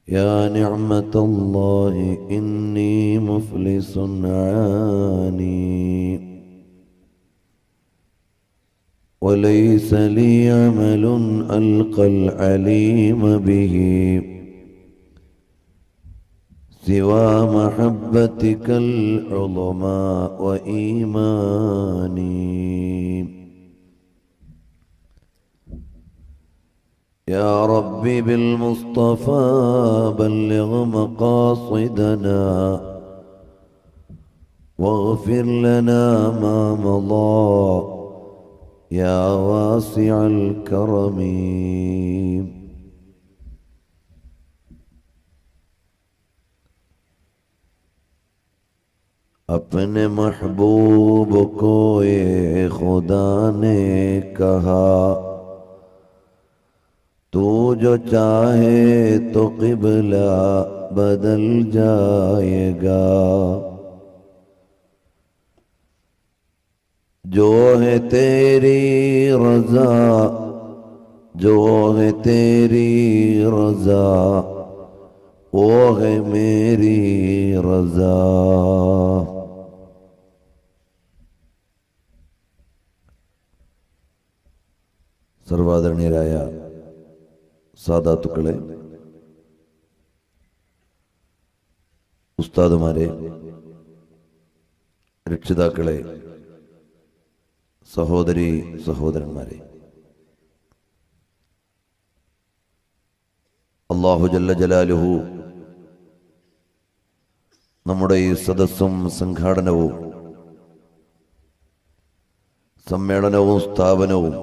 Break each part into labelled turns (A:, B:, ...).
A: يا نعمة الله إني مفلس عاني وليس لي عمل ألقى العليم به سوى محبتك العظمى وإيماني. يا ربي بالمصطفى بلغ مقاصدنا واغفر لنا ما مضى يا واسع الكرم. अपने महबूब को ये खुदा ने कहा तू जो चाहे तो क़िबला बदल जाएगा। जो है तेरी रज़ा जो है तेरी रज़ा वो है मेरी रज़ा। സർവാദരണീയരായ സാദാത്തുക്കളെ, ഉസ്താദുമാരെ, രക്ഷിതാക്കളെ, സഹോദരി സഹോദരന്മാരെ, അല്ലാഹു ജല്ല ജലാലുഹു നമ്മുടെ ഈ സദസ്സും സംഘാടനവും സമ്മേളനവും സ്ഥാപനവും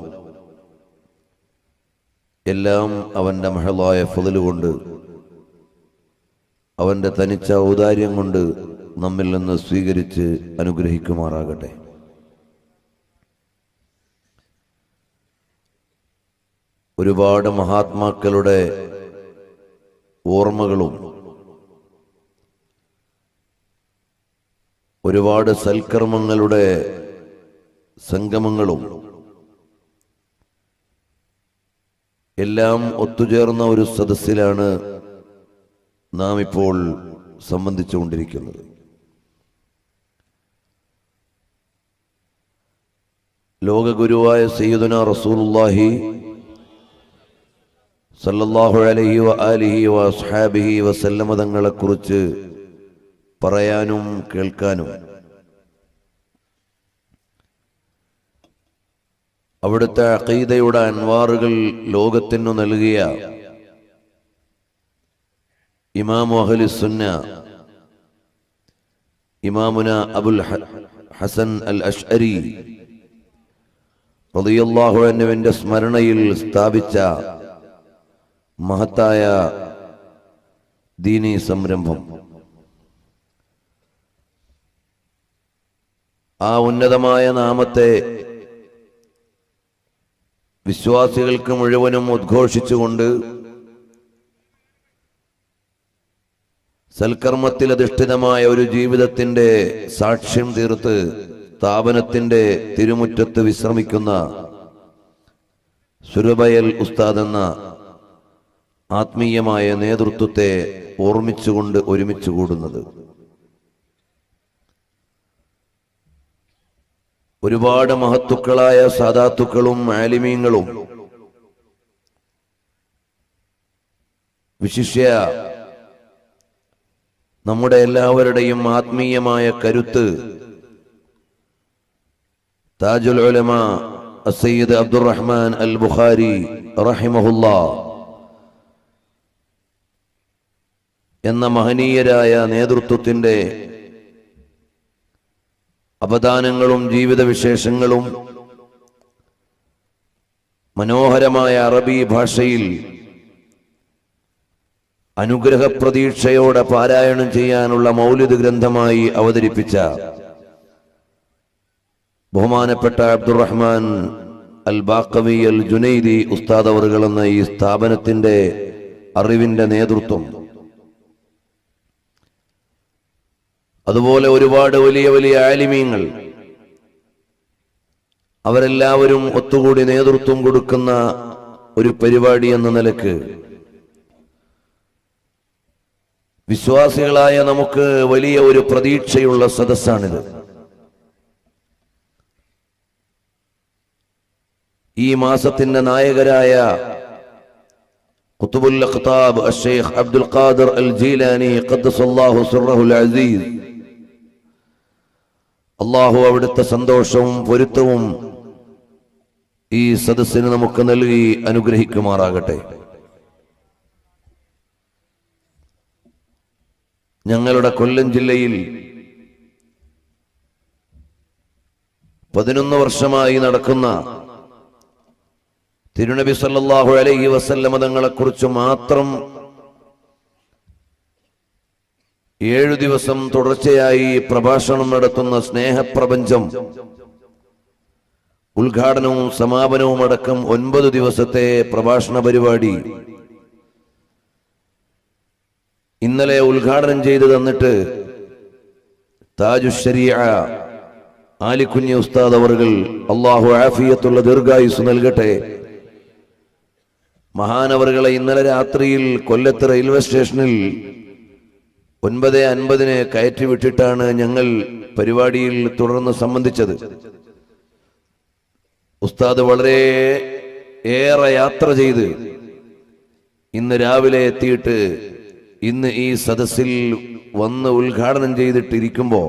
A: എല്ലാം അവന്റെ മഹളായ ഫള് കൊണ്ട്, അവന്റെ തനിച്ച ഔദാര്യം കൊണ്ട് നമ്മിൽ നിന്ന് സ്വീകരിച്ച് അനുഗ്രഹിക്കുമാറാകട്ടെ. ഒരുപാട് മഹാത്മാക്കളുടെ ഓർമ്മകളും ഒരുപാട് സൽക്കർമ്മങ്ങളുടെ സംഗമങ്ങളും എല്ലാം ഒത്തുചേർന്ന ഒരു സദസ്സിലാണ് നാം ഇപ്പോൾ സംബന്ധിച്ചുകൊണ്ടിരിക്കുന്നത്. ലോകഗുരുവായ സയ്യിദുനാ റസൂലുള്ളാഹി സല്ലല്ലാഹു അലൈഹി വആലിഹി വഅസ്ഹാബിഹി വസല്ലമ തങ്ങളെക്കുറിച്ച് പറയാനും കേൾക്കാനും അവിടുത്തെ അഖീദയുടെ അൻവാറുകൾ ലോകത്തിനു നൽകിയ ഇമാം അഹ്ലുസ് സുന്ന ഇമാമുന അബുൽ ഹസൻ അൽ അശ്അരി റളിയല്ലാഹു അൻഹുവിന്റെ സ്മരണയിൽ സ്ഥാപിച്ച മഹത്തായ ദീനീ സംരംഭം, ആ ഉന്നതമായ നാമത്തെ വിശ്വാസികൾക്ക് മുഴുവനും ഉദ്ഘോഷിച്ചുകൊണ്ട് സൽക്കർമ്മത്തിൽ അധിഷ്ഠിതമായ ഒരു ജീവിതത്തിന്റെ സാക്ഷ്യം തീർത്ത് സ്ഥാപനത്തിന്റെ തിരുമുറ്റത്ത് വിശ്രമിക്കുന്ന സുരബയൽ ഉസ്താദ് എന്ന ആത്മീയമായ നേതൃത്വത്തെ ഓർമ്മിച്ചുകൊണ്ട് ഒരുമിച്ച് കൂടുന്നത്. ഒരുപാട് മഹത്തുക്കളായ സാദാത്തുക്കളും ആലിമീങ്ങളും വിശിഷ്യ നമ്മുടെ എല്ലാവരുടെയും ആത്മീയമായ കരുത്ത് താജുൽ ഉലമ സയ്യിദ് അബ്ദുറഹ്മാൻ അൽ ബുഖാരി റഹിമഹുല്ലാഹ് എന്ന മഹനീയരായ നേതൃത്വത്തിന്റെ അവദാനങ്ങളും ജീവിതവിശേഷങ്ങളും മനോഹരമായ അറബി ഭാഷയിൽ അനുഗ്രഹ പ്രതീക്ഷയോടെ പാരായണം ചെയ്യാനുള്ള മൗലിദ് ഗ്രന്ഥമായി അവതരിപ്പിച്ച ബഹുമാനപ്പെട്ട അബ്ദുറഹ്മാൻ അൽ ബാഖവി അൽ ജുനൈദി ഉസ്താദ് അവറുകൾ എന്ന ഈ സ്ഥാപനത്തിന്റെ അറിവിന്റെ നേതൃത്വം, അതുപോലെ ഒരുപാട് വലിയ വലിയ ആലിമീങ്ങൾ, അവരെല്ലാവരും ഒത്തുകൂടി നേതൃത്വം കൊടുക്കുന്ന ഒരു പരിപാടി എന്ന നിലക്ക് വിശ്വാസികളായ നമുക്ക് വലിയ ഒരു പ്രതീക്ഷയുള്ള സദസ്സാണിത്. ഈ മാസത്തിന്റെ നായകരായ ഖുത്ബുൽ അഖ്താബ് അഷ്ശൈഖ് അബ്ദുൽ ഖാദിർ അൽ ജീലാനി ഖദ്ദസല്ലാഹു സിർറഹുൽ അസീസ്, അല്ലാഹു അവിടുത്തെ സന്തോഷവും പൊരുത്തവും ഈ സദസ്സിന് നമുക്ക് നൽകി അനുഗ്രഹിക്കുമാറാകട്ടെ. ഞങ്ങളുടെ കൊല്ലം ജില്ലയിൽ 11 വർഷമായി നടക്കുന്ന തിരുനബി സല്ലല്ലാഹു അലൈഹി വസല്ലമ തങ്ങളെക്കുറിച്ച് മാത്രം 7 ദിവസം തുടർച്ചയായി പ്രഭാഷണം നടത്തുന്ന സ്നേഹപ്രപഞ്ചം ഉദ്ഘാടനവും സമാപനവും അടക്കം 9 ദിവസത്തെ പ്രഭാഷണ പരിപാടി ഇന്നലെ ഉദ്ഘാടനം ചെയ്തു തന്നിട്ട് താജുശ് ശരീഅ ആലിക്കുഞ്ഞി ഉസ്താദ് അവർകൾ അല്ലാഹു ആഫിയത്തുള്ള ദീർഘായുസ് നൽകട്ടെ. മഹാനവറുകളെ ഇന്നലെ രാത്രിയിൽ കൊല്ലത്ത് റെയിൽവേ സ്റ്റേഷനിൽ 9:50 കയറ്റി വിട്ടിട്ടാണ് ഞങ്ങൾ പരിപാടിയിൽ തുടർന്ന് സംബന്ധിച്ചത്. ഉസ്താദ് വളരെ ഏറെ യാത്ര ചെയ്ത് ഇന്ന് രാവിലെ എത്തിയിട്ട് ഇന്ന് ഈ സദസ്സിൽ വന്ന് ഉദ്ഘാടനം ചെയ്തിട്ടിരിക്കുമ്പോ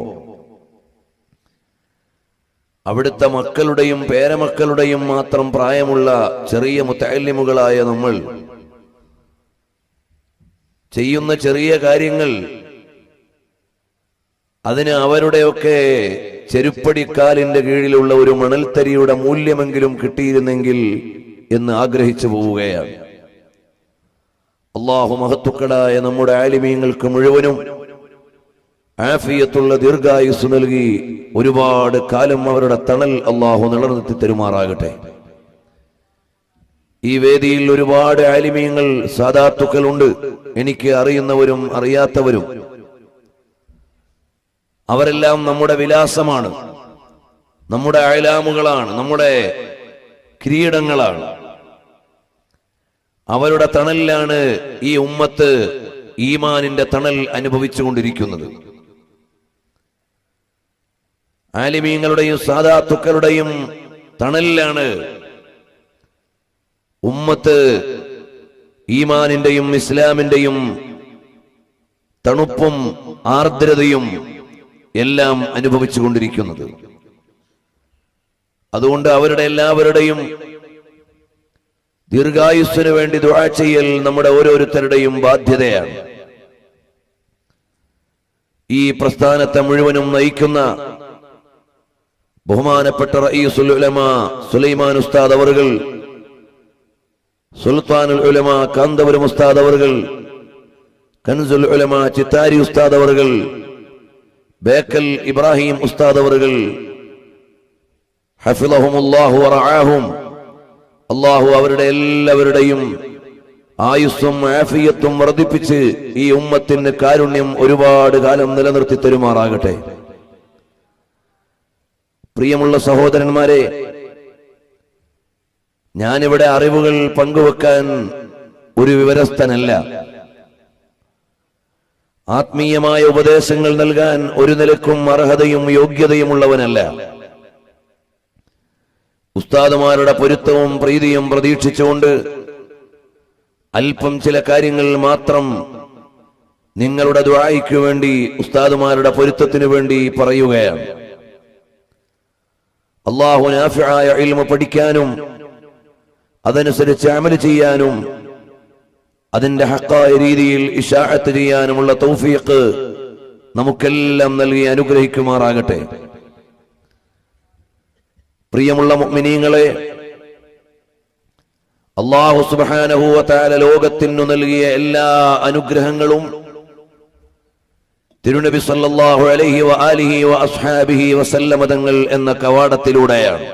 A: അവിടുത്തെ മക്കളുടെയും പേരമക്കളുടെയും മാത്രം പ്രായമുള്ള ചെറിയ മുതഅല്ലിമുകളായ നമ്മൾ ചെയ്യുന്ന ചെറിയ കാര്യങ്ങൾ, അതിന് അവരുടെയൊക്കെ ചെരുപ്പടിക്കാലിന്റെ കീഴിലുള്ള ഒരു മണൽത്തരിയുടെ മൂല്യമെങ്കിലും കിട്ടിയിരുന്നെങ്കിൽ എന്ന് ആഗ്രഹിച്ചു പോവുകയാണ്. അല്ലാഹു മഹത്തുക്കളായ നമ്മുടെ ആലിമീങ്ങൾക്ക് മുഴുവനും ആഫിയത്തുള്ള ദീർഘായുസ് നൽകി ഒരുപാട് കാലം അവരുടെ തണൽ അല്ലാഹു നിലനിർത്തി തരുമാറാകട്ടെ. ഈ വേദിയിൽ ഒരുപാട് ആലിമീങ്ങൾ സാദാത്തുക്കളുണ്ട്, എനിക്ക് അറിയുന്നവരും അറിയാത്തവരും. അവരെല്ലാം നമ്മുടെ വിലാസമാണ്, നമ്മുടെ അയലാമുകളാണ്, നമ്മുടെ കിരീടങ്ങളാണ്. അവരുടെ തണലിലാണ് ഈ ഉമ്മത്ത് ഈമാനിന്റെ തണൽ അനുഭവിച്ചുകൊണ്ടിരിക്കുന്നത്. ആലിമീങ്ങളുടെയും സാദാത്തുക്കളുടെയും തണലിലാണ് ഉമ്മത്ത് ഈമാനിന്റെയും ഇസ്ലാമിന്റെയും തണുപ്പും ആർദ്രതയും എല്ലാം അനുഭവിച്ചുകൊണ്ടിരിക്കുന്നത്. അതുകൊണ്ട് അവരുടെ എല്ലാവരുടെയും ദീർഘായുസ്സിനു വേണ്ടി ദുആ ചെയ്യൽ നമ്മുടെ ഓരോരുത്തരുടെയും ബാധ്യതയാണ്. ഈ പ്രസ്ഥാനത്തെ മുഴുവനും നയിക്കുന്ന ബഹുമാനപ്പെട്ട റഈസുൽ ഉലമാ സുലൈമാൻ ഉസ്താദ് അവർകൾ, സുൽത്താനുൽ ഉലമാ കാന്തപുരം ഉസ്താദ് അവർകൾ, കൻസുൽ ഉലമാ ചിത്താരി ഉസ്താദ് അവർകൾ, ബേക്കൽ ഇബ്രാഹിം ഉസ്താദ് അവർകൾ, ഹഫിളഹുമുല്ലാഹു വറആഹും, അല്ലാഹു അവരുടെ എല്ലാവരുടെയും ആയുസ്സും ആഫിയത്തും വർദ്ധിപ്പിച്ച് ഈ ഉമ്മത്തിന് കാരുണ്യം ഒരുപാട് കാലം നിലനിർത്തി തരുമാറാകട്ടെ. പ്രിയമുള്ള സഹോദരന്മാരെ, ഞാനിവിടെ അറിവുകൾ പങ്കുവെക്കാൻ ഒരു വിവരസ്ഥനല്ല. ആത്മീയമായ ഉപദേശങ്ങൾ നൽകാൻ ഒരു നിലക്കും അർഹതയും യോഗ്യതയുമുള്ളവനല്ല. ഉസ്താദുമാരുടെ പൊരുത്തവും പ്രീതിയും പ്രതീക്ഷിച്ചുകൊണ്ട് അല്പം ചില കാര്യങ്ങൾ മാത്രം നിങ്ങളുടെ ദുആയ്ക്ക് വേണ്ടി, ഉസ്താദുമാരുടെ പൊരുത്തത്തിനു വേണ്ടി പറയുകയാണ്. അല്ലാഹു നാഫിആയ ഇൽമ പഠിക്കാനും അതനുസരിച്ച് അമൽ ചെയ്യാനും അതിന്റെ ഹഖായ രീതിയിൽ ഇശാഅത്ത് ചെയ്യാനുമുള്ള തൗഫീഖ് നമുക്കെല്ലാം നൽകി അനുഗ്രഹിക്കുമാറാകട്ടെ. പ്രിയമുള്ള മുഅ്മിനീങ്ങളെ, അല്ലാഹു സുബ്ഹാനഹു വ തആല ലോകത്തിനു നൽകിയ എല്ലാ അനുഗ്രഹങ്ങളും തിരുനബി സല്ലല്ലാഹു അലൈഹി വ ആലിഹി വ അസ്ഹാബിഹി വസല്ലമ തങ്ങൾ എന്ന കവാടത്തിലൂടെയാണ്.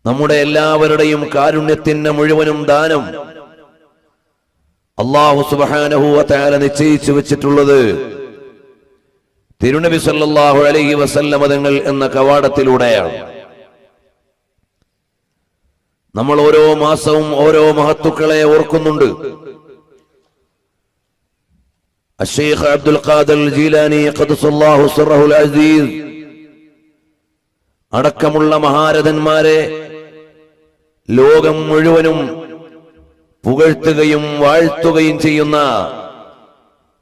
A: നമ്മുടെ എല്ലാവരുടെയും കാരുണ്യത്തിന്റെ മുഴുവനും ദാനം അല്ലാഹു സുബ്ഹാനഹു വ തആല നിശ്ചയിച്ചു വെച്ചിട്ടുള്ളത് തിരുനബി സല്ലല്ലാഹു അലൈഹി വസല്ലമ തങ്ങൾ എന്ന കവാടത്തിലൂടെയാണ്. നമ്മൾ ഓരോ മാസവും ഓരോ മഹത്തുക്കളെ ഓർക്കുന്നുണ്ട്. അശ്ശൈഖ് അബ്ദുൽ ഖാദിർ ജീലാനി ഖദ്ദസല്ലാഹു സിർറഹുൽ അസീസ് അടക്കമുള്ള മഹാരഥന്മാരെ ലോകം മുഴുവനും പുകഴ്ത്തുകയും വാഴ്ത്തുകയും ചെയ്യുന്ന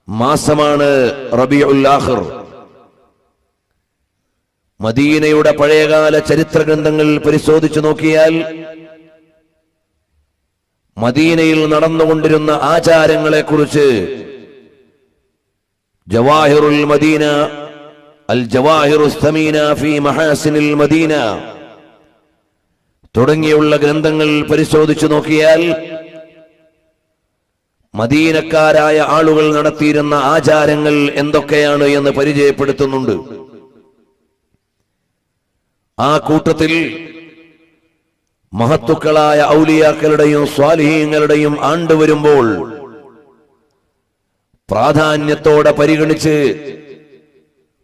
A: മാസമാണ് റബീഉൽ ആഖിർ. മദീനയുടെ പഴയകാല ചരിത്ര ഗ്രന്ഥങ്ങൾ പരിശോധിച്ചു നോക്കിയാൽ മദീനയിൽ നടന്നുകൊണ്ടിരുന്ന ആചാരങ്ങളെക്കുറിച്ച് ജവാഹിറുൽ മദീന, അൽ ജവാഹിറുസ് സമീന ഫീ മഹാസിനിൽ മദീന തുടങ്ങിയുള്ള ഗ്രന്ഥങ്ങൾ പരിശോധിച്ചു നോക്കിയാൽ മദീനക്കാരായ ആളുകൾ നടത്തിയിരുന്ന ആചാരങ്ങൾ എന്തൊക്കെയാണ് എന്ന് പരിചയപ്പെടുത്തുന്നുണ്ട്. ആ കൂട്ടത്തിൽ മഹത്തുക്കളായ ഔലിയാക്കളുടെയും സ്വാലിഹീങ്ങളുടെയും ആണ്ട് വരുമ്പോൾ പ്രാധാന്യത്തോടെ പരിഗണിച്ച്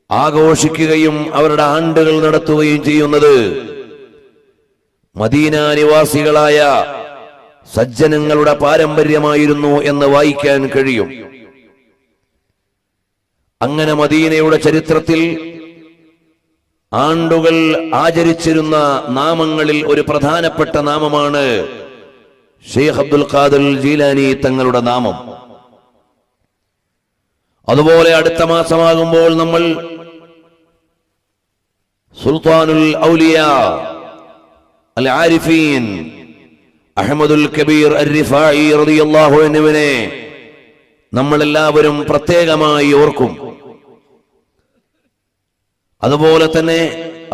A: ആഘോഷിക്കുകയും അവരുടെ ആണ്ടുകൾ നടത്തുകയും ചെയ്യുന്നത് മദീന നിവാസികളായ സജ്ജനങ്ങളുടെ പാരമ്പര്യമായിരുന്നു എന്ന് വായിക്കാൻ കഴിയും. അങ്ങനെ മദീനയുടെ ചരിത്രത്തിൽ ആണ്ടുകൾ ആചരിച്ചിരുന്ന നാമങ്ങളിൽ ഒരു പ്രധാനപ്പെട്ട നാമമാണ് ഷെയ്ഖ് അബ്ദുൽ ഖാദിർ ജീലാനി തങ്ങളുടെ നാമം. അതുപോലെ അടുത്ത മാസമാകുമ്പോൾ നമ്മൾ സുൽത്താനുൽ ഔലിയ അൽ ആരിഫീൻ അഹ്മദുൽ കബീർ അർ-റിഫാഇ റളിയല്ലാഹു അൻഹുവിനെ നമ്മൾ എല്ലാവരും പ്രത്യേകമായി ഓർക്കും. അതുപോലെ തന്നെ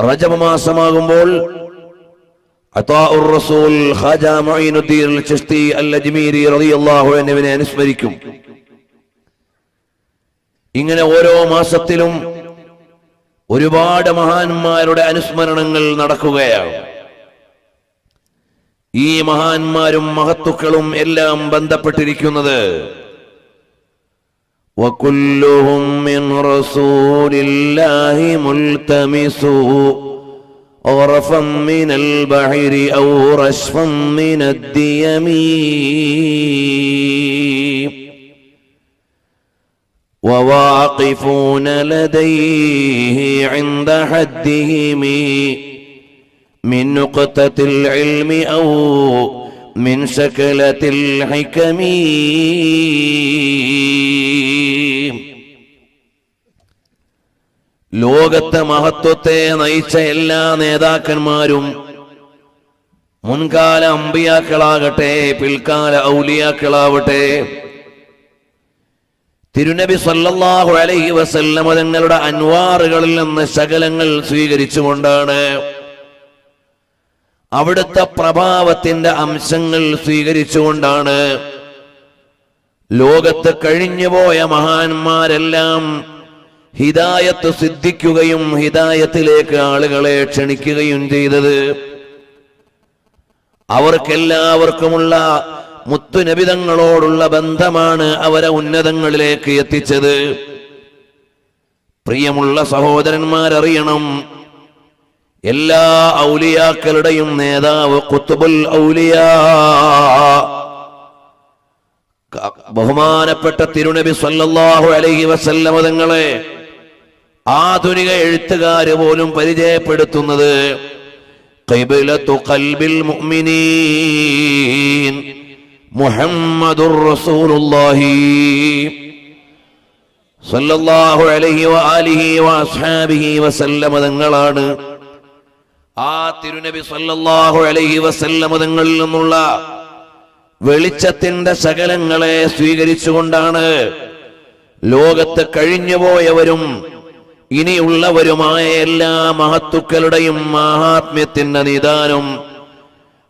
A: റജബ് മാസമാകുമ്പോൾ അതാഉർ റസൂൽ ഖാജ മുഈനുദ്ദീൻ അൽ ചിശ്തി അൽ അജ്മീരി റളിയല്ലാഹു അൻഹുവിനെ അനുസ്മരിക്കും. ഇങ്ങനെ ഓരോ മാസത്തിലും ഒരുപാട് മഹാന്മാരുടെ അനുസ്മരണങ്ങൾ നടക്കുകയാണ്. ഈ മഹാന്മാരും മഹത്തുക്കളും എല്ലാം ബന്ധപ്പെട്ടിരിക്കുന്നത് وَكُلُّهُمْ مِنْ رَسُولِ اللَّهِ مُلْتَمِسُ غَرْفًا مِنَ الْبَحْرِ أَوْ رَشْفًا مِنَ الدِّيَمِ وَوَاقِفُونَ لَدَيْهِ عِنْدَ حَدِّهِمْ من نقطة العلم أو من شكلة الحكم. ലോകത്തെ മഹത്വത്തെ നയിച്ച എല്ലാ നേതാക്കന്മാരും മുൻകാല അമ്പിയാക്കളാകട്ടെ പിൽക്കാല ഔലിയാക്കളാവട്ടെ തിരുനബി സല്ലല്ലാഹു അലൈഹി വസല്ലം തങ്ങളുടെ അൻവാറുകളിൽ നിന്ന് ശകലങ്ങൾ സ്വീകരിച്ചുകൊണ്ടാണ്, അവിടുത്തെ പ്രഭാവത്തിന്റെ അംശങ്ങൾ സ്വീകരിച്ചുകൊണ്ടാണ് ലോകത്ത് കഴിഞ്ഞുപോയ മഹാന്മാരെല്ലാം ഹിദായത്ത് സിദ്ധിക്കുകയും ഹിദായത്തിലേക്ക് ആളുകളെ ക്ഷണിക്കുകയും ചെയ്തത്. അവർക്കെല്ലാവർക്കുമുള്ള മുത്തുനബിതങ്ങളോടുള്ള ബന്ധമാണ് അവരെ ഉന്നതങ്ങളിലേക്ക് എത്തിച്ചത്. പ്രിയമുള്ള സഹോദരന്മാരറിയണം, എല്ലാ ഔലിയാക്കളുടെയും നേതാവ് ഖുത്ബുൽ ഔലിയാ ബഹുമാനപ്പെട്ട തിരുനബി സല്ലല്ലാഹു അലൈഹി വസല്ലം തങ്ങളെ ആധുനിക എഴുത്തുകാര് പോലും പരിചയപ്പെടുത്തുന്നത് ഖിബ്ലത്തു ഖൽബിൽ മുഅ്മിനീൻ മുഹമ്മദുർ റസൂലുള്ളാഹി സല്ലല്ലാഹു അലൈഹി വആലിഹി വഅസ്ഹാബിഹി വസല്ലം തങ്ങളാണ്. ആ തിരുനബി സല്ലല്ലാഹു അലൈഹി വസല്ലം തങ്ങളിൽ നിന്നുള്ള വെളിച്ചത്തിന്റെ ശകലങ്ങളെ സ്വീകരിച്ചുകൊണ്ടാണ് ലോകത്ത് കഴിഞ്ഞുപോയവരും ഇനിയുള്ളവരുമായ എല്ലാ മഹത്തുക്കളുടെയും മഹാത്മ്യത്തിന്റെ നിദാനം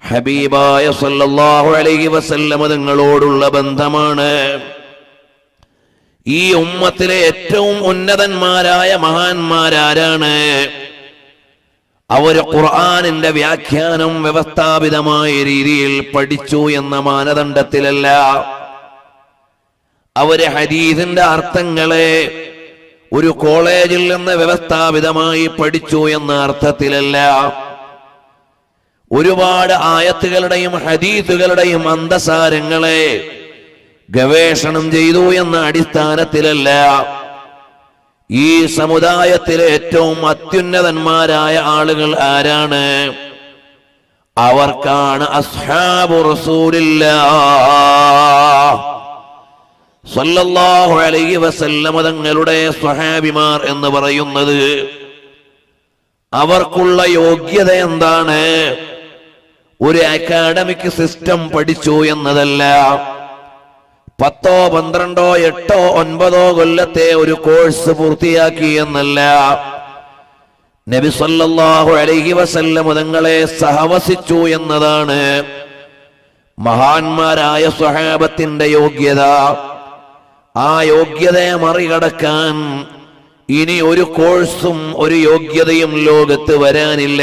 A: ഹബീബായ സല്ലല്ലാഹു അലൈഹി വസല്ലം തങ്ങളോടുള്ള ബന്ധമാണ്. ഈ ഉമ്മത്തിലെ ഏറ്റവും ഉന്നതന്മാരായ മഹാന്മാരാരാണ്? അവർ ഖുർആനിന്റെ വ്യാഖ്യാനം വ്യവസ്ഥാപിതമായ രീതിയിൽ പഠിച്ചു എന്ന മാനദണ്ഡത്തിലല്ല, അവര് ഹദീസിന്റെ അർത്ഥങ്ങളെ ഒരു കോളേജിൽ നിന്ന് വ്യവസ്ഥാപിതമായി പഠിച്ചു എന്ന അർത്ഥത്തിലല്ല, ഒരുപാട് ആയത്തുകളുടെയും ഹദീസുകളുടെയും അന്തസാരങ്ങളെ ഗവേഷണം ചെയ്തു എന്ന അടിസ്ഥാനത്തിലല്ല. ഈ സമുദായത്തിലെ ഏറ്റവും അത്യുന്നതന്മാരായ ആളുകൾ ആരാണ്? അവർക്കാണ് അസ്ഹാബു റസൂലില്ലാഹ് സ്വല്ലല്ലാഹു അലൈഹി വസല്ലം തങ്ങളുടെ സ്വഹാബിമാർ എന്ന് പറയുന്നത്. അവർക്കുള്ള യോഗ്യത എന്താണ്? ഒരു അക്കാഡമിക് സിസ്റ്റം പഠിച്ചു എന്നതല്ല, 10, 12, 8, 9 കൊല്ലത്തെ ഒരു കോഴ്സ് പൂർത്തിയാക്കി എന്നല്ല. നബി സല്ലല്ലാഹു അലൈഹി വസല്ലം തങ്ങളെ സഹവസിച്ചു എന്നതാണ് മഹാന്മാരായ സ്വഹാബത്തിന്റെ യോഗ്യത. ആ യോഗ്യതയെ മറികടക്കാൻ ഇനി ഒരു കോഴ്സും ഒരു യോഗ്യതയും ലോകത്ത് വരാനില്ല.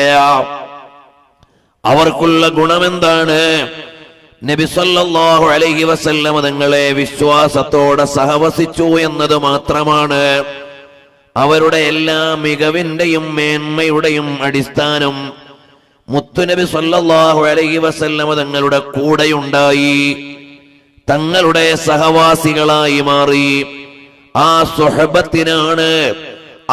A: അവർക്കുള്ള ഗുണമെന്താണ്? നബി സല്ലല്ലാഹു അലൈഹി വസല്ലം തങ്ങളെ വിശ്വാസത്തോടെ സഹവസിച്ചു എന്നത് മാത്രമാണ് അവരുടെ എല്ലാ മികവിന്റെയും മേന്മയുടെയും അടിസ്ഥാനം. മുത്തുനബി സല്ലല്ലാഹു അലൈഹി വസല്ലം തങ്ങളുടെ കൂടെയുണ്ടായി, തങ്ങളുടെ സഹവാസികളായി മാറി. ആ സുഹബത്തിനാണ്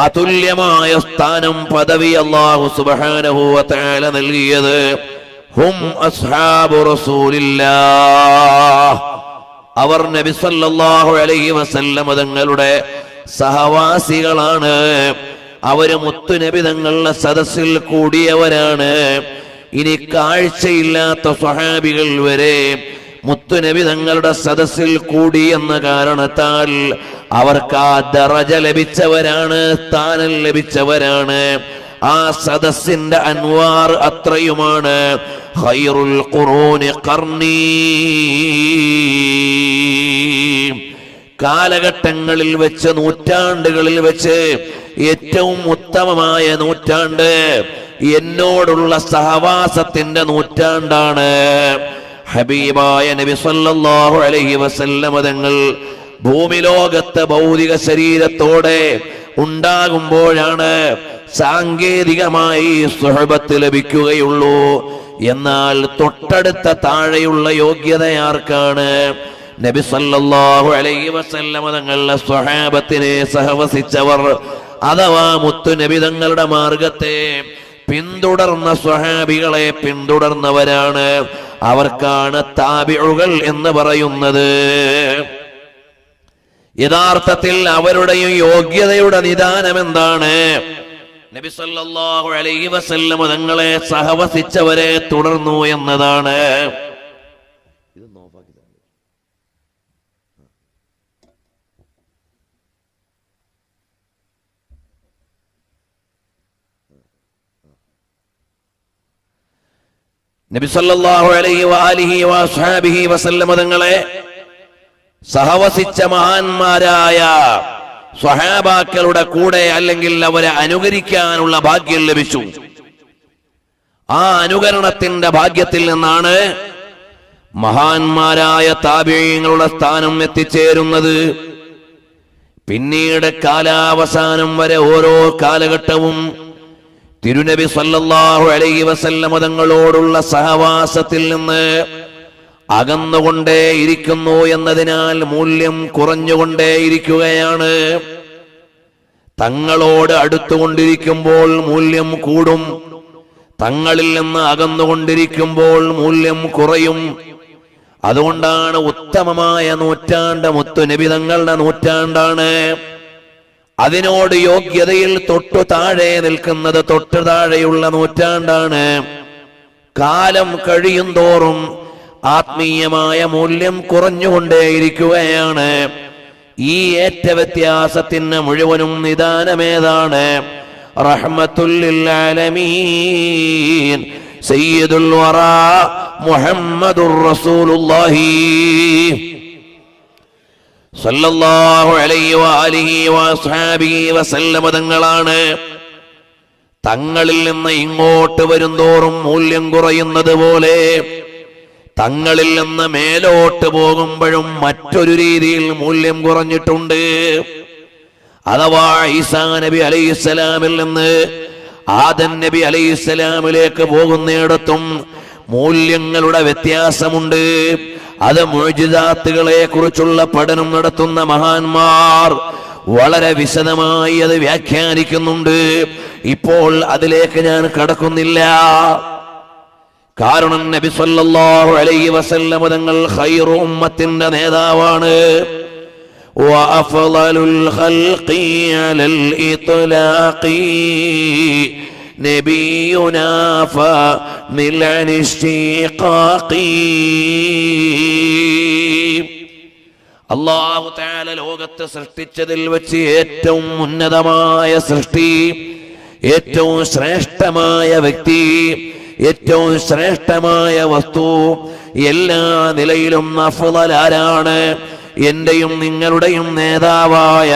A: അതുല്യമായ സ്ഥാനം, പദവി അല്ലാഹു സുബ്ഹാനഹു വ തആല നൽകിയത്. ഹും അസ്ഹാബു റസൂലില്ലാഹ്. അവർ നബി സല്ലല്ലാഹു അലൈഹി വസല്ലം തങ്ങളുടെ സഹവാസികളാണ്. അവര് മുത്തുനബി തങ്ങളുടെ സദസ്സിൽ കൂടിയവരാണ്. ഇനി കാഴ്ചയില്ലാത്ത സ്വഹാബികൾ വരെ മുത്തുനബി തങ്ങളുടെ സദസ്സിൽ കൂടി എന്ന കാരണത്താൽ അവർക്ക് ആ ദറജ ലഭിച്ചവരാണ്, സ്ഥാനം ലഭിച്ചവരാണ്. ആ സദസ്സിന്റെ അൻവാർ അത്രയുമാണ്. ഖൈറുൽ ഖുറൂനി ഖർനീ, കാലഘട്ടങ്ങളിൽ വെച്ച്, നൂറ്റാണ്ടുകളിൽ വെച്ച് ഏറ്റവും ഉത്തമമായ നൂറ്റാണ്ട് എന്നോടുള്ള സഹവാസത്തിന്റെ നൂറ്റാണ്ടാണ്. ഹബീബായ നബി സല്ലല്ലാഹു അലൈഹി വസല്ലം തങ്ങൾ ഭൂമി ലോകത്ത് ഭൗതിക ശരീരത്തോടെ ഉണ്ടാകുമ്പോഴാണ് സാങ്കേതികമായി സുഹബത്ത് ലഭിക്കുകയുള്ളൂ. എന്നാൽ തൊട്ടടുത്ത താഴെയുള്ള യോഗ്യത ആർക്കാണ്? നബി സല്ലല്ലാഹു അലൈഹി വസല്ലം തങ്ങളുടെ സ്വഹാബത്തിനെ സഹവസിച്ചവർ, അഥവാ മുത്തു നബി തങ്ങളുടെ മാർഗത്തെ പിന്തുടർന്ന സ്വഹാബികളെ പിന്തുടർന്നവരാണ്. അവർക്കാണ് താബിഉകൾ എന്ന് പറയുന്നത്. യഥാർത്ഥത്തിൽ അവരുടെയും യോഗ്യതയുടെ നിദാനം എന്താണ്? നബി സല്ലല്ലാഹു അലൈഹി വസല്ലം തങ്ങളെ സഹവസിച്ചവരെ തുടർന്നു എന്നതാണ്. നബി സല്ലല്ലാഹു അലൈഹി വആലിഹി വഅസ്ഹാബിഹി വസല്ലം തങ്ങളെ സഹവസിച്ച മഹാന്മാരായ സ്വഹാബാക്കളുടെ കൂടെ അല്ലെങ്കിൽ അവരെ അനുകരിക്കാനുള്ള ഭാഗ്യം ലഭിച്ചു. ആ അനുകരണത്തിന്റെ ഭാഗ്യത്തിൽ നിന്നാണ് മഹാന്മാരായ താബിഈങ്ങളുടെ സ്ഥാനം എത്തിച്ചേരുന്നത്. പിന്നീട് കാലാവസാനം വരെ ഓരോ കാലഘട്ടവും തിരുനബി സല്ലല്ലാഹു അലൈഹി വസല്ലം തങ്ങളോടുള്ള സഹവാസത്തിൽ നിന്ന് അകന്നുകൊണ്ടേയിരിക്കുന്നു എന്നതിനാൽ മൂല്യം കുറഞ്ഞുകൊണ്ടേയിരിക്കുകയാണ്. തങ്ങളോട് അടുത്തുകൊണ്ടിരിക്കുമ്പോൾ മൂല്യം കൂടും, തങ്ങളിൽ നിന്ന് അകന്നുകൊണ്ടിരിക്കുമ്പോൾ മൂല്യം കുറയും. അതുകൊണ്ടാണ് ഉത്തമമായ നൂറ്റാണ്ട് മുത്തുനബി തങ്ങളുടെ നൂറ്റാണ്ടാണ്. അതിനോട് യോഗ്യതയിൽ തൊട്ടു താഴെ നിൽക്കുന്നത് തൊട്ടു താഴെയുള്ള നൂറ്റാണ്ടാണ്. കാലം കഴിയും തോറും ആത്മീയമായ മൂല്യം കുറഞ്ഞുകൊണ്ടേയിരിക്കുകയാണ്. ഈ ഏറ്റ വ്യത്യാസത്തിന് മുഴുവനും നിദാനമേതാണ്? റഹ്മത്തുൽ ലിൽ ആലമീൻ സയ്യിദുൽ വറാ മുഹമ്മദുർ റസൂലുള്ളാഹി സല്ലല്ലാഹു അലൈഹി വആലിഹി വഅസ്ഹാബിഹി വസല്ലം തങ്ങളാണ്. തങ്ങളിൽ നിന്ന് ഇങ്ങോട്ട് വരുന്തോറും മൂല്യം കുറയുന്നത് പോലെ തങ്ങളിൽ നിന്ന് മേലോട്ട് പോകുമ്പോഴും മറ്റൊരു രീതിയിൽ മൂല്യം കുറഞ്ഞിട്ടുണ്ട്. അഥവാ ഈസാ നബി അലൈഹിസ്സലാമിൽ നിന്ന് ആദം നബി അലൈഹിസ്സലാമിലേക്ക് പോകുന്നിടത്തും മൂല്യങ്ങളുടെ വ്യത്യാസമുണ്ട്. അത് മുഅ്ജിസാത്തുകളെ കുറിച്ചുള്ള പഠനം നടത്തുന്ന മഹാന്മാർ വളരെ വിശദമായി അത് വ്യാഖ്യാനിക്കുന്നുണ്ട്. ഇപ്പോൾ അതിലേക്ക് ഞാൻ കടക്കുന്നില്ല. കാരണം നബി സല്ലല്ലാഹു അലൈഹി വസല്ലം തങ്ങൾ ഖൈറു ഉമ്മത്തിന്റെ നേതാവാണ്. വഅഫ്ളലുൽ ഖൽഖി അലൽ ഇത്ലാഖി നബിയുനാ ഫമിൽ ഇശ്തിഖാഖി. അല്ലാഹു തആല ലോകത്തെ സൃഷ്ടിച്ചതിൽ വെച്ച് ഏറ്റവും ഉന്നതമായ സൃഷ്ടി, ഏറ്റവും ശ്രേഷ്ഠമായ വ്യക്തി, ഏറ്റവും ശ്രേഷ്ഠമായ വസ്തു, എല്ലാ നിലയിലും അഫ്ളൽ ആരാണ്? എന്റെയും നിങ്ങളുടെയും നേതാവായ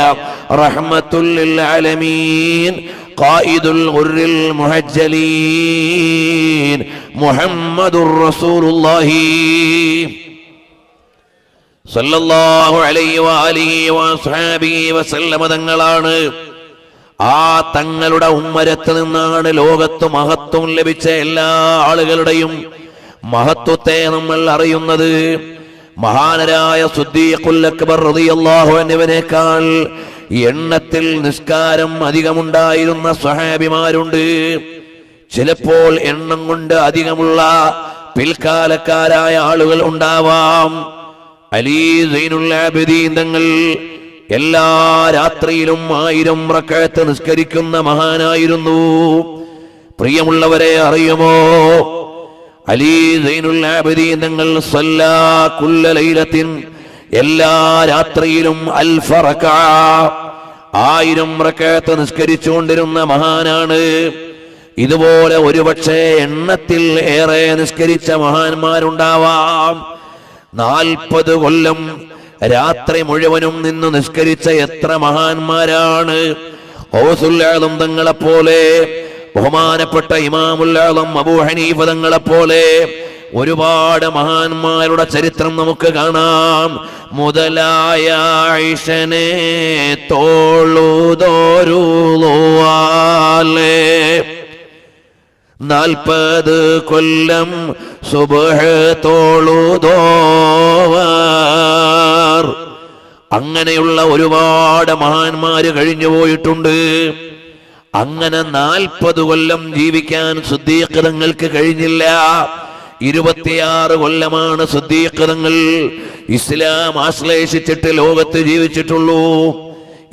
A: റഹ്മത്തുൽ ലിൽ ആലമീൻ ഖായിദുൽ ഗുർരിൽ മുഹജ്ജലീൻ മുഹമ്മദുർ റസൂലുള്ളാഹി സല്ലല്ലാഹു അലൈഹി വആലിഹി വസഹബിഹി വസല്ലമ തങ്ങളാണ്. ആ തങ്ങളുടെ ഉമ്മരത്ത് നിന്നാണ് ലോകത്ത് മഹത്വം ലഭിച്ച എല്ലാ ആളുകളുടെയും മഹത്വത്തെ നമ്മൾ അറിയുന്നത്. മഹാനരായ സിദ്ദീഖുൽ അക്ബർ റളിയല്ലാഹു അൻഹുവിനേക്കാൾ എണ്ണത്തിൽ നിസ്കാരം അധികമുണ്ടായിരുന്ന സ്വഹാബിമാരുണ്ട്. ചിലപ്പോൾ എണ്ണം കൊണ്ട് അധികമുള്ള പിൽക്കാലക്കാരായ ആളുകൾ ഉണ്ടാവാം. അലി സൈനുൽ ആബിദീൻ തങ്ങൾ എല്ലാ രാത്രിയിലും 1000 റക്അത്ത് നിസ്കരിക്കുന്ന മഹാനായിരുന്നു. പ്രിയമുള്ളവരെ, അറിയുമോ, അലി സൈനുൽ ആബിദീൻ തങ്ങൾ സല്ലാ കുല്ല ലൈലത്തിൻ, എല്ലാ രാത്രിയിലും 1000 റക്അത്ത് 1000 റക്അത്ത് നിസ്കരിച്ചുകൊണ്ടിരുന്ന മഹാനാണ്. ഇതുപോലെ ഒരുപക്ഷെ എണ്ണത്തിൽ ഏറെ നിസ്കരിച്ച മഹാന്മാരുണ്ടാവാം. 40 കൊല്ലം രാത്രി മുഴുവനും നിന്ന് നിസ്കരിച്ച എത്ര മഹാന്മാരാണ്. ഖൗസുൽ ആലം തങ്ങളെപ്പോലെ, ബഹുമാനപ്പെട്ട ഇമാമുൽ ആലം അബൂ ഹനീഫ തങ്ങളെപ്പോലെ ഒരുപാട് മഹാന്മാരുടെ ചരിത്രം നമുക്ക് കാണാം. മുതലായ ആയിഷനെ തോളുതോരുവാലേ 40 കൊല്ലം സുബ്ഹ് തോളുതോവർ. അങ്ങനെയുള്ള ഒരുപാട് മഹാന്മാര് കഴിഞ്ഞു പോയിട്ടുണ്ട്. അങ്ങനെ 40 കൊല്ലം ജീവിക്കാൻ സിദ്ദീഖ് തങ്ങൾക്ക് കഴിഞ്ഞില്ല. 26 കൊല്ലമാണ് സിദ്ദീഖ് തങ്ങൾ ഇസ്ലാം ആശ്ലേഷിച്ചിട്ട് ലോകത്ത് ജീവിച്ചിട്ടുള്ളൂ.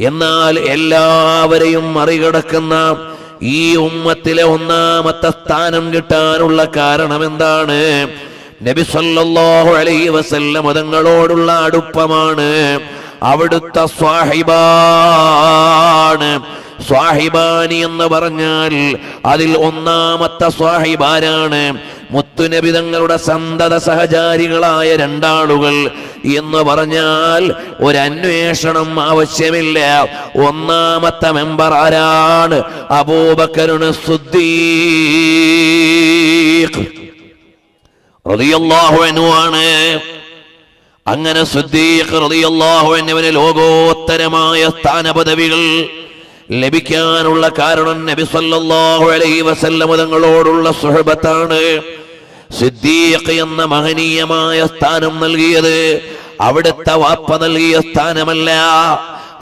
A: എന്നാൽ എല്ലാവരെയും മറികടക്കുന്ന ഈ ഉമ്മത്തിലെ ഒന്നാമത്തെ സ്ഥാനം കിട്ടാനുള്ള കാരണം എന്താണ്? നബി സല്ലല്ലാഹു അലൈഹി വസല്ലം തങ്ങളോടുള്ള അടുപ്പമാണ്. അവിടുത്തെ സ്വാഹിബാണ്. സ്വാഹിബാനി എന്ന് പറഞ്ഞാൽ അതിൽ ഒന്നാമത്തെ സ്വാഹിബാരാണ് മുത്തുനബി തങ്ങളുടെ സന്തത സഹചാരികളായ 2 ആളുകൾ എന്ന് പറഞ്ഞാൽ ഒരന്വേഷണം ആവശ്യമില്ല. ഒന്നാമത്തെ മെമ്പർ ആരാണ്? അബൂബക്കർ സിദ്ദീഖ് റളിയല്ലാഹു അൻഹു ആണ്. അങ്ങനെ സിദ്ദീഖ് റളിയല്ലാഹു അൻഹുവിന് ലോകോത്തരമായ സ്ഥാനപദവികൾ ലഭിക്കാനുള്ള കാരണം നബി സല്ലല്ലാഹു അലൈഹി വസല്ലം തങ്ങളോടുള്ള സുഹബത്താണ്. സിദ്ദീഖ് എന്ന മഹനീയമായ സ്ഥാനം നൽകിയത് അവിടുത്തെ വാപ്പ നൽകിയ സ്ഥാനമല്ല,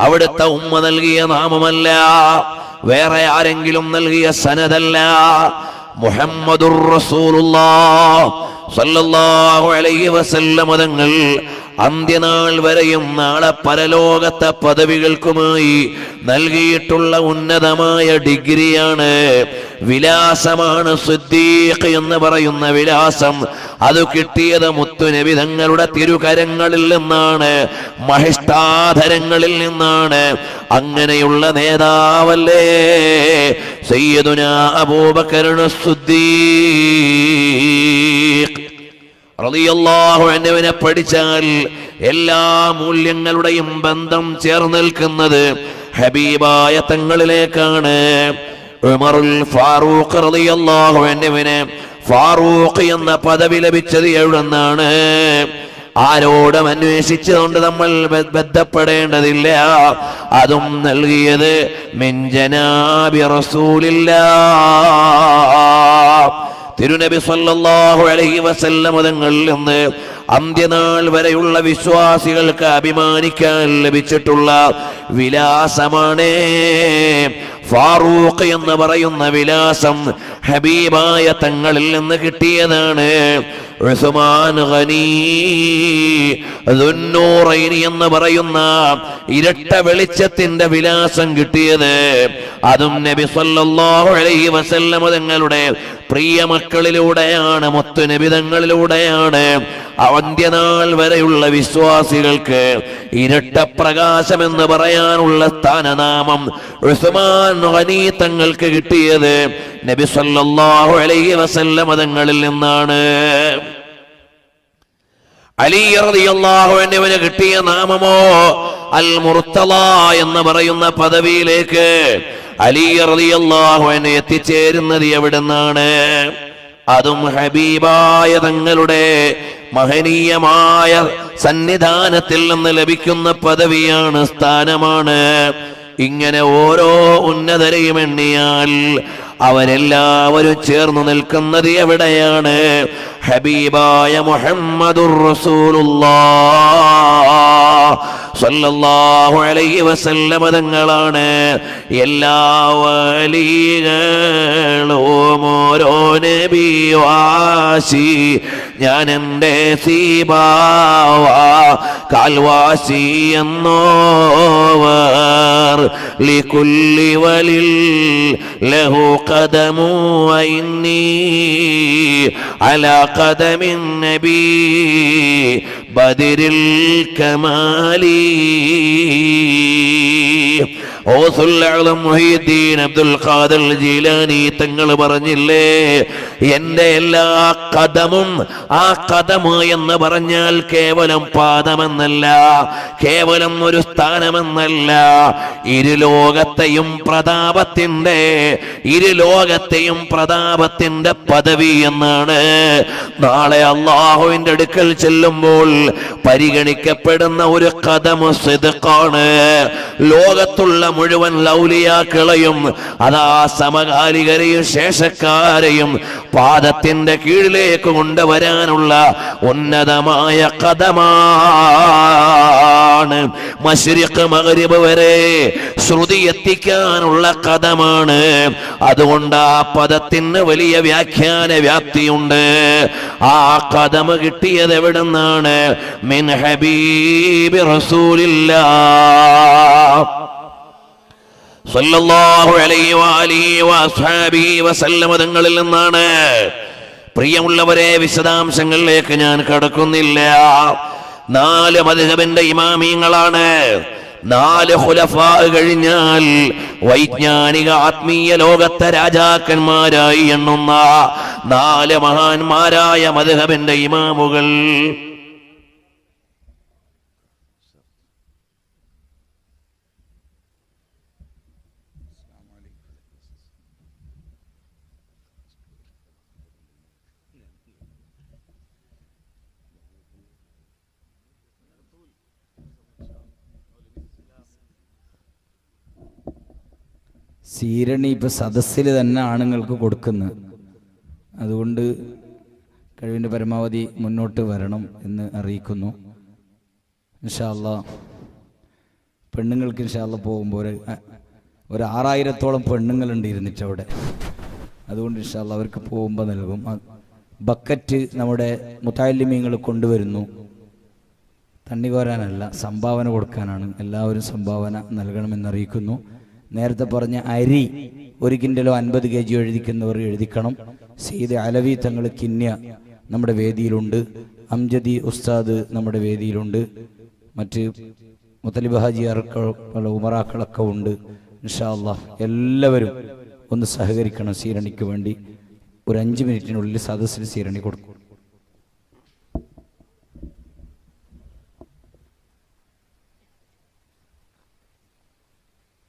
A: അവിടുത്തെ ഉമ്മ നൽകിയ നാമമല്ല, വേറെ ആരെങ്കിലും നൽകിയ സനദല്ല. മുഹമ്മദുർ റസൂലുള്ളാഹ് സല്ലല്ലാഹു അലൈഹി വസല്ലം തങ്ങൾ അന്ത്യനാൾ വരെയും നാളെ പരലോകത്തെ പദവികൾക്കുമായി നൽകിയിട്ടുള്ള ഉന്നതമായ ഡിഗ്രിയാണ്, വിലാസമാണ് സിദ്ദീഖ് എന്ന് പറയുന്ന വിലാസം. അത് കിട്ടിയത് മുത്തുനബി തങ്ങളുടെ തിരുകരങ്ങളിൽ നിന്നാണ്, മഹിഷ്ഠാധരങ്ങളിൽ നിന്നാണ്. അങ്ങനെയുള്ള നേതാവല്ലേ സയ്യിദുനാ അബൂബക്കർ സിദ്ദീഖ് റളിയല്ലാഹു അൻഹുവിനെ പഠിച്ചാൽ എല്ലാ മൂല്യങ്ങളുടെയും ബന്ധം ചേർന്ന് നിൽക്കുന്നത് ഹബീബായ തങ്ങളിലേക്കാണ്. ഉമറുൽ ഫാറൂഖ് റളിയല്ലാഹു അൻഹുവിനെ ഫാറൂഖ് എന്ന പദവി ലഭിച്ചത് എവിടെന്നാണ്? ആരോടും അന്വേഷിച്ചുകൊണ്ട് നമ്മൾ ബന്ധപ്പെടേണ്ടതില്ല. അതും നൽകിയത് മിൻ ജനാബി റസൂലില്ലാഹ്, തിരുനബി സല്ലല്ലാഹു അലൈഹി വസല്ലം തങ്ങളിൽ നിന്ന് അന്ത്യനാൾ വരെയുള്ള വിശ്വാസികൾക്ക് അഭിമാനിക്കാൻ ലഭിച്ചിട്ടുള്ള വിലാസമാണ്. ഫാറൂഖ് എന്ന് പറയുന്ന വിലാസം ഹബീബായ തങ്ങളിൽ നിന്ന് കിട്ടിയതാണ്. ഉസ്മാൻ ഗനി ദുന്നൂറൈനി എന്ന് പറയുന്ന ഇരട്ട വെളിച്ചത്തിന്റെ വിലാസം കിട്ടിയത് അതും നബി സല്ലല്ലാഹു അലൈഹി വസല്ലം തങ്ങളുടെ പ്രിയ മക്കളിലൂടെയാണ്, മുത്തുനബിതങ്ങളിലൂടെയാണ്. അന്ത്യനാൾ വരെയുള്ള വിശ്വാസികൾക്ക് ഇരട്ട പ്രകാശം എന്ന് പറയാനുള്ള സ്ഥാനനാമം ഉസ്മാൻ ഗനി തങ്ങൾക്ക് കിട്ടിയത് നബി സല്ലല്ലാഹു അലൈഹി വസല്ലം തങ്ങളിൽ നിന്നാണ്. അലി റളിയല്ലാഹു അൻഹുവിന് കിട്ടിയ നാമമോ അൽ മുർത്തള എന്ന് പറയുന്ന പദവിയിലേക്ക് അലി റളിയല്ലാഹു അൻഹു എത്തിച്ചേരുന്നത് എവിടുന്നാണ്? അതും ഹബീബായ തങ്ങളുടെ മഹനീയമായ സന്നിധാനത്തിൽ നിന്ന് ലഭിക്കുന്ന പദവിയാണ്, സ്ഥാനമാണ്. ഇങ്ങനെ ഓരോ ഉന്നതരെയും എണ്ണിയാൽ അവരെല്ലാവരും ചേർന്നു നിൽക്കുന്നത് എവിടെയാണ്? ഹബീബായ മുഹമ്മദുർ റസൂലുള്ളാഹ് സല്ലല്ലാഹു അലൈഹി വസല്ലം തങ്ങളാണ്. എല്ലാ വലികളും ഓരോ നബിവാശി, ഞാൻ എൻ്റെ സീബാവ കാൽവാശി എന്നോവർ ലികുല്ലി വലിൽ ലഹു ഖദമു വഇന്നി അലാ ഖദമിൻ നബി ബദരിൽ കമാലി. അബ്ദുൽ ഖാദിർ ജീലാനി തങ്ങൾ പറഞ്ഞില്ലേ, എന്റെ എല്ലാ കദമും, ആ കദമ് എന്ന് പറഞ്ഞാൽ കേവലം പാദമെന്നല്ല, കേവലം ഒരു സ്ഥാനമെന്നല്ല, ഇരുലോകത്തെയും പ്രതാപത്തിന്റെ പദവി എന്നാണ്. നാളെ അല്ലാഹുവിന്റെ അടുക്കൽ ചെല്ലുമ്പോൾ പരിഗണിക്കപ്പെടുന്ന ഒരു ഖദമ് സിദ്ഖാണ്. ലോകത്തുള്ള മുഴുവൻ ലൗലിയാക്കളെയും അതാ സമകാലികരെയും ശേഷക്കാരെയും പാദത്തിന്റെ കീഴിലേക്ക് കൊണ്ടുവരാനുള്ള ഉന്നതമായ ഖദമാണ്. മശ്രിഖ് മഗ്രിബ് വരെ ശ്രുതി എത്തിക്കാനുള്ള ഖദമാണ്. അതുകൊണ്ട് ആ പദത്തിന് വലിയ വ്യാഖ്യാന വ്യാപ്തിയുണ്ട്. ആ ഖദമ് കിട്ടിയത് എവിടുന്നാണ്? മിൻ ഹബീബി റസൂലില്ലാഹ് സല്ലല്ലാഹു അലൈഹി വഅലിഹി വഅസ്ഹാബിഹി വസല്ലം തങ്ങളിൽ നിന്നാണ്. പ്രിയമുള്ളവരെ, വിശദാംശങ്ങളിലേക്ക് ഞാൻ കടക്കുന്നില്ല. 4 മദ്ഹബിന്റെ ഇമാമിയങ്ങളാണ്. 4 ഖുലഫാ കഴിഞ്ഞാൽ വൈജ്ഞാനിക ആത്മീയ ലോകത്തെ രാജാക്കന്മാരായി എണ്ണുന്ന 4 മഹാന്മാരായ മദ്ഹബിന്റെ ഇമാമുകൾ.
B: സീരണി ഇപ്പം സദസ്സിൽ തന്നെ ആണുങ്ങൾക്ക് കൊടുക്കുന്നത്. അതുകൊണ്ട് കഴിവിൻ്റെ പരമാവധി മുന്നോട്ട് വരണം എന്ന് അറിയിക്കുന്നു. ഇൻഷാ അല്ലാഹ് പെണ്ണുങ്ങൾക്ക് ഇൻഷാ അല്ലാഹ് പോകുമ്പോൾ ഒരു 6000-ഓളം പെണ്ണുങ്ങളുണ്ട് ഇരുന്നിട്ട് അവിടെ. അതുകൊണ്ട് ഇൻഷാ അല്ലാഹ് അവർക്ക് പോകുമ്പോൾ നൽകും. ബക്കറ്റ് നമ്മുടെ മുതഅല്ലിമീങ്ങൾ കൊണ്ടുവരുന്നു. തണ്ണി കോരാനല്ല, സംഭാവന കൊടുക്കാനാണ്. എല്ലാവരും സംഭാവന നൽകണമെന്നറിയിക്കുന്നു. നേരത്തെ പറഞ്ഞ അരി 1 കിൻഡലോ 50 kg എഴുതിക്കുന്നവർ എഴുതിക്കണം. സയ്യിദ് അലവി തങ്ങൾ കിന്യ നമ്മുടെ വേദിയിലുണ്ട്. അംജദി ഉസ്താദ് നമ്മുടെ വേദിയിലുണ്ട്. മറ്റ് മുത്തലിബ് ഹാജി പല ഉമറാക്കളൊക്കെ ഉണ്ട്. ഇൻഷാ അല്ലാഹ് എല്ലാവരും ഒന്ന് സഹകരിക്കണം. സീരണിക്ക് വേണ്ടി ഒരു 5 മിനിറ്റിനുള്ളിൽ സദസ്സിൽ സീരണി കൊടുക്കും.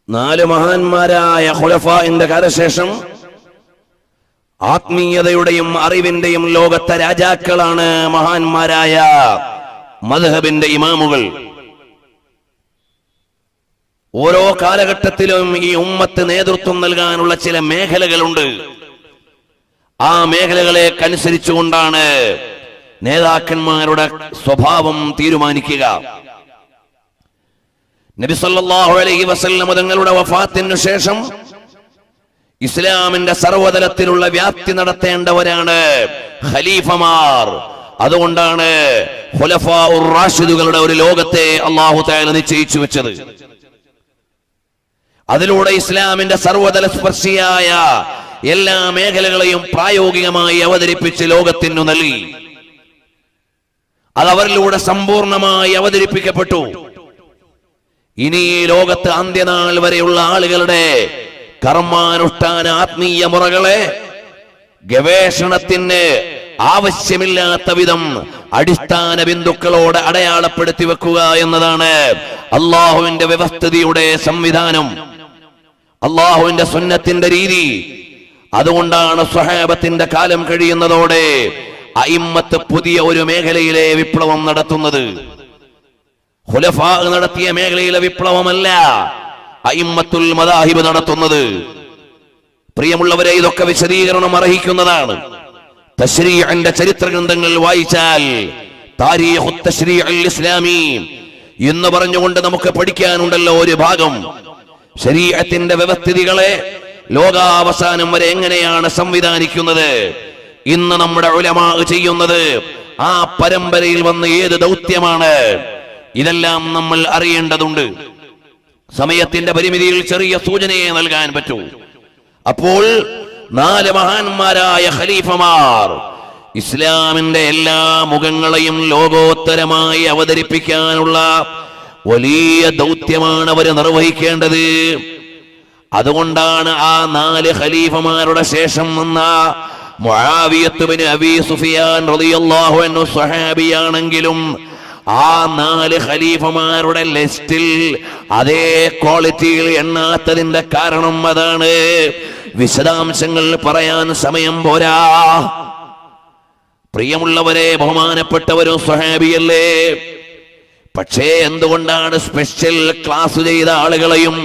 A: നാല് മഹാന്മാരായ ഖുലഫാഇന്റെ കാലശേഷം ആത്മീയതയുടെയും അറിവിന്റെയും ലോകത്തെ രാജാക്കളാണ് മഹാന്മാരായ മദ്ഹബിന്റെ ഇമാമുകൾ. ഓരോ കാലഘട്ടത്തിലും ഈ ഉമ്മത്ത് നേതൃത്വം നൽകാനുള്ള ചില മേഖലകളുണ്ട്. ആ മേഖലകളെ അനുസരിച്ചുകൊണ്ടാണ് നേതാക്കന്മാരുടെ സ്വഭാവം തീരുമാനിക്കുക. നബി സല്ലല്ലാഹു അലൈഹി വസല്ലം തങ്ങളുടെ വഫാത്തിനു ശേഷം ഇസ്ലാമിന്റെ സർവ്വതലത്തിലുള്ള വ്യാപ്തി നടത്തേണ്ടവരാണ് ഖലീഫമാർ. അതുകൊണ്ടാണ് ഖുലഫാഉർ റാഷിദുകളുടെ ഒരു ലോകത്തെ അല്ലാഹു തആല നിശ്ചയിച്ചു വെച്ചത്. അതിലൂടെ ഇസ്ലാമിന്റെ സർവ്വതല സ്പർശിയായ എല്ലാ മേഖലകളെയും പ്രായോഗികമായി അവതരിപ്പിച്ച് ലോകത്തിനു നൽകി. അതവരിലൂടെ സമ്പൂർണമായി അവതരിപ്പിക്കപ്പെട്ടു. ഇനി ഈ ലോകത്ത് അന്ത്യനാൾ വരെയുള്ള ആളുകളുടെ കർമാനുഷ്ഠാന ആത്മീയ മുറകളെ ഗവേഷണത്തിന് ആവശ്യമില്ലാത്ത വിധം അടിസ്ഥാന ബിന്ദുക്കളോട് അടയാളപ്പെടുത്തി വെക്കുക എന്നതാണ് അള്ളാഹുവിന്റെ വ്യവസ്ഥിതിയുടെ സംവിധാനം, അള്ളാഹുവിന്റെ സുന്നത്തിന്റെ രീതി. അതുകൊണ്ടാണ് സ്വഹാബത്തിന്റെ കാലം കഴിയുന്നതോടെ അയിമ്മത്ത് പുതിയ ഒരു മേഖലയിലെ വിപ്ലവം നടത്തുന്നത്. ഖുലഫാ നടത്തിയ മേഖലയിലെ വിപ്ലവമല്ല അയിമ്മത്തുൽ മദാഹിബ് നടത്തുന്നത്. പ്രിയമുള്ളവരെ, ഇതൊക്കെ വിശദീകരണം അർഹിക്കുന്നതാണ്. തശ്രീഇന്റെ ചരിത്ര ഗ്രന്ഥങ്ങൾ വായിച്ചാൽ താരീഖു തശ്രീഇൽ ഇസ്ലാമി എന്ന് പറഞ്ഞുകൊണ്ട് നമുക്ക് പഠിക്കാനുണ്ടല്ലോ ഒരു ഭാഗം. ശരീഅത്തിന്റെ വ്യവസ്ഥിതികളെ ലോകാവസാനം വരെ എങ്ങനെയാണ് സംവിധാനിക്കുന്നത്, ഇന്ന് നമ്മുടെ ഉലമാ ചെയ്യുന്നത്, ആ പരമ്പരയിൽ വന്ന് ഏത് ദൗത്യമാണ്, ഇതെല്ലാം നമ്മൾ അറിയേണ്ടതുണ്ട്. സമയത്തിന്റെ പരിമിതിയിൽ ചെറിയ സൂചനയെ നൽകാൻ പറ്റൂ. അപ്പോൾ 4 മഹാന്മാരായ ഖലീഫമാർ ഇസ്ലാമിന്റെ എല്ലാ മുഖങ്ങളെയും ലോകോത്തരമായി അവതരിപ്പിക്കാനുള്ള വലിയ ദൗത്യമാണ് അവർ നിർവഹിക്കേണ്ടത്. അതുകൊണ്ടാണ് ആ 4 ഖലീഫമാരുടെ ശേഷം വന്ന മുആവിയത്ത് ഇബ്നു അബീ സുഫിയാൻ റളിയല്ലാഹു അൻഹു സ്വഹാബിയാണെങ്കിലും ആ 4 ഖലീഫമാരുടെ ലിസ്റ്റിൽ അതേ ക്വാളിറ്റിയിൽ എണ്ണാത്തതിന്റെ കാരണം അതാണ്. വിശദാംശങ്ങൾ പറയാൻ സമയം പോരാ. പ്രിയമുള്ളവരെ, ബഹുമാനപ്പെട്ടവരും സ്വഹാബിയല്ലേ. പക്ഷേ എന്തുകൊണ്ടാണ് സ്പെഷ്യൽ ക്ലാസ് ചെയ്ത ആളുകളെയും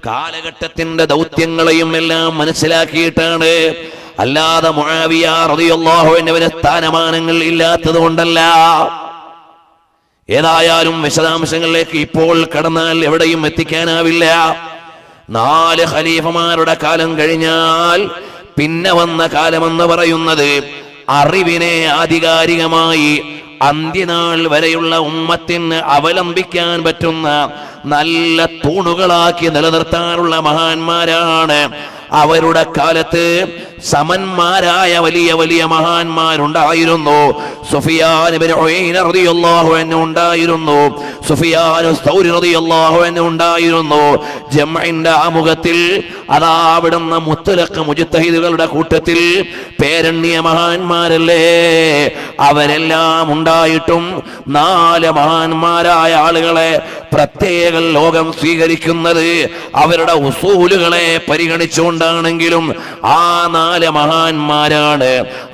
A: കാലഘട്ടത്തിന്റെ ദൗത്യങ്ങളെയും എല്ലാം മനസ്സിലാക്കിയിട്ടാണ്, അല്ലാതെ മുആവിയ റളിയല്ലാഹു അൻഹുവിന് സ്ഥാനമാനങ്ങൾ ഇല്ലാത്തത് കൊണ്ടല്ല. ഏതായാലും വിശദാംശങ്ങളിലേക്ക് ഇപ്പോൾ കടന്നാൽ എവിടെയും എത്തിക്കാനാവില്ല. 4 ഖലീഫമാരുടെ കാലം കഴിഞ്ഞാൽ പിന്നെ വന്ന കാലമെന്ന് പറയുന്നത് അറിവിനെ ആധികാരികമായി അന്ത്യനാൾ വരെയുള്ള ഉമ്മത്തിന് അവലംബിക്കാൻ പറ്റുന്ന നല്ല തൂണുകളാക്കി നിലനിർത്താനുള്ള മഹാന്മാരാണ്. അവരുടെ കാലത്ത് സമന്മാരായ വലിയ വലിയ മഹാന്മാരുണ്ടായിരുന്നു. സുഫിയാൻ ഇബ്നു ഉയൈന റളിയല്ലാഹു അൻഹു ഉണ്ടായിരുന്നു. സുഫിയാൻ സൗരി റളിയല്ലാഹു അൻഹു ഉണ്ടായിരുന്നു. ജംഇന്റെ ആമുഖത്തിൽ അതാ അവിടുന്ന് മുത്തലഖ് മുജ്തഹിദുകളുടെ കൂട്ടത്തിൽ പേരണ്യ മഹാന്മാരല്ലേ. അവരെല്ലാം ഉണ്ടായിട്ടും 4 മഹാന്മാരായ ആളുകളെ പ്രത്യേക ലോകം സ്വീകരിക്കുന്നത് അവരുടെ ഉസൂലുകളെ പരിഗണിച്ചുകൊണ്ടാണെങ്കിലും ആ 4 മഹാന്മാരാണ്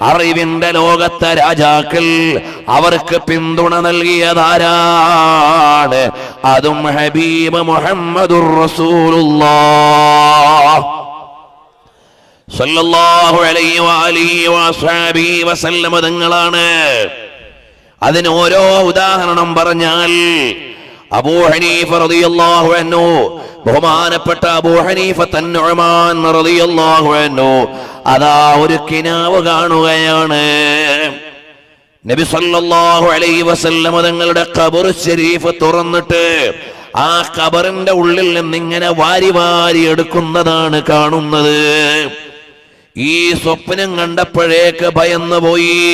A: അറിവിന്റെ ലോകത്തെ രാജാക്കൾ. അവർക്ക് പിന്തുണ നൽകിയതാരാണ്? അതും ഹബീബ് മുഹമ്മദുർ റസൂലുള്ളാഹ് സല്ലല്ലാഹു അലൈഹി വഅലിഹി വസഹബിഹി വസല്ലം തങ്ങളാണ്. അതിന് ഓരോ ഉദാഹരണം പറഞ്ഞാൽ അബൂ ഹനീഫ റളിയല്ലാഹു അൻഹു, ബഹുമാനപ്പെട്ട അബൂ ഹനീഫ തന്നുഅമാൻ റളിയല്ലാഹു അൻഹു അതാ ഒരു കിനാവ് കാണുകയാണ്. നബി സല്ലല്ലാഹു അലൈഹി വസല്ലം തങ്ങളുടെ ഖബർ ശരീഫ് തുറന്നിട്ട് ആ ഖബറിന്റെ ഉള്ളിൽ നിന്ന് ഇങ്ങനെ വാരി വാരി എടുക്കുന്നതാണ് കാണുന്നത്. ഈ സ്വപ്നം കണ്ടപ്പോഴേക്ക് ഭയന്നു പോയി.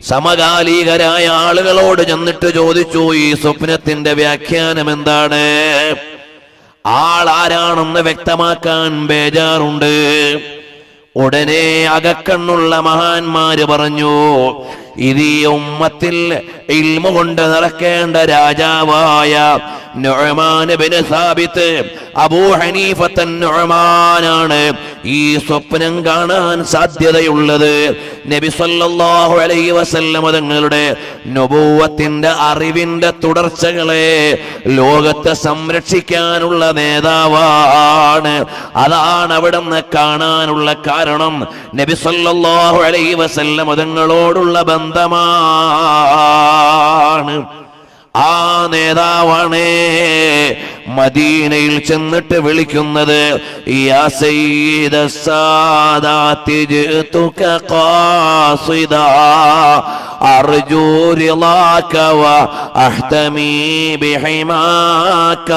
A: സമകാലികരായ ആളുകളോട് ചെന്നിട്ട് ചോദിച്ചു, ഈ സ്വപ്നത്തിന്റെ വ്യാഖ്യാനം എന്താണ്? ആളാരാണെന്ന് വ്യക്തമാക്കാൻ ബേജാറുണ്ട്. ഉടനെ അകക്കണ്ണുള്ള മഹാന്മാര് പറഞ്ഞു, ഇത് ഈ ഉമ്മത്തിൽ ഇൽമു കൊണ്ട് നടക്കേണ്ട രാജാവായ നുഅ്മാൻ ഇബ്നു സാബിത്ത് അബൂ ഹനീഫ തന്നുഅമാനാണ് ഈ സ്വപ്നം കാണാൻ സാധ്യതയുള്ളത്. നബി സല്ലല്ലാഹു അലൈഹി വസല്ലം തങ്ങളുടെ നബുവത്തിന്റെ അറിവിന്റെ തുടർച്ചകളെ ലോകത്തെ സംരക്ഷിക്കാനുള്ള നേതാവാണ്. അതാണ് അവിടുന്ന് കാണാനുള്ള കാരണം. നബി സല്ലല്ലാഹു അലൈഹി വസല്ലം തങ്ങളോടുള്ള ബന്ധം ബന്ധമാണ്. ആ നേതാവാണ് മദീനയിൽ ചെന്നിട്ട് വിളിക്കുന്നത്, യാ സയ്യിദ സാദാതി ജിതുക ഖാസിദാ അർജു റിളാക വ അഹ്തമി ബിഹിമാക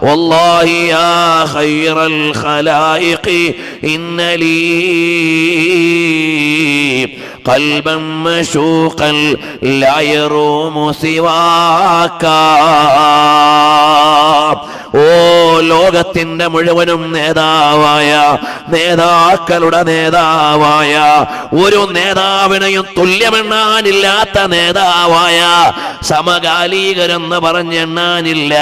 A: വല്ലാഹി യാ ഖൈറൽ ഖലായിഖി ഇന്നലി قلبا مشوقا لا يروم سواك. ഓ ലോകത്തിന്റെ മുഴുവനും നേതാവായ, നേതാക്കളുടെ നേതാവായ, ഒരു നേതാവിനെയും തുല്യമെണ്ണാനില്ലാത്ത നേതാവായ, സമകാലികരെന്ന് പറഞ്ഞ് എണ്ണാനില്ല,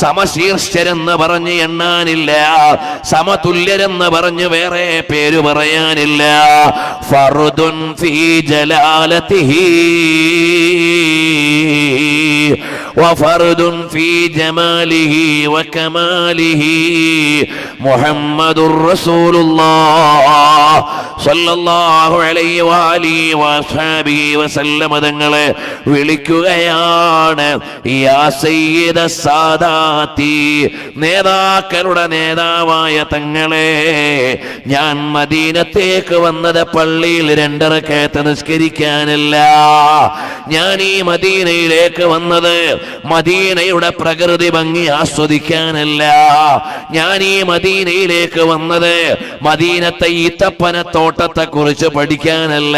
A: സമശീർഷരെന്ന് പറഞ്ഞ് എണ്ണാനില്ല, സമതുല്യരെന്ന് പറഞ്ഞ് വേറെ പേര് പറയാനില്ല. ഫർദുൻ ഫീ ജലാലതിഹി വഫർദുൻ ഫീ ജമാലിഹി വകമാലിഹി മുഹമ്മദുർ റസൂലുള്ളാഹ് സ്വല്ലല്ലാഹു അലൈഹി വആലിഹി വസഹബിഹി വസല്ലം തങ്ങളെ വിളിക്കുകയാണ്, യാ സയ്യിദ സാദാതി, നേതാക്കളുടെ നേതാവായ തങ്ങളെ, ഞാൻ മദീനത്തേക്ക് വന്നത് പള്ളിയിൽ 2 റക്അത്ത് നിസ്കരിക്കാനല്ല. ഞാൻ ഈ മദീനയിലേക്ക് വന്നത് മദീനയുടെ പ്രകൃതി ഭംഗി ആസ്വദിക്കാനല്ല. ഞാൻ ഈ മദീനയിലേക്ക് വന്നത് മദീനത്തെ ഈത്തപ്പനത്തോട്ടത്തെ കുറിച്ച് പഠിക്കാനല്ല.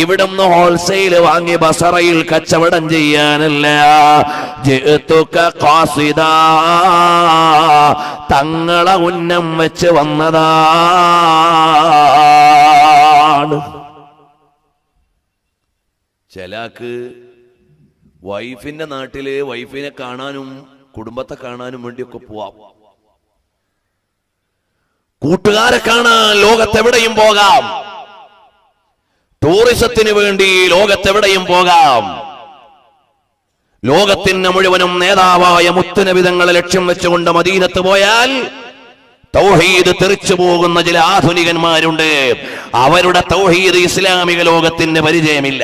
A: ഇവിടുന്ന് ഹോൾസെയിൽ വാങ്ങി ബസറയിൽ കച്ചവടം ചെയ്യാനല്ല. ജിഅ്തുക ഖാസിദാ, തങ്ങളെ ഉന്നം വെച്ച് വന്നതാണ്. ചിലക്ക് വൈഫിന്റെ നാട്ടില് വൈഫിനെ കാണാനും കുടുംബത്തെ കാണാനും വേണ്ടിയൊക്കെ പോവാം. കൂട്ടുകാരെ കാണാൻ ലോകത്തെവിടെയും പോകാം. ടൂറിസത്തിന് വേണ്ടി ലോകത്തെവിടെയും പോകാം. ലോകത്തിന് മുഴുവനും നേതാവായ മുത്തുനബി തങ്ങളെ ലക്ഷ്യം വെച്ചുകൊണ്ട് മദീനത്ത് പോയാൽ തൗഹീദ് തെറിച്ചു പോകുന്ന ചില ആധുനികന്മാരുണ്ട്. അവരുടെ തൗഹീദ് ഇസ്ലാമിക ലോകത്തിന് പരിചയമില്ല.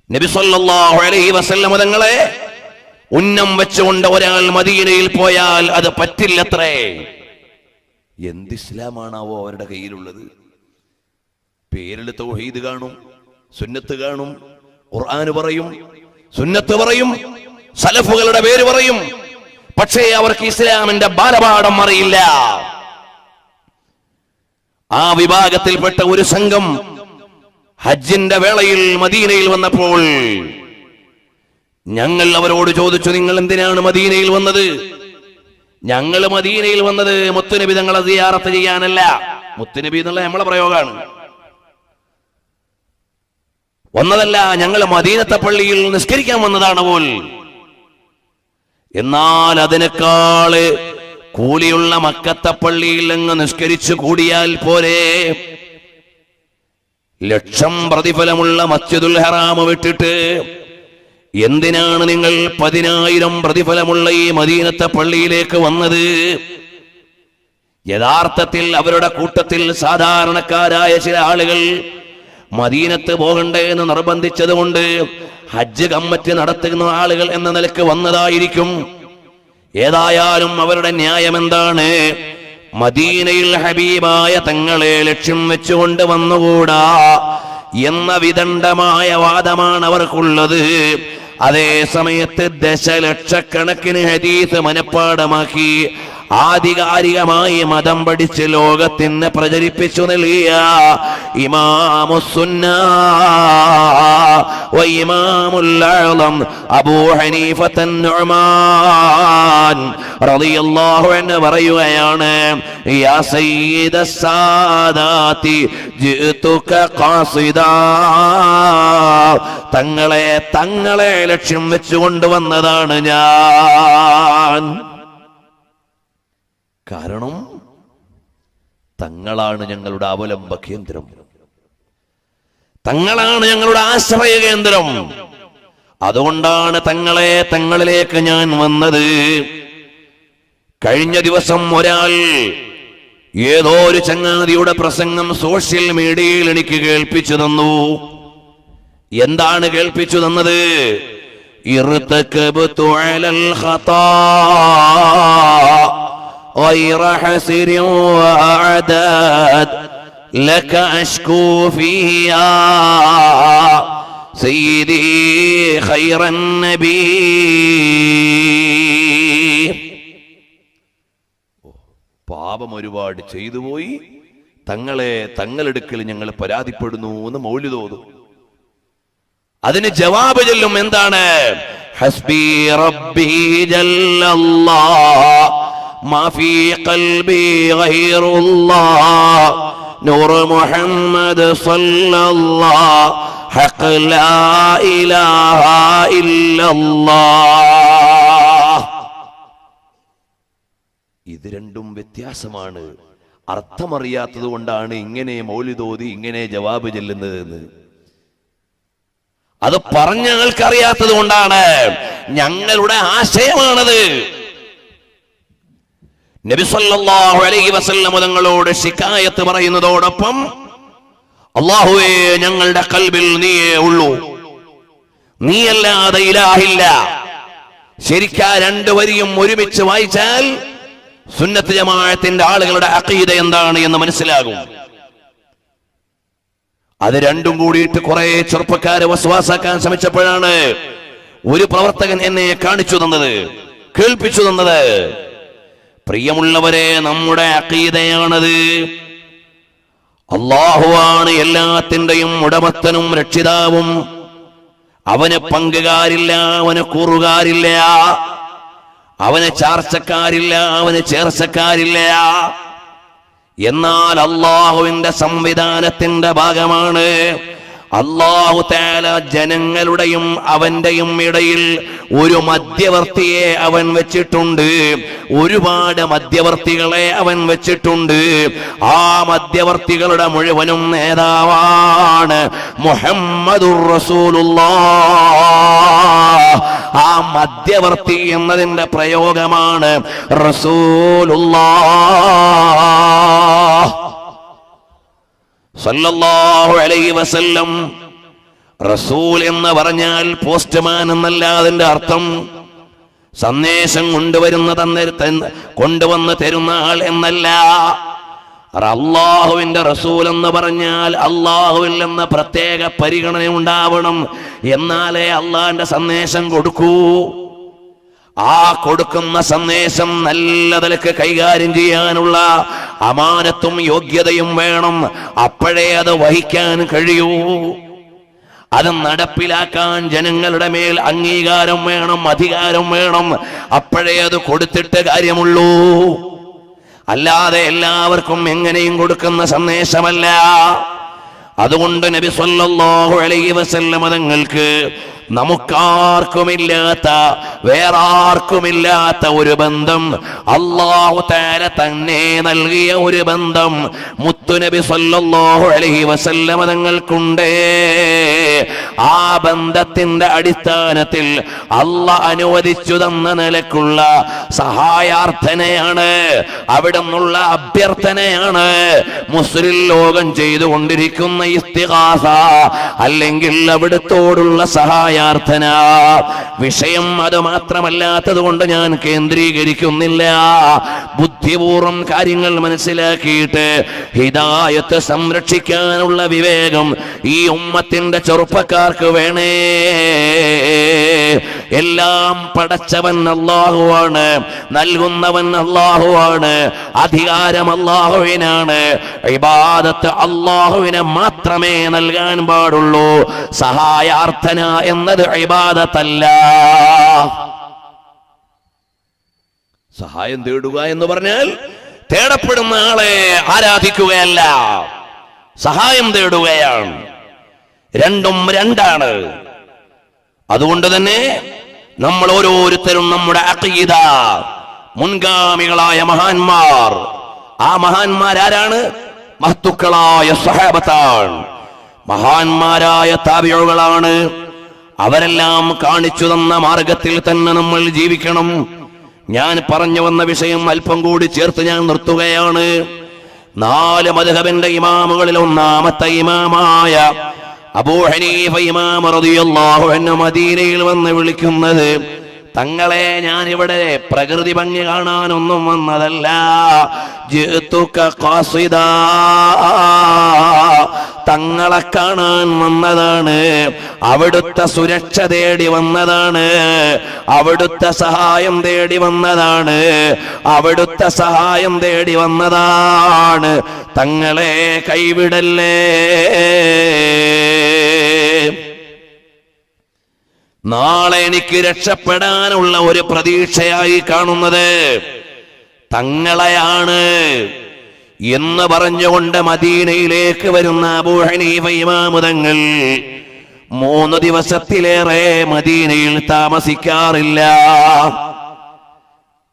A: നബി സല്ലല്ലാഹു അലൈഹി വസല്ലം തങ്ങളെ ഉന്നം വെച്ചുകൊണ്ട് ഒരാൾ മദീനയിൽ പോയാൽ അത് പറ്റില്ലത്രേ. എന്ത് ഇസ്ലാമാണാവോ അവരുടെ കയ്യിലുള്ളത്? പേരിൽ തൗഹീദ് കാണും, സുന്നത്ത് കാണും, ഖുർആൻ പറയും, സുന്നത്ത് പറയും, സലഫുകളുടെ പേര് പറയും. പക്ഷേ അവർക്ക് ഇസ്ലാമിന്റെ ബാലപാഠം അറിയില്ല. ആ വിഭാഗത്തിൽപ്പെട്ട ഒരു സംഘം ഹജ്ജിന്റെ വേളയിൽ മദീനയിൽ വന്നപ്പോൾ ഞങ്ങൾ അവരോട് ചോദിച്ചു, നിങ്ങൾ എന്തിനാണ് മദീനയിൽ വന്നത്? ഞങ്ങൾ മദീനയിൽ വന്നത് മുത്തുനബി തങ്ങളെ സിയാറത്ത് ചെയ്യാനല്ല. മുത്തുനബി എന്നുള്ള നമ്മളെ പ്രയോഗമാണ്. വന്നതല്ല, ഞങ്ങൾ മദീനത്തെ പള്ളിയിൽ നിസ്കരിക്കാൻ വന്നതാണ് പോൽ. എന്നാൽ അതിനേക്കാള് കൂലിയുള്ള മക്കത്തെ പള്ളിയിൽ അങ്ങ് നിസ്കരിച്ചു കൂടിയാൽ പോരെ? ലക്ഷം പ്രതിഫലമുള്ള മസ്ജിദുൽ ഹറാം വിട്ടിട്ട് എന്തിനാണ് നിങ്ങൾ 10,000 പ്രതിഫലമുള്ള ഈ മദീനത്തെ പള്ളിയിലേക്ക് വന്നത്? യഥാർത്ഥത്തിൽ അവരുടെ കൂട്ടത്തിൽ സാധാരണക്കാരായ ചില ആളുകൾ മദീനത്ത് പോകണ്ടേ എന്ന് നിർബന്ധിച്ചതുകൊണ്ട് ഹജ്ജ് കമ്മിറ്റി നടത്തുന്ന ആളുകൾ എന്ന നിലക്ക് വന്നതായിരിക്കും. ഏതായാലും അവരുടെ ന്യായം എന്താണ്? മദീനയിൽ ഹബീബായ തങ്ങളെ ലക്ഷ്യം വെച്ചുകൊണ്ട് വന്നുകൂടാ എന്ന വിദണ്ഡമായ വാദമാണ് അവർക്കുള്ളത്. അതേ സമയത്ത് ദശലക്ഷക്കണക്കിന് ഹദീസ് മനഃപ്പാഠമാക്കി ആധികാരികമായി മതം പഠിച്ച് ലോകത്തിന് പ്രചരിപ്പിച്ചു നൽകിയ ഇമാമുസ്സുന്ന വ ഇമാമുൽ അഅ്ലം അബൂ ഹനീഫത്തൻ നുഅ്മാൻ റളിയല്ലാഹു അൻഹു പറയുകയാണ്, യാ സയ്യിദസ് സാദാതി ജിഅ്തുക ഖാസിദാ, തങ്ങളെ ലക്ഷ്യം വെച്ചുകൊണ്ട് വന്നതാണ് ഞാൻ. കാരണം തങ്ങളാണ് ഞങ്ങളുടെ അവലംബ കേന്ദ്രം, തങ്ങളാണ് ഞങ്ങളുടെ ആശ്രയ കേന്ദ്രം. അതുകൊണ്ടാണ് തങ്ങളിലേക്ക് ഞാൻ വന്നത്. കഴിഞ്ഞ ദിവസം ഒരാൾ ഏതോ ഒരു ചങ്ങാതിയുടെ പ്രസംഗം സോഷ്യൽ മീഡിയയിൽ എനിക്ക് കേൾപ്പിച്ചു തന്നു. എന്താണ് കേൾപ്പിച്ചു തന്നത്? ഇർതകബ്തു അലൽ ഖതാ ഗൈറ ഹസിരി വഅദാദ് ലക അഷ്കൂ ഫിഹാ സയ്യിദി ഖൈറൻ നബി. പാപം ഒരുപാട് ചെയ്തു പോയി, തങ്ങളെടുക്കൽ ഞങ്ങൾ പരാതിപ്പെടുന്നു എന്ന് മൗലിദ് ഓതും. അതിന് ജവാബ് ചൊല്ലും. എന്താണ്? ഹസ്ബി റബ്ബി ജല്ലല്ലാഹ് മാ ഫീ ഖൽബി ഗൈറുല്ലാഹ് നൂർ മുഹമ്മദ് സല്ലല്ലാഹ് ഹഖ് ലാ ഇലാഹ ഇല്ലല്ലാഹ്. ഇത് രണ്ടും വ്യത്യാസമാണ്. അർത്ഥമറിയാത്തത് കൊണ്ടാണ് ഇങ്ങനെ മൗലിദ് ഓതി ഇങ്ങനെ ജവാബ് ചെല്ലുന്നതെന്ന്. അത് പറഞ്ഞ ആൾക്കറിയാത്തത് കൊണ്ടാണ്. ഞങ്ങളുടെ ആശയമാണത്. നബി സല്ലല്ലാഹു അലൈഹി വസല്ലം തങ്ങളോട് ശിക്കായത്ത് പറയുന്നതോടൊപ്പം അല്ലാഹുവേ ഞങ്ങളുടെ ഖൽബിൽ നീയേ ഉള്ളൂ, നീയല്ലാതെ ഇലാഹില്ല. ശരിക്കാ രണ്ടു വരിയും ഒരുമിച്ച് വായിച്ചാൽ സുന്നത്ത് ജമാഅത്തിന്റെ ആളുകളുടെ അഖീദ എന്താണ് എന്ന് മനസ്സിലാകും. അത് രണ്ടും കൂടിയിട്ട് കുറെ ചെറുപ്പക്കാരെ വസ്വാസാക്കാൻ ശ്രമിച്ചപ്പോഴാണ് ഒരു പ്രവർത്തകൻ എന്നെ കാണിച്ചു തന്നത്, കേൾപ്പിച്ചു തന്നത്. പ്രിയമുള്ളവരെ, നമ്മുടെ അഖീദയാണത്. അല്ലാഹുവാണ് എല്ലാത്തിന്റെയും ഉടമസ്ഥനും രക്ഷിതാവും. അവന് പങ്കുകാരില്ല, അവന് കൂറുകാരില്ല, അവന് ചാർച്ചക്കാരില്ല, അവന് ചേർച്ചക്കാരില്ല. എന്നാൽ അള്ളാഹുവിന്റെ സംവിധാനത്തിന്റെ ഭാഗമാണ്. അല്ലാഹു തആല ജനങ്ങളുടെയും അവന്റെയും ഇടയിൽ ഒരു മധ്യവർത്തിയെ അവൻ വെച്ചിട്ടുണ്ട്. ഒരുപാട് മധ്യവർത്തികളെ അവൻ വെച്ചിട്ടുണ്ട്. ആ മധ്യവർത്തികളുടെ മുഴുവനും നേതാവാണ് മുഹമ്മദുർ റസൂലുള്ളാഹ്. ആ മധ്യവർത്തി എന്നതിന്റെ പ്രയോഗമാണ് റസൂലുള്ളാഹ് സല്ലല്ലാഹു അലൈഹി വസല്ലം. റസൂൽ എന്ന് പറഞ്ഞാൽ പോസ്റ്റ്മാൻ എന്നല്ല അതിന്റെ അർത്ഥം. സന്ദേശം കൊണ്ടുവന്ന് തരുന്ന ആൾ എന്നല്ല. അല്ലാഹുവിന്റെ റസൂൽ എന്ന് പറഞ്ഞാൽ അല്ലാഹുവിൽ നിന്ന് പ്രത്യേക പരിഗണന ഉണ്ടാവണം. എന്നാലേ അള്ളാഹിന്റെ സന്ദേശം കൊടുക്കൂ. ആ കൊടുക്കുന്ന സന്ദേശം നല്ല നിലക്ക് കൈകാര്യം ചെയ്യാനുള്ള അമാനത്തും യോഗ്യതയും വേണം. അപ്പോഴേ അത് വഹിക്കാൻ കഴിയൂ. അത് നടപ്പിലാക്കാൻ ജനങ്ങളുടെ മേൽ അംഗീകാരം വേണം, അധികാരം വേണം. അപ്പോഴേ അത് കൊടുത്തിട്ട് കാര്യമുള്ളൂ. അല്ലാതെ എല്ലാവർക്കും എങ്ങനെയും കൊടുക്കുന്ന സന്ദേശമല്ല. അതുകൊണ്ട് നബി സല്ലല്ലാഹു അലൈഹി വസല്ലം തങ്ങൾക്ക് നമുക്കാർക്കുമില്ലാത്ത, വേറെ ആർക്കുമില്ലാത്ത ഒരു ബന്ധം, അല്ലാഹു തആല തന്നെ നൽകിയ ഒരു ബന്ധം മുത്തുനബി സല്ലല്ലാഹു അലൈഹി വസല്ലം തങ്ങൾക്കുണ്ട്. ആ ബന്ധത്തിന്റെ അടിസ്ഥാനത്തിൽ അല്ലാഹ് അനുവദിച്ചു തന്ന നിലക്കുള്ള സഹായാർത്ഥനയാണ്, അവിടെ നിന്നുള്ള അഭ്യർത്ഥനയാണ് മുസ്ലിം ലോകം ചെയ്തുകൊണ്ടിരിക്കുന്ന ഇസ്തിഗാസ, അല്ലെങ്കിൽ അവിടുത്തോടുള്ള സഹായാർത്ഥന. വിഷയം അത് മാത്രമല്ലാത്തത് കൊണ്ട് ഞാൻ കേന്ദ്രീകരിക്കുന്നില്ല. ബുദ്ധിപൂർവം കാര്യങ്ങൾ മനസ്സിലാക്കിയിട്ട് ഹിദായത്ത് സംരക്ഷിക്കാനുള്ള വിവേകം ഈ ഉമ്മത്തിന്റെ ചെറുപ്പക്കാർക്ക് വേണേ. എല്ലാം പടച്ചവൻ അല്ലാഹുവാണ്, നൽകുന്നവൻ അല്ലാഹുവാണ്, അധികാരം അല്ലാഹുവിനാണ്. ഇബാദത്ത് അല്ലാഹുവിനെ മാത്രമേ നൽകാൻ പാടുള്ളൂ. സഹായാർത്ഥന എന്നത് ഇബാദത്തല്ല. സഹായം തേടുക എന്ന് പറഞ്ഞാൽ തേടപ്പെടുന്ന ആളെ ആരാധിക്കുകയല്ല, സഹായം തേടുകയാണ്. രണ്ടും രണ്ടാണ്. അതുകൊണ്ട് തന്നെ നമ്മൾ ഓരോരുത്തരും നമ്മുടെ അഖീദ, മുൻഗാമികളായ മഹാന്മാർ, ആ മഹാന്മാരാരാണ്? മഹത്തുക്കളായ സ്വഹാബത്താണ്, മഹാന്മാരായ താബിഉകളാണ്. അവരെല്ലാം കാണിച്ചു തന്ന മാർഗത്തിൽ തന്നെ നമ്മൾ ജീവിക്കണം. ഞാൻ പറഞ്ഞു വന്ന വിഷയം അല്പം കൂടി ചേർത്ത് ഞാൻ നിർത്തുകയാണ്. 4 മദ്ഹബിന്റെ ഇമാമുകളിൽ ഒന്നാമത്തെ ഇമാമായ അബൂ ഹനീഫ ഇമാം റളിയല്ലാഹു അൻഹു മദീനയിൽ വന്ന് വിളിക്കുന്നത്, തങ്ങളെ ഞാൻ ഇവിടെ പ്രകൃതി ഭംഗി കാണാനൊന്നും വന്നതല്ല, ജിഅ്തുക ഖാസിദാ, തങ്ങളെ കാണാൻ വന്നതാണ്, അവിടുത്തെ സുരക്ഷ തേടി വന്നതാണ്, അവിടുത്തെ സഹായം തേടി വന്നതാണ്, അവിടുത്തെ സഹായം തേടി വന്നതാണ്, തങ്ങളെ കൈവിടല്ലേ. നാളെ എനിക്ക് രക്ഷപ്പെടാനുള്ള ഒരു പ്രതീക്ഷയായി കാണുന്നത് തങ്ങളെയാണ് എന്ന് പറഞ്ഞുകൊണ്ട് മദീനയിലേക്ക് വരുന്ന അബൂ ഹനീഫ ഇമാം തങ്ങൾ 3 ദിവസത്തിലേറെ മദീനയിൽ താമസിക്കാറില്ല.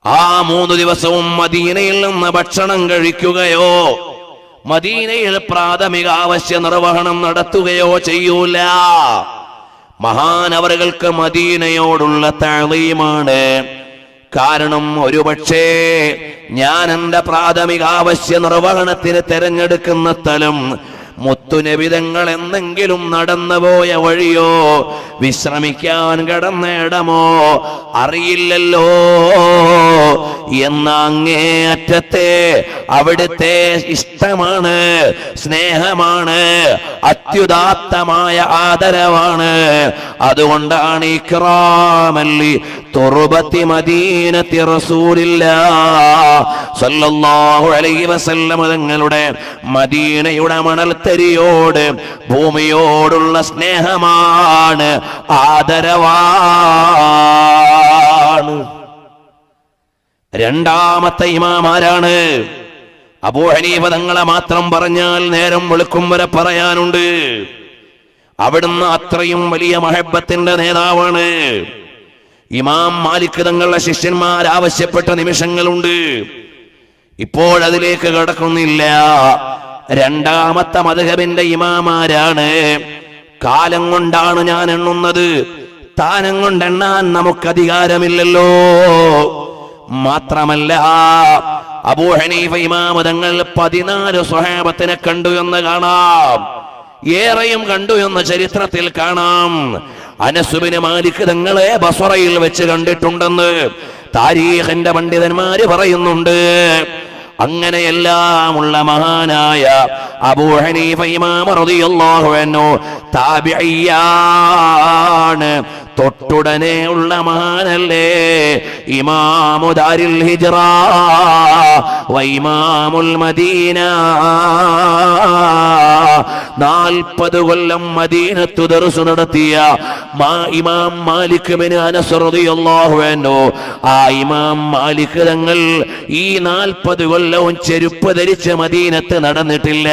A: ആ 3 ദിവസവും മദീനയിൽ നിന്ന് ഭക്ഷണം കഴിക്കുകയോ മദീനയിൽ പ്രാഥമിക ആവശ്യ നിർവഹണം നടത്തുകയോ ചെയ്യൂല. മഹാനവറുകൾക്ക് മദീനയോടുള്ള തഅളീമാണ്. കാരണം ഒരുപക്ഷേ ഞാൻ എൻ്റെ പ്രാഥമിക ആവശ്യ നിർവഹണത്തിന് തിരഞ്ഞെടുക്കുന്ന സ്ഥലം മുത്തുനബിതങ്ങൾ എന്തെങ്കിലും നടന്നുപോയ വഴിയോ വിശ്രമിക്കാൻ കിടന്ന ഇടമോ അറിയില്ലല്ലോ എന്ന അങ്ങേയറ്റത്തെ അവിടുത്തെ ഇഷ്ടമാണ്, സ്നേഹമാണ്, അത്യുദാത്തമായ ആദരവാണ്. അതുകൊണ്ടാണ് ഇക്റാമല്ലി തുർബത്തി മദീനത്തി റസൂലില്ലാഹ് സല്ലല്ലാഹു അലൈഹി വസല്ലം തങ്ങളുടെ മദീനയുടെ മണൽത്തരിയോട് ഭൂമിയോടുള്ള സ്നേഹമാണ്, ആദരവാണ്. രണ്ടാമത്തെ ഇമാം ആരാണ്? അബൂ ഹനീഫ തങ്ങളെ മാത്രം പറഞ്ഞാൽ നേരം വെളുക്കും വരെ പറയാനുണ്ട്. അവിടുന്ന് അത്രയും വലിയ മഹബത്തിന്റെ നേതാവാണ്. ഇമാം മാലിക് തങ്ങളുടെ ശിഷ്യന്മാർ ആവശ്യപ്പെട്ട നിമിഷങ്ങളുണ്ട്. ഇപ്പോഴതിലേക്ക് കടക്കുന്നില്ല. രണ്ടാമത്തെ മദ്ഹബിന്റെ ഇമാമാരാണ്. കാലം കൊണ്ടാണ് ഞാൻ എണ്ണുന്നത്, സ്ഥാനം കൊണ്ടെണ്ണാൻ നമുക്ക് അധികാരമില്ലല്ലോ. മാത്രമല്ല അബൂ ഹനീഫ ഇമാം തങ്ങൾ 14 സ്വഹാബത്തിനെ കണ്ടു എന്ന് കാണാം, ഏറെയും കണ്ടു എന്ന് ചരിത്രത്തിൽ കാണാം. അനസ് ബിൻ മാലിക് തങ്ങളെ ബസ്റയിൽ വെച്ച് കണ്ടിട്ടുണ്ടെന്ന് താരീഖിന്റെ പണ്ഡിതന്മാര് പറയുന്നുണ്ട്. അങ്ങനെയെല്ലാമുള്ള മഹാനായ അബൂ ഹനീഫ ഇമാം റളിയല്ലാഹു അൻഹു താബിഈയാണ്. തൊട്ടുടനെ ഉള്ള മഹാനല്ലേ ഇമാമു ദാരിൽ ഹിജ്റ വ ഇമാമുൽ മദീന. 40 കൊല്ലം മദീനത്തു ദർസ് നടത്തിയ ഇമാം മാലിക് ബിൻ അനസ് റളിയല്ലാഹു അൻഹു, ആ ഇമാം മാലിക് തങ്ങൾ ഈ 40 കൊല്ലവും ചെരുപ്പ് ധരിച്ച് മദീനത്ത് നടന്നിട്ടില്ല.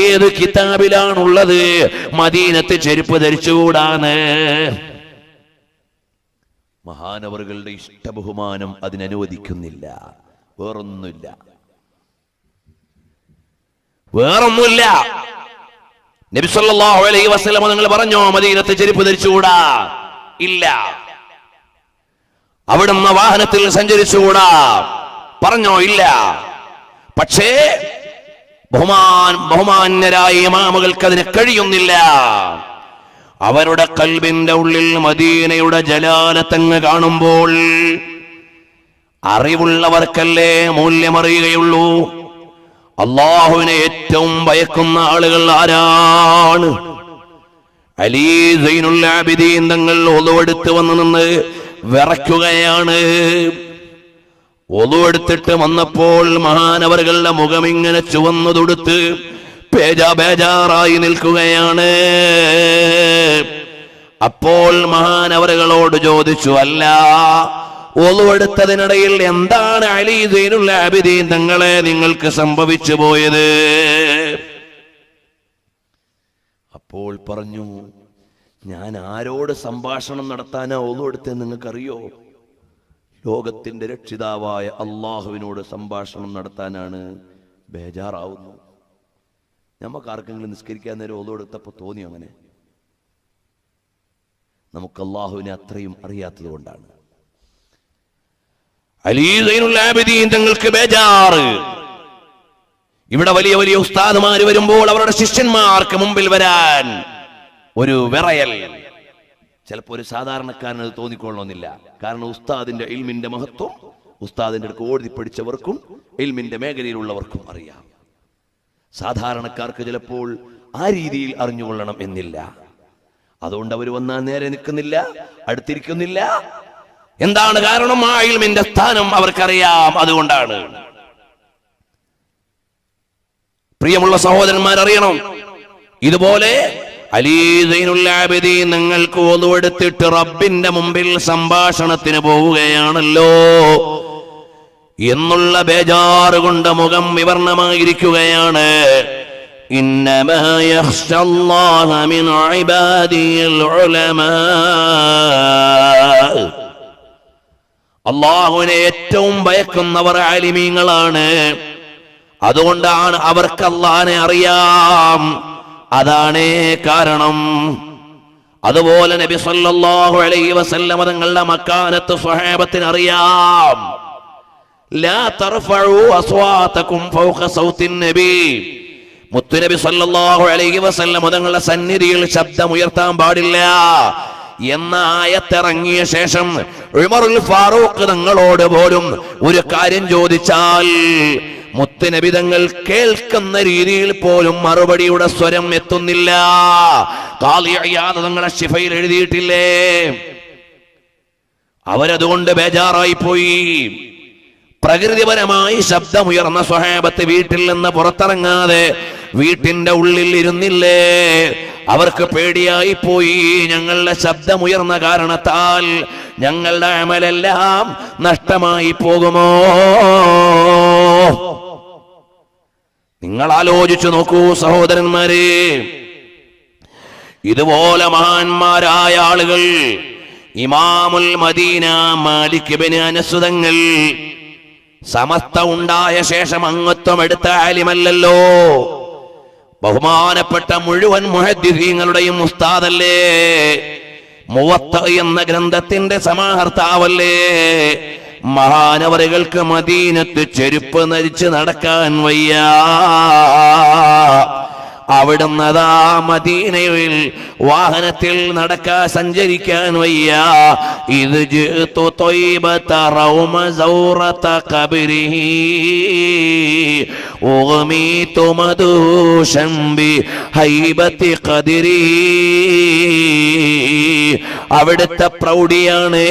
A: ഏത് കിതാബിലാണുള്ളത് മദീനത്ത് ചെരുപ്പ് ധരിച്ചുകൂടാന്ന്? മഹാനവറുകളുടെ ഇഷ്ടബഹുമാനം അതിനനുവദിക്കുന്നില്ല. വേറൊന്നുമില്ല. നബി സല്ലല്ലാഹു അലൈഹി വസല്ലം നിങ്ങൾ പറഞ്ഞോ മദീനത്ത് ചെരുപ്പ് ധരിച്ചുകൂടാ? ഇല്ല. അവിടുന്ന് വാഹനത്തിൽ സഞ്ചരിച്ചുകൂടാ? പറഞ്ഞോ? ഇല്ല. പക്ഷേ ബഹുമാന്യരായ ഇമാമുകൾക്ക് അതിന് കഴിയുന്നില്ല. അവരുടെ ഖൽബിന്റെ ഉള്ളിൽ മദീനയുടെ ജലാലത്തങ്ങ് കാണുമ്പോൾ അറിവുള്ളവർക്കല്ലേ മൂല്യമറിയുകയുള്ളൂ. അല്ലാഹുവിനെ ഏറ്റവും ഭയക്കുന്ന ആളുകൾ ആരാണ്? അലി സൈനുൽ ആബിദീൻ തങ്ങൾ ഒളുവെടുത്ത് വന്നു നിന്ന് വിറയ്ക്കുകയാണ്. ഒളുവെടുത്തിട്ട് വന്നപ്പോൾ മഹാനവറുകളുടെ മുഖം ഇങ്ങനെ ചുവന്നു തൊടുത്ത് ബേജാറായി നിൽക്കുകയാണ്. അപ്പോൾ മഹാനവറുകളോട് ചോദിച്ചു, അല്ല, ഒളുവെടുത്തതിനിടയിൽ എന്താണ് അലി സൈനുൽ ആബിദീൻ തങ്ങളെ നിങ്ങൾക്ക് സംഭവിച്ചു പോയത്? അപ്പോൾ പറഞ്ഞു, ഞാൻ ആരോട് സംഭാഷണം നടത്താനാ ഒളുവെടുത്തത് നിങ്ങൾക്കറിയോ? ലോകത്തിന്റെ രക്ഷിതാവായ അള്ളാഹുവിനോട് സംഭാഷണം നടത്താനാണ്. ബേജാറാവുന്നു. നമുക്ക് ആർക്കെങ്കിലും നിസ്കരിക്കാൻ നേരം ഒളുവെടുത്തപ്പോ തോന്നി അങ്ങനെ? നമുക്ക് അള്ളാഹുവിനെ അത്രയും അറിയാത്തത് കൊണ്ടാണ്. അലി സൈനുൽ ആബിദീൻ തങ്ങൾക്ക് ബേജാറ്. ഇവിടെ വലിയ വലിയ ഉസ്താദുമാര് വരുമ്പോൾ അവരുടെ ശിഷ്യന്മാർക്ക് മുമ്പിൽ വരാൻ ഒരു വിറയൽ ചിലപ്പോൾ ഒരു സാധാരണക്കാരന് അത് തോന്നിക്കൊള്ളണമെന്നില്ല. കാരണം ഉസ്താദിന്റെ ഇൽമിന്റെ മഹത്വം ഉസ്താദിന്റെ അടുത്ത് ഓടി പഠിച്ചവർക്കും ഇൽമിന്റെ മേഖലയിലുള്ളവർക്കും അറിയാം. സാധാരണക്കാർക്ക് ചിലപ്പോൾ ആ രീതിയിൽ അറിഞ്ഞുകൊള്ളണം എന്നില്ല. അതുകൊണ്ട് അവർ വന്നാൽ നേരെ നിൽക്കുന്നില്ല, അടുത്തിരിക്കുന്നില്ല. എന്താണ് കാരണം? ആ ഇൽമിന്റെ സ്ഥാനം അവർക്കറിയാം. അതുകൊണ്ടാണ്. പ്രിയമുള്ള സഹോദരന്മാരറിയണം, ഇതുപോലെ അലി സൈനുൽ ആബിദീൻ നിങ്ങൾക്ക് ഒന്നുവെടുത്തിട്ട് റബ്ബിന്റെ മുമ്പിൽ സംഭാഷണത്തിന് പോവുകയാണല്ലോ എന്നുള്ള ബേജാറ് കൊണ്ട് മുഖം വിവർണമായിരിക്കുകയാണ്. ഇന്നമാ യഖ്ശല്ലാഹ മിൻ ഇബാദിൽ ഉലമാ, അല്ലാഹുവിനെ ഏറ്റവും ഭയക്കുന്നവർ ആലിമീങ്ങളാണ്. അതുകൊണ്ടാണ് അവർക്ക് അല്ലാഹുവിനെ അറിയാം. അതാണ് കാരണം. അതുപോലെ നബി സല്ലല്ലാഹു അലൈഹി വസല്ലം തങ്ങളുടെ മക്കാനത്ത് സ്വഹാബത്തിന് അറിയാം. ലാ തർഫഉ അസ്വാതകും ഫൗഖ സൗത്തിൻ നബി, മുത്തുനബി സല്ലല്ലാഹു അലൈഹി വസല്ലം തങ്ങളുടെ സന്നിധിയിൽ ശബ്ദമുയർത്താൻ പാടില്ല എന്ന ആയത്തിറങ്ങിയ ശേഷം ഉമറുൽ ഫാറൂഖ് തങ്ങളോട് പോലും ഒരു കാര്യം ചോദിച്ചാൽ മുത്തുനബി തങ്ങൾ കേൾക്കുന്ന രീതിയിൽ പോലും മറുപടിയുടെ സ്വരം എത്തുന്നില്ല. ഖാദി ഇയാദ് തങ്ങളെ ശിഫയിൽ എഴുതിയിട്ടില്ലേ? അവരതുകൊണ്ട് ബേജാറായി പോയി. പ്രകൃതിപരമായി ശബ്ദമുയർന്ന സ്വഹാബത്ത് വീട്ടിൽ നിന്ന് പുറത്തിറങ്ങാതെ വീട്ടിന്റെ ഉള്ളിൽ ഇരുന്നില്ലേ? അവർക്ക് പേടിയായി പോയി. ഞങ്ങളുടെ ശബ്ദമുയർന്ന കാരണത്താൽ ഞങ്ങളുടെ അമലെല്ലാം നഷ്ടമായി പോകുമോ? നിങ്ങൾ ആലോചിച്ചു നോക്കൂ സഹോദരന്മാരെ. ഇതുപോലെ മഹാന്മാരായ ആളുകൾ, ഇമാമുൽ മദീന മാലിക് ഇബ്നു അനസ് തങ്ങൾ സമസ്ത ഉണ്ടായ ശേഷം അംഗത്വം എടുത്ത ആലിമല്ലല്ലോ, ബഹുമാനപ്പെട്ട മുഴുവൻ മുഹദ്ദിസീങ്ങളുടെയും ഉസ്താദല്ലേ, മുവത്ത എന്ന ഗ്രന്ഥത്തിന്റെ സമാഹർത്താവല്ലേ. മഹാനവറുകൾക്ക് മദീനത്ത് ചെരുപ്പ് ധരിച്ച് നടക്കാൻ വയ്യ. അവിടുന്ന് അതാ മദീനയിൽ വാഹനത്തിൽ സഞ്ചരിക്കാൻ വയ്യ. ഇത് ജിഅ്തു ത്വയ്ബത റൗമ സൗറത ഖബരിഹി ഉഗ്മീതു മദൂശൻ ബി ഹൈബതി ഖദരി. അവിടുത്തെ പ്രൗഢിയാണ്,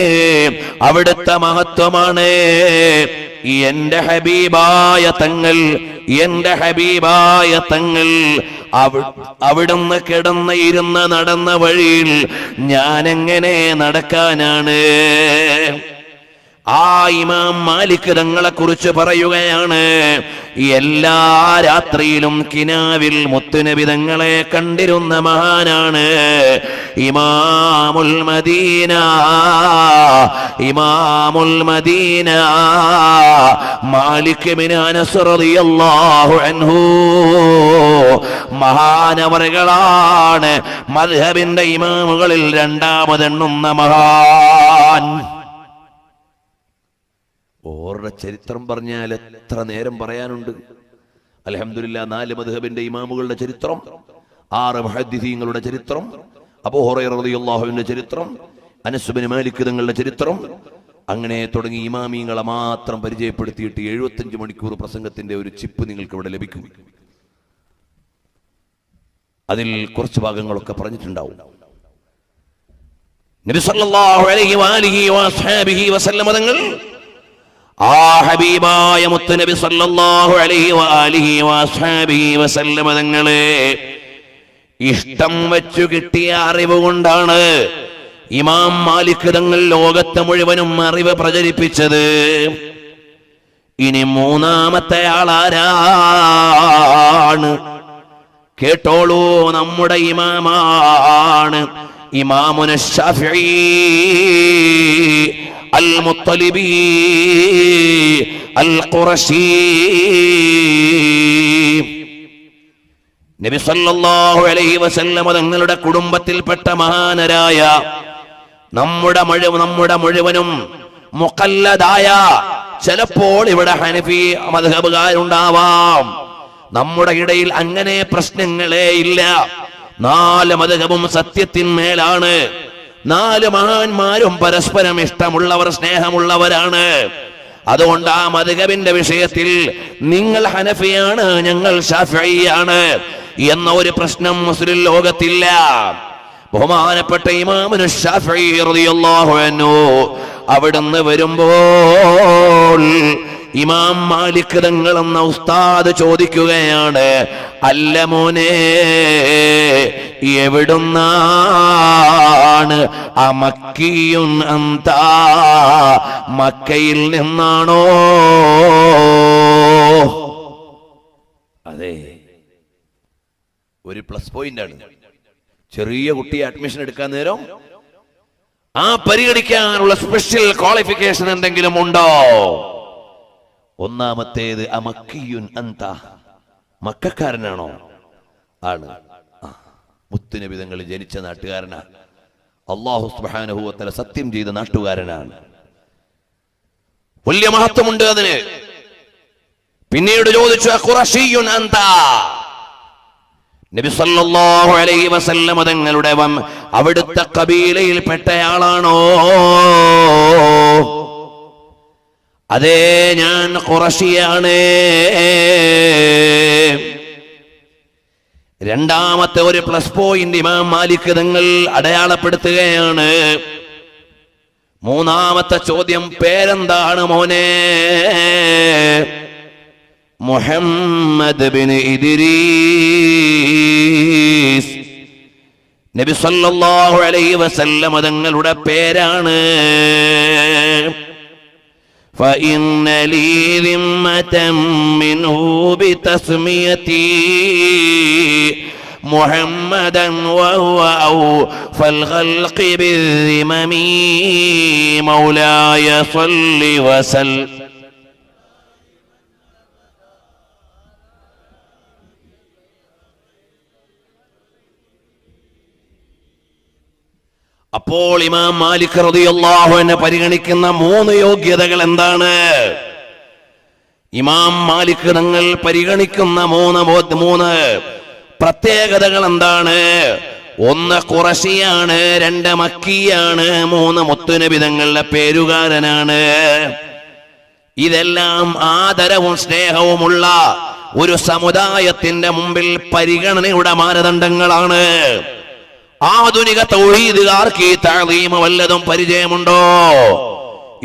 A: അവിടുത്തെ മഹത്വമാണ്. എന്റെ ഹബീബായ തങ്ങൾ, എന്റെ ഹബീബായ തങ്ങൾ അവിടുന്ന് കിടന്ന് ഇരുന്ന് നടന്ന വഴിയിൽ ഞാൻ എങ്ങനെ നടക്കാനാണ്? ആ ഇമാം മാലിക് തങ്ങളെ കുറിച്ച് പറയുകയാണ്, എല്ലാ രാത്രിയിലും കിനാവിൽ മുത്തുനബി തങ്ങളെ കണ്ടിരുന്ന മഹാനാണ് ഇമാമുൽ മദീന. ഇമാമുൽ മദീന മാലിക് ഇബ്നു അനസ് റളിയല്ലാഹു അൻഹു മഹാനവറുകളാണ്. മദ്ഹബിന്റെ ഇമാമുകളിൽ രണ്ടാമതെണ്ണുന്ന മഹാൻ. ഓരുടെ ചരിത്രം പറഞ്ഞാൽ എത്ര നേരം പറയാനുണ്ട്. അൽഹംദുലില്ലാ, 4 മദ്ഹബിന്റെ ഇമാമുകളുടെ ചരിത്രം, 6 മുഹദ്ദിസീങ്ങളുടെ ചരിത്രം, അബൂ ഹുറൈറ റളിയല്ലാഹു അൻഹുവിന്റെ ചരിത്രം, അനസ് ഇബ്നു മാലിക് തങ്ങളുടെ ചരിത്രം, അങ്ങനെ തുടങ്ങി ഇമാമീങ്ങളെ മാത്രം പരിചയപ്പെടുത്തിയിട്ട് 75 മണിക്കൂർ പ്രസംഗത്തിന്റെ ഒരു ചിപ്പ് നിങ്ങൾക്ക് ഇവിടെ ലഭിക്കും. അതിൽ കുറച്ച് ഭാഗങ്ങളൊക്കെ പറഞ്ഞിട്ടുണ്ടാവും. നബി സല്ലല്ലാഹു അലൈഹി വആലിഹി വഅസ്ഹാബിഹി വസല്ലം തങ്ങൾ ആ ഹബീബായ മുത്തുനബി സല്ലല്ലാഹു അലൈഹി വആലിഹി വഅസ്ഹാബിഹി വസല്ലം തങ്ങളെ ഇഷ്ടം വെച്ചു കിട്ടിയ അറിവ് കൊണ്ടാണ് ഇമാം മാലിക് തങ്ങൾ ലോകത്തെ മുഴുവനും അറിവ് പ്രചരിപ്പിച്ചത്. ഇനി മൂന്നാമത്തെ ആളാരാണ്? കേട്ടോളൂ, നമ്മുടെ ഇമാമാണ് ഇമാമുന ശാഫിഈ അൽ മുത്തലിബി അൽ ഖുറശി. നബി സല്ലല്ലാഹു അലൈഹി വസല്ലം തങ്ങളുടെ കുടുംബത്തിൽപ്പെട്ട മഹാനരായ നമ്മുടെ മുഴുവനും മുഖല്ലദായ, ചിലപ്പോൾ ഇവിടെ ഹനഫി മദ്ഹബുകാരുണ്ടാവാം, നമ്മുടെ ഇടയിൽ അങ്ങനെ പ്രശ്നങ്ങളേ ഇല്ല. 4 മദ്ഹബും സത്യത്തിന്മേലാണ്. 4 മഹാന്മാരും പരസ്പരം ഇഷ്ടമുള്ളവർ, സ്നേഹമുള്ളവരാണ്. അതുകൊണ്ട് ആ മദ്ഹബിന്റെ വിഷയത്തിൽ നിങ്ങൾ ഹനഫിയാണ്, ഞങ്ങൾ ശാഫിഈയാണ് എന്ന ഒരു പ്രശ്നം മുസ്ലിം ലോകത്തില്ല. ബഹുമാനപ്പെട്ട ഇമാമുന ശാഫിഈ റളിയല്ലാഹു അൻഹു അവിടുന്ന് വരുമ്പോൾ ഇമാം മാലിക് തങ്ങൾ എന്ന ഉസ്താദ് ചോദിക്കുകയാണ്, അല്ല മോനെ, എവിടുന്നാണ്? അമക്കിയുൻ അന്ത, മക്കയിൽ നിന്നാണോ? അതെ, ഒരു പ്ലസ് പോയിന്റ് ആണ്. ചെറിയ കുട്ടിയെ അഡ്മിഷൻ എടുക്കാൻ നേരം ആ പരിഗണിക്കാനുള്ള സ്പെഷ്യൽ ക്വാളിഫിക്കേഷൻ എന്തെങ്കിലും ഉണ്ടോ? ഒന്നാമത്തേത് അമക്കിയുൻ അന്ത, മക്കക്കാരനാണോ? ആണ്. മുത്തുനബി തങ്ങൾ ജനിച്ച നാട്ടുകാരനാണ്. അല്ലാഹു സുബ്ഹാനഹു വ തആല സത്യം ചെയ്ത നാട്ടുകാരനാണ്. വലിയ മഹത്വമുണ്ട് അതിന്. പിന്നീട് ചോദിച്ചു, ഖുറശിയുൻ അന്ത, നബി സല്ലല്ലാഹു അലൈഹി വസല്ലം തങ്ങളുടെ അവിടുത്തെ കബീലയിൽപ്പെട്ടയാളാണോ? അതേ, ഞാൻ ഖുറശിയാണ്. രണ്ടാമത്തെ ഒരു പ്ലസ് പോയിന്റ് ഇമാം മാലിക് തങ്ങൾ അടയാളപ്പെടുത്തുകയാണ്. മൂന്നാമത്തെ ചോദ്യം, പേരെന്താണ് മോനെ? മുഹമ്മദ് ബിൻ ഇദ്രീസ്. നബി സല്ലല്ലാഹു അലൈഹി വസല്ലം തങ്ങളുടെ പേരാണ്. فإن لي ذمة منه بتسميتي محمدا وهو أوفى الخلق بالذمم مولاي صل وسلم. അപ്പോൾ ഇമാം മാലിക് റളിയല്ലാഹു അൻഹു പരിഗണിക്കുന്ന 3 യോഗ്യതകൾ എന്താണ്? ഇമാം മാലിക് തങ്ങൾ പരിഗണിക്കുന്ന 3 പ്രത്യേകതകൾ എന്താണ്? 1 ഖുറശിയാണ്, 2 മക്കിയാണ്, 3 മുത്തുനബി തങ്ങളുടെ പേരുകാരനാണ്. ഇതെല്ലാം ആദരവും സ്നേഹവുമുള്ള ഒരു സമുദായത്തിന്റെ മുമ്പിൽ പരിഗണനയുടെ മാനദണ്ഡങ്ങളാണ്. ആധുനിക തൗഹീദുകാർക്ക് ഈ തഅ്ലീം വല്ലതും പരിചയമുണ്ടോ?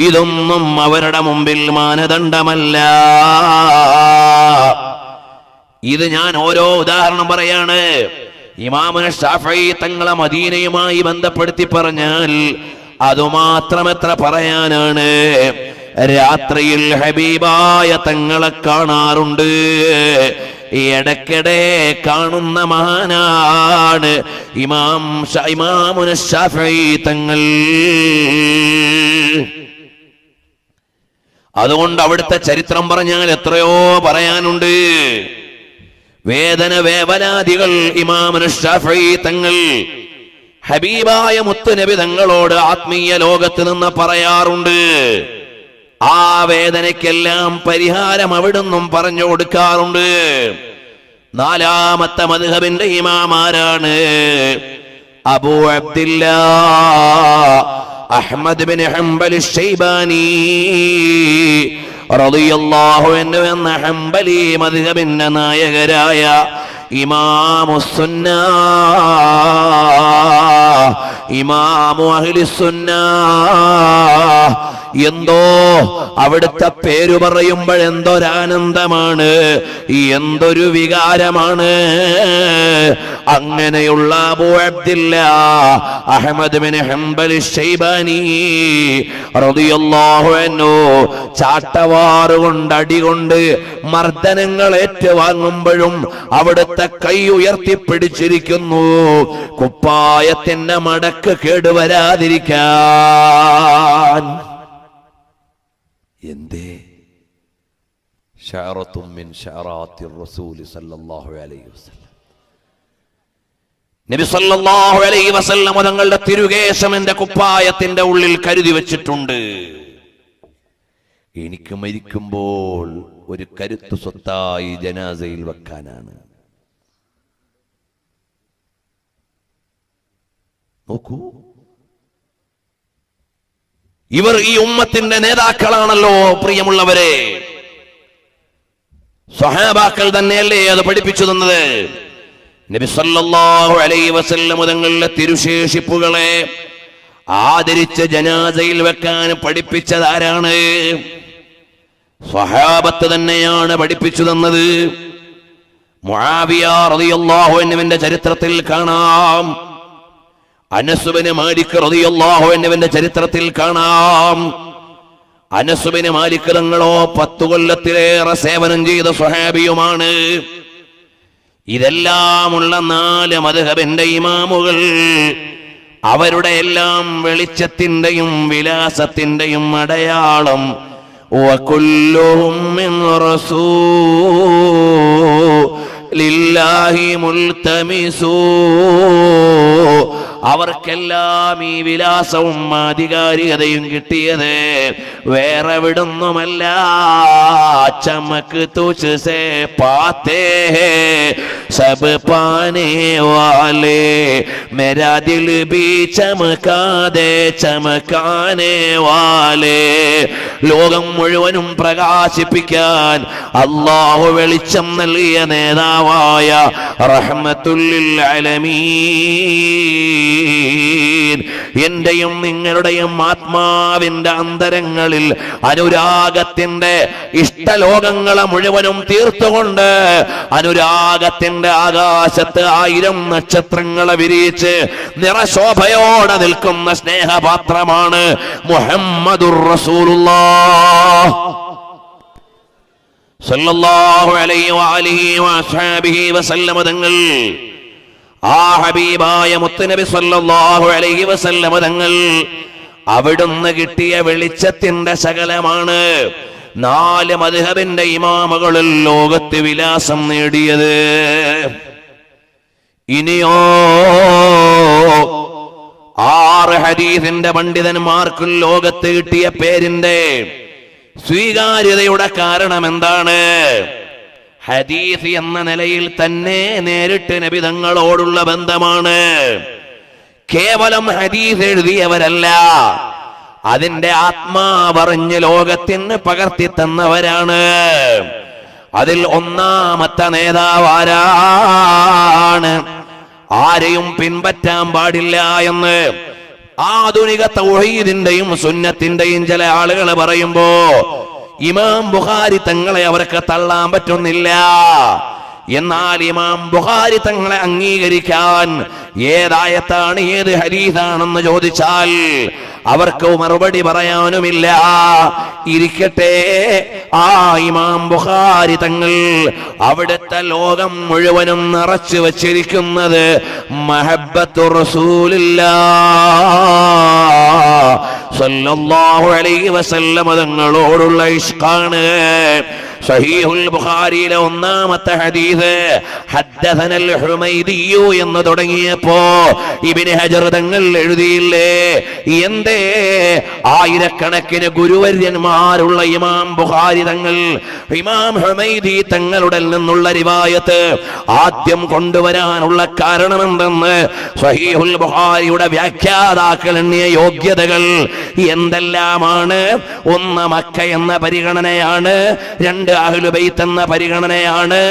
A: ഇതൊന്നും അവരുടെ മുമ്പിൽ മാനദണ്ഡമല്ല. ഇത് ഞാൻ ഓരോ ഉദാഹരണം പറയാണ്. ഇമാമുന ശാഫിഈ തങ്ങളെ മദീനയുമായി ബന്ധപ്പെടുത്തി പറഞ്ഞാൽ അതുമാത്രമെത്ര പറയാനാണ്. രാത്രിയിൽ ഹബീബായ തങ്ങളെ കാണാറുണ്ട്. ഇടയ്ക്കിടെ കാണുന്ന മഹാനാണ് ഇമാമുന ശാഫിഈ തങ്ങൾ. അതുകൊണ്ട് അവിടുത്തെ ചരിത്രം പറഞ്ഞാൽ എത്രയോ പറയാനുണ്ട്. വേദനാദികൾ ഇമാമുന ശാഫിഈ തങ്ങൾ ഹബീബായ മുത്തുനബി തങ്ങളോട് ആത്മീയ ലോകത്ത് നിന്ന് പറയാറുണ്ട്. ആ വേദനയ്ക്കെല്ലാം പരിഹാരം അവിടുന്നും പറഞ്ഞു കൊടുക്കാറുണ്ട്. 4ാമത്തെ മദ്ഹബിന്റെ ഇമാമാരാണ് അബൂ അബ്ദില്ലാ അഹ്മദ് ബിൻ ഹംബൽ ശൈബാനി റളിയല്ലാഹു അൻഹു എന്ന ഹംബലി മദ്ഹബിന്റെ നായകരായ ഇമാമുസ്സുന്ന, ഇമാമു അഹ്ലിസ്സുന്ന. എന്തോ അവിടുത്തെ പേര് പറയുമ്പോൾ എന്തൊരാനന്ദമാണ്, എന്തൊരു വികാരമാണ്. അങ്ങനെയുള്ള അബൂ അബ്ദില്ലാ അഹ്മദ് ബിൻ ഹംബൽ ശൈബാനി റളിയല്ലാഹു അൻഹു ചാട്ടവാറുകൊണ്ട് അടികൊണ്ട് മർദ്ദനങ്ങൾ ഏറ്റുവാങ്ങുമ്പോഴും അവിടുത്തെ കൈ ഉയർത്തിപ്പിടിച്ചിരിക്കുന്നു, കുപ്പായത്തിന്റെ മടക്ക് കേടുവരാതിരിക്കാൻ. എന്തേ? ശഅറത്തും മിൻ ശഅറാത്തിർ റസൂൽ സല്ലല്ലാഹു അലൈഹി വസല്ലം. നബി സല്ലല്ലാഹു അലൈഹി വസല്ലം തങ്ങളുടെ തിരുകേശം എന്റെ കുപ്പായത്തിന്റെ ഉള്ളിൽ കരുതി വെച്ചിട്ടുണ്ട്. എനിക്ക് മരിക്കുമ്പോൾ ഒരു കരുത്തു സ്വത്തായി ജനാസയിൽ വെക്കാനാണ്. നോക്കൂ, ഇവർ ഈ ഉമ്മത്തിന്റെ നേതാക്കളാണല്ലോ പ്രിയമുള്ളവരെ. സ്വഹാബാക്കൾ തന്നെയല്ലേ അത് പഠിപ്പിച്ചു തന്നത്. നബി സല്ലല്ലാഹു അലൈഹി വസല്ലം തങ്ങളുടെ തിരുശേഷിപ്പുകളെ ആദരിച്ച ജനാസയിൽ വെക്കാൻ പഠിപ്പിച്ചത് ആരാണ്? സ്വഹാബത്ത് തന്നെയാണ് പഠിപ്പിച്ചു തന്നത്. മുആവിയ റളിയല്ലാഹു അൻഹുവിന്റെ ചരിത്രത്തിൽ കാണാം, അനസ് ബിൻ മാലിക് റളിയല്ലാഹു അൻഹുവിന്റെ ചരിത്രത്തിൽ കാണാം. അനസ് ബിൻ മാലിക് തങ്ങളോ 10 കൊല്ലത്തിലേറെ സേവനം ചെയ്ത സ്വഹാബിയുമാണ്. ഇതെല്ലാമുള്ള 4 മദ്ഹബിന്റെ ഇമാമുകൾ അവരുടെ എല്ലാം വെളിച്ചത്തിന്റെയും വിലാസത്തിന്റെയും അടയാളം വകുല്ലുഹും മിൻ റസൂലില്ലാഹി മുൽതമിസൂ, അവർക്കെല്ലാം ഈ വിലാസവും ആധികാരികതയും കിട്ടിയത് വേറെ വിടുന്നുമല്ല. ചമക് തുജ്സേ പാത്തേ ഹേ സബ് പാനേ വാലേ, മേരാ ദിൽ ഭീ ചമകാ ദേ ചമകാനേ വാലേ. ലോകം മുഴുവനും പ്രകാശിപ്പിക്കാൻ അല്ലാഹു വെളിച്ചം നൽകിയ നേതാവായ റഹ്മത്തുൽ ലിൽ ആലമീൻ, എന്റെയും നിങ്ങളുടെയും ആത്മാവിന്റെ അന്തരങ്ങളിൽ അനുരാഗത്തിന്റെ ഇഷ്ടലോകങ്ങളെ മുഴുവനും തീർത്തുകൊണ്ട് അനുരാഗത്തിന്റെ ആകാശത്ത് 1000 നക്ഷത്രങ്ങളെ വിരിയിച്ച് നിറശോഭയോടെ നിൽക്കുന്ന സ്നേഹപാത്രമാണ് മുഹമ്മദുർ റസൂലുള്ളാഹ് സല്ലല്ലാഹു അലൈഹി വഅലിഹി വഅസ്ഹാബിഹി വസല്ലമ തങ്ങൾ. ആ ഹബീബായ മുത്തുനബി സല്ലല്ലാഹു അലൈഹി വസല്ലമ തങ്ങൾ അവിടുന്ന് കിട്ടിയ വെളിച്ചത്തിന്റെ ശകലമാണ് 4 മദ്ഹബിന്റെ ഇമാമുകളിൽ ലോകത്ത് വിലാസം നേടിയത്. ഇനിയോ 6 ഹദീസിന്റെ പണ്ഡിതന്മാർക്കും ലോകത്ത് കിട്ടിയ പേരിന്റെ സ്വീകാര്യതയുടെ കാരണം എന്താണ്? ഹദീസ് എന്ന നിലയിൽ തന്നെ നേരിട്ട് നബി തങ്ങളോടുള്ള ബന്ധമാണ്. കേവലം ഹദീസ് എഴുതിയവരല്ല, അതിന്റെ ആത്മാവറിഞ്ഞ് ലോകത്തിന് പകർത്തി തന്നവരാണ്. അതിൽ ഒന്നാമത്തെ നേതാവ് ആരാണ്? ആരെയും പിൻപറ്റാൻ പാടില്ല എന്ന് ആധുനിക തൗഹീദിന്റെയും സുന്നത്തിന്റെയും ചില ആളുകൾ പറയുമ്പോ ഇമാം ബുഖാരി തങ്ങളെ അവർക്ക് തള്ളാൻ പറ്റുന്നില്ല. എന്നാൽ ഇമാം ബുഖാരി തങ്ങളെ അംഗീകരിക്കാൻ ഏതായത്താണ്, ഏത് ഹദീസാണെന്ന് ചോദിച്ചാൽ അവർക്ക് മറുപടി പറയാനുമില്ല. ഇരിക്കട്ടെ, ആ ഇമാം ബുഖാരി തങ്ങൾ അവിടുത്തെ ലോകം മുഴുവനും നിറച്ചു വച്ചിരിക്കുന്നത് മഹബ്ബത്തു റസൂലില്ലാഹ് സല്ലല്ലാഹു അലൈഹി വസല്ലം തങ്ങളോടുള്ള ഇഷ്ഖാണ്. സഹീഹുൽ ബുഖാരിയിലെ ഒന്നാമത്തെ ഹദീസ് ഹദ്ദസനൽ ഹുമൈദിയു എന്ന് തുടങ്ങിയപ്പോ ഇബ്നു ഹജർ തങ്ങൾ എഴുതിയില്ലേ, എന്തേ ആയിരക്കണക്കിന് ഗുരുവര്യന്മാരുള്ള ഇമാം ബുഖാരി തങ്ങൾ ഇമാം ഹുമൈദി തങ്ങളുടെ നിന്നുള്ള റിവായത്ത് ആദ്യം കൊണ്ടുവരാനുള്ള കാരണമെന്തെന്ന് സഹീഹുൽ ബുഖാരിയുടെ വ്യാഖ്യാതാക്കൾ എണ്ണിയ യോഗ്യതകൾ എന്തെല്ലാമാണ്? 1 മക്ക എന്ന പരിഗണനയാണ്, 2 അഹ്ലു ബൈത്ത് എന്ന പരിഗണനയാണ്.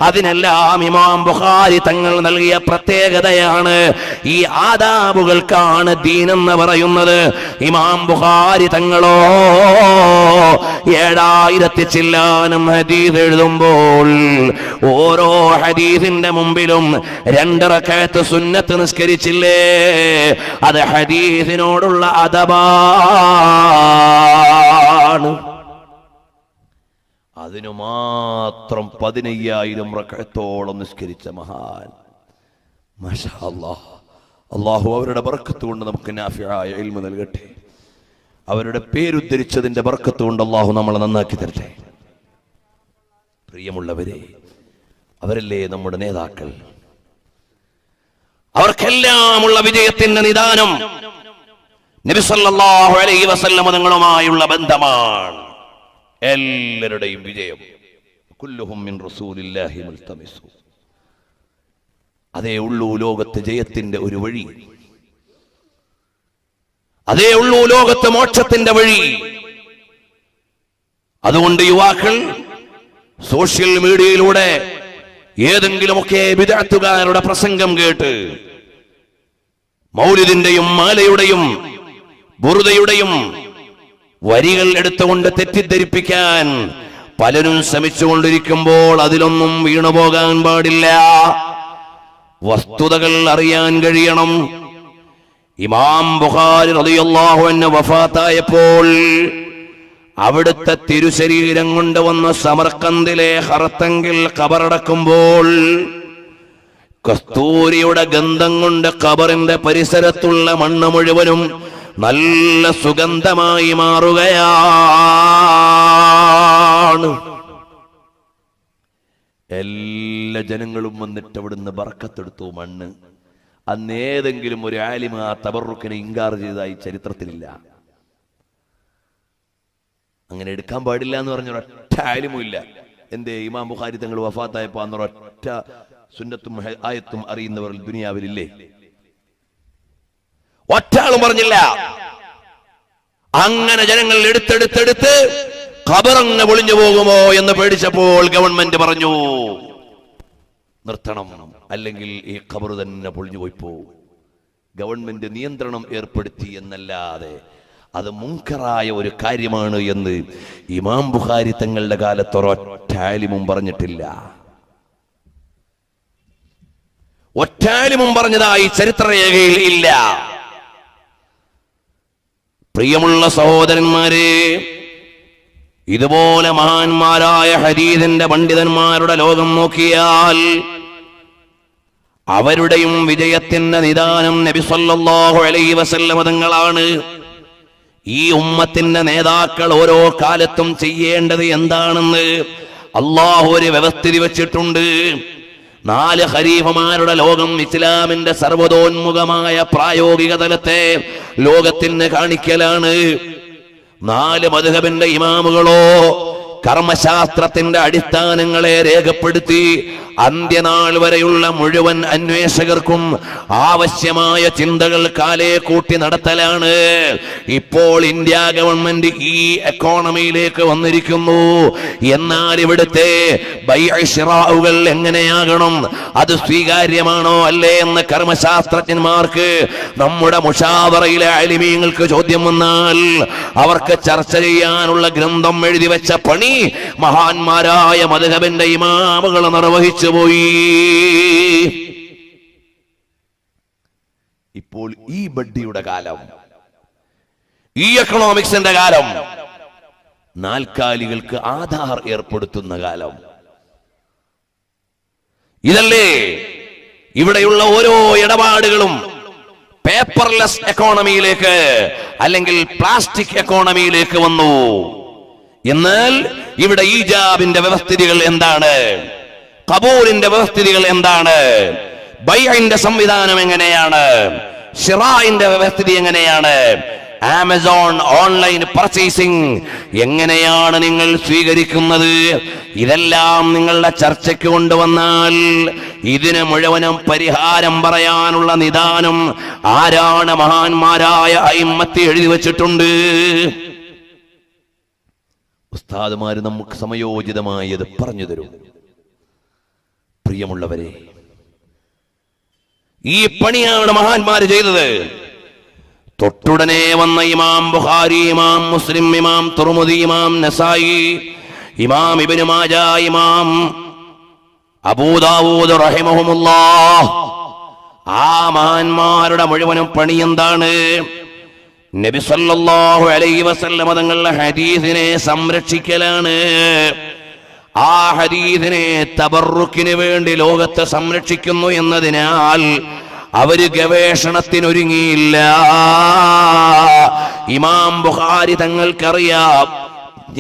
A: അതിനെല്ലാം ഇമാം ബുഖാരി തങ്ങൾ നൽകിയ പ്രത്യേകതയാണ്. ഈ ആദാബുകൾക്കാണ് ദീൻ എന്ന് പറയുന്നത്. ഇമാം ബുഖാരി തങ്ങളോ 7000 ചില്ലാനും ഹദീസ് എഴുതുമ്പോൾ ഓരോ ഹദീസിന്റെ മുമ്പിലും 2 റക്അത്ത് സുന്നത്ത് നിസ്കരിച്ചില്ലേ? അത് ഹദീസിനോടുള്ള അദബാണ്. അതിനു മാത്രം 15000 റക്അത്തോളം നിസ്കരിച്ച മഹാൻ. മാഷാ അല്ലാഹ്. അല്ലാഹു അവരുടെ ബർക്കത്ത് കൊണ്ട് നമുക്ക് നാഫിയായ ഇൽമു നൽകട്ടെ. അവരുടെ പേരുദ്ധരിച്ചതിന്റെ ബർക്കത്ത് കൊണ്ട് അല്ലാഹു നമ്മളെ നന്നാക്കി തരട്ടെ. പ്രിയമുള്ളവരെ, അവരല്ലേ നമ്മുടെ നേതാക്കൾ. അവർക്കെല്ലാമുള്ള വിജയത്തിന്റെ നിദാനം നബി സല്ലല്ലാഹു അലൈഹി വസല്ലം തങ്ങളുമായുള്ള ബന്ധമാണ്. എല്ലാവരുടെയും വിജയം. കുല്ലുഹും മിൻ റസൂലില്ലാഹി മുൽതമിസു. അതേ ഉള്ളൂ ലോകത്ത് ജയത്തിന്റെ ഒരു വഴി, അതേ ഉള്ളൂ ലോകത്ത് മോക്ഷത്തിന്റെ വഴി. അതുകൊണ്ട് യുവാക്കൾ സോഷ്യൽ മീഡിയയിലൂടെ ഏതെങ്കിലുമൊക്കെ ബിദ്അത്തുകാരുടെ പ്രസംഗം കേട്ട് മൗലിദിന്റെയും മാലയുടെയും ബുറുദയുടെയും വരികൾ എടുത്തുകൊണ്ട് തെറ്റിദ്ധരിപ്പിക്കാൻ പലരും ശ്രമിച്ചുകൊണ്ടിരിക്കുമ്പോൾ അതിലൊന്നും വീണുപോകാൻ പാടില്ല. വസ്തുതകൾ അറിയാൻ കഴിയണം. ഇമാം ബുഖാരി റളിയല്ലാഹു അൻഹു വഫാത്തായപ്പോൾ അവിടുത്തെ തിരുശരീരം കൊണ്ടുവന്ന സമർക്കന്ദിലെ ഹറത്തങ്കിൽ ഖബറടക്കുമ്പോൾ കസ്തൂരിയുടെ ഗന്ധം കൊണ്ട് ഖബറിന്റെ പരിസരത്തുള്ള മണ്ണ് മുഴുവനും നല്ല സുഗന്ധമായി മാറുകയാണ്. എല്ലാ ജനങ്ങളും വന്നിട്ട് അവിടുന്ന് ബർക്കത്തെടുത്തു മണ്ണ്. അന്നേതെങ്കിലും ഒരു ആലിമ ആ തബറുക്കിനെ ഇൻകാർ ചെയ്തതായി ചരിത്രത്തിലില്ല. അങ്ങനെ എടുക്കാൻ പാടില്ല എന്ന് പറഞ്ഞൊരൊറ്റ ആലിമും ഇല്ല. എന്തേ ഇമാം ബുഖാരി തങ്ങൾ വഫാത്തായപ്പോ അന്നൊരൊറ്റ സുന്നത്തും ആയത്തും അറിയുന്നവർ ദുനിയാവിലില്ലേ? ഒറ്റാളും പറഞ്ഞില്ല. അങ്ങനെ ജനങ്ങൾ എടുത്തെടുത്തെടുത്ത് ഖബറങ്ങ് പൊളിഞ്ഞു പോകുമോ എന്ന് പേടിച്ചപ്പോൾ ഗവൺമെന്റ് പറഞ്ഞു നിർത്തണം, അല്ലെങ്കിൽ ഈ ഖബർ തന്നെ പൊളിഞ്ഞു പോയി പോകും. ഗവൺമെന്റ് നിയന്ത്രണം ഏർപ്പെടുത്തി എന്നല്ലാതെ അത് മുൻകറായ ഒരു കാര്യമാണ് എന്ന് ഇമാം ബുഖാരി തങ്ങളുടെ കാലത്ത് ഒരൊറ്റ ആലിമും പറഞ്ഞിട്ടില്ല. ഒറ്റാലിമും പറഞ്ഞതായി ചരിത്രരേഖയിൽ ഇല്ല. പ്രിയമുള്ള സഹോദരന്മാരെ, ഇതുപോലെ മഹാന്മാരായ ഹദീസിന്റെ പണ്ഡിതന്മാരുടെ ലോകം നോക്കിയാൽ അവരുടെയും വിജയത്തിന്റെ നിദാനം നബി സല്ലല്ലാഹു അലൈഹി വസല്ലം തങ്ങളാണ്. ഈ ഉമ്മത്തിന്റെ നേതാക്കൾ ഓരോ കാലത്തും ചെയ്യേണ്ടത് എന്താണെന്ന് അല്ലാഹു ഒരു വ്യവസ്ഥിതി വെച്ചിട്ടുണ്ട്. 4 ഖലീഫമാരുടെ ലോകം ഇസ്ലാമിന്റെ സർവ്വതോന്മുഖമായ പ്രായോഗിക തലത്തെ ലോകത്തിന് കാണിക്കലാണ്. 4 മദ്ഹബിന്റെ ഇമാമുകളോ കർമ്മശാസ്ത്രത്തിന്റെ അടിസ്ഥാനങ്ങളെ രേഖപ്പെടുത്തി അന്ത്യനാൾ വരെയുള്ള മുഴുവൻ അന്വേഷകർക്കും ആവശ്യമായ ചിന്തകൾ കാലേ കൂട്ടി നടത്തലാണ്. ഇപ്പോൾ ഇന്ത്യ ഗവൺമെന്റ് ഈ എക്കോണമിയിലേക്ക് വന്നിരിക്കുന്നു. എന്നാൽ ഇവിടുത്തെ ബൈഅ് എങ്ങനെയാകണം, അത് സ്വീകാര്യമാണോ അല്ലേ എന്ന് കർമ്മശാസ്ത്രജ്ഞന്മാർക്ക്, നമ്മുടെ മുഷാവറയിലെ അലിമീങ്ങൾക്ക് ചോദ്യം വന്നാൽ അവർക്ക് ചർച്ച ചെയ്യാനുള്ള ഗ്രന്ഥം എഴുതി വെച്ച പണി മഹാന്മാരായ മദ്ഹബിന്റെ ഇമാമുകൾ നിർവഹിച്ചു പോയി. ഇപ്പോൾ ഈ ബഡ്ഡിയുടെ കാലം, ഈ എക്കണോമിക്സിന്റെ കാലം, നാൽക്കാലികൾക്ക് ആധാർ ഏർപ്പെടുത്തുന്ന കാലം. ഇതല്ലേ ഇവിടെയുള്ള ഓരോ ഇടപാടുകളും പേപ്പർലെസ് എക്കോണമിയിലേക്ക് അല്ലെങ്കിൽ പ്ലാസ്റ്റിക് എക്കോണമിയിലേക്ക് വന്നു. എന്നാൽ ഇവിടെ ഈജാബിന്റെ വ്യവസ്ഥിതികൾ എന്താണ്? ഖബൂലിന്റെ വ്യവസ്ഥിതികൾ എന്താണ്? ബൈഇന്റെ സംവിധാനം എങ്ങനെയാണ്? ശിറാഇന്റെ വ്യവസ്ഥിതി എങ്ങനെയാണ്? ആമസോൺ ഓൺലൈൻ പർച്ചേസിംഗ് എങ്ങനെയാണ് നിങ്ങൾ സ്വീകരിക്കുന്നത്? ഇതെല്ലാം നിങ്ങളുടെ ചർച്ചയ്ക്ക് കൊണ്ടുവന്നാൽ ഇതിന് മുഴുവനും പരിഹാരം പറയാനുള്ള നിദാനം ആരാണ്? മഹാന്മാരായ അയിമ്മത്ത് എഴുതി വച്ചിട്ടുണ്ട്. ഉസ്താദുമാര് നമുക്ക് സമയോചിതമായി അത് പറഞ്ഞു തരും. പ്രിയമുള്ളവരെ, ഈ പണിയാണ് മഹാന്മാര് ചെയ്തത്. തൊട്ടുടനെ വന്ന ഇമാം ബുഖാരി, ഇമാം മുസ്ലിം, ഇമാം തുർമുദി, ഇമാം നസായി, ഇമാം ഇബ്നു മാജാ, ഇമാം അബൂ ദാവൂദ് റഹിമഹുമുല്ലാഹ്, ആ മഹാന്മാരുടെ മുഴുവനും പണി എന്താണ്? നബി സല്ലല്ലാഹു അലൈഹി വസല്ലം തങ്ങളുടെ ഹദീസിനെ സംരക്ഷിക്കലാണ്. ആ ഹദീസിനെ തബറുക്കിന് വേണ്ടി ലോകത്തെ സംരക്ഷിക്കുന്നു എന്നതിനാൽ അവര് ഗവേഷണത്തിനൊരുങ്ങിയില്ല. ഇമാം ബുഖാരി തങ്ങൾക്കറിയാം,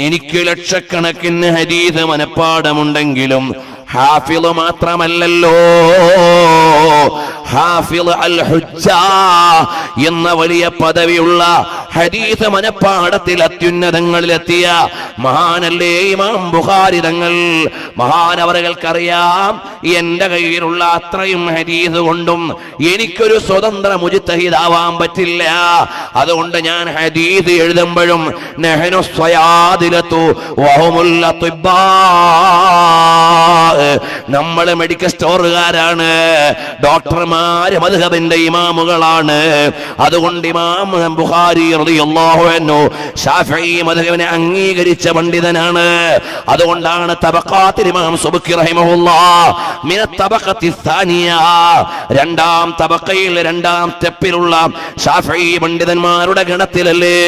A: എനിക്ക് ലക്ഷക്കണക്കിന് ഹദീസ് മനപ്പാടമുണ്ടെങ്കിലും ഹാഫിള് മാത്രമല്ലല്ലോ, ഹാഫിള് അൽ ഹുജ്ജ എന്ന വലിയ പദവിയുള്ള ഹദീസ് മനപ്പാടത്തിൽ അത്യുന്നതങ്ങളിലെത്തിയ മഹാനല്ലേ ഇമാം ബുഖാരി തങ്ങൾ. മഹാനവറുകൾക്കറിയാം എന്റെ കയ്യിലുള്ള അത്രയും ഹദീസ് കൊണ്ടും എനിക്കൊരു സ്വതന്ത്ര മുജ്തഹിദാവാൻ പറ്റില്ല. അതുകൊണ്ട് ഞാൻ ഹദീസ് എഴുതുമ്പോഴും നഹ്നു സ്വയാദിലതു വഹുമുൽ അത്ബാ, നമ്മൾ മെഡിക്കൽ സ്റ്റോറുകാരാണ്, ഡോക്ടർമാര് മദ്ഹബിന്റെ ഇമാമുകളാണ്. അതുകൊണ്ട് ഇമാം ബുഖാരി റളിയല്ലാഹു അൻഹു ശാഫിഈ മദ്ഹബിനെ അംഗീകരിച്ച പണ്ഡിതനാണ്. അതുകൊണ്ടാണ് തബഖാത്തിൽ ഇമാം സുബ്കി റഹിമഹുല്ലാഹ് മിന തബഖത്തി സാനിയ, രണ്ടാം തബഖയിൽ രണ്ടാം സ്റ്റെപ്പിലുള്ള ശാഫിഈ പണ്ഡിതന്മാരുടെ ഗണത്തിലല്ലേ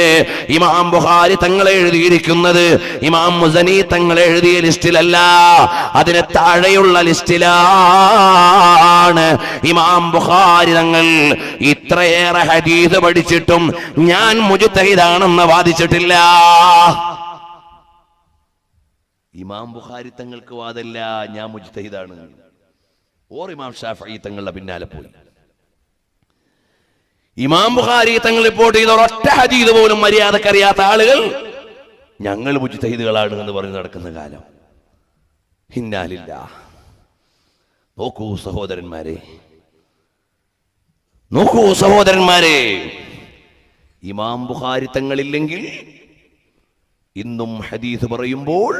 A: ഇമാം ബുഖാരി തങ്ങളെ എഴുതിയിരിക്കുന്നത്. ഇമാം മുസനി തങ്ങളെ എഴുതിയ ലിസ്റ്റിലല്ല, അതിന് താഴെയുള്ള ലിസ്റ്റിലാണ് ഇമാം ബുഖാരി തങ്ങൾ. ഇത്രയേറെ ഹദീസ് പഠിച്ചിട്ടും ഞാൻ മുജ്തഹിദാണെന്ന് വാദിച്ചിട്ടില്ല. ഇമാം ബുഖാരി തങ്ങൾക്ക് വാദല്ല ഞാൻ മുജ്തഹിദാണ്. ഓർ ഇമാം ഷാഫിഈ തങ്ങളുടെ പിന്നാലെ പോയി. ഇമാം ബുഖാരി തങ്ങൾ റിപ്പോർട്ട് ചെയ്ത ഒരൊറ്റ ഹദീസ് പോലും മര്യാദക്കറിയാത്ത ആളുകൾ ഞങ്ങൾ മുജ്തഹിദുകളാണ് എന്ന് പറഞ്ഞ് നടക്കുന്ന കാലം. ഇന്നാലില്ല. നോക്കൂ സഹോദരന്മാരെ, നോക്കൂ സഹോദരന്മാരെ, ഇമാം ബുഖാരി തങ്ങളില്ലെങ്കിൽ ഇന്നും ഹദീസ് പറയുമ്പോൾ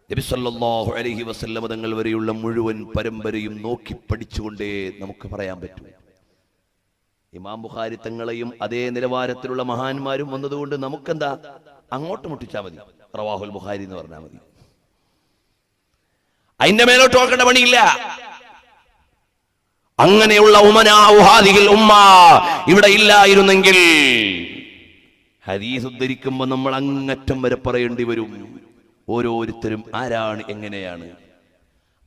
A: നബി സല്ലല്ലാഹു അലൈഹി വസല്ലം തങ്ങൾ വരെയുള്ള മുഴുവൻ പരമ്പരയും നോക്കി പഠിച്ചുകൊണ്ടേ നമുക്ക് പറയാൻ പറ്റൂ. ഇമാം ബുഖാരി തങ്ങളെയും അതേ നിലവാരത്തിലുള്ള മഹാന്മാരും വന്നതുകൊണ്ട് നമുക്കെന്താ, അങ്ങോട്ട് മുട്ടിച്ചാൽ മതി, റവാഹുൽ ബുഖാരി എന്ന് പറഞ്ഞാൽ മതി. അതിന്റെ മേലോട്ട് നോക്കേണ്ട പണിയില്ല. അങ്ങനെയുള്ള ഉമ്മ ഇവിടെ ഇല്ലായിരുന്നെങ്കിൽ ഹദീസ് ഉദ്ധരിക്കുമ്പോൾ നമ്മൾ അങ്ങറ്റം വരെ പറയേണ്ടി വരും. ഓരോരുത്തരും ആരാണ്, എങ്ങനെയാണ്,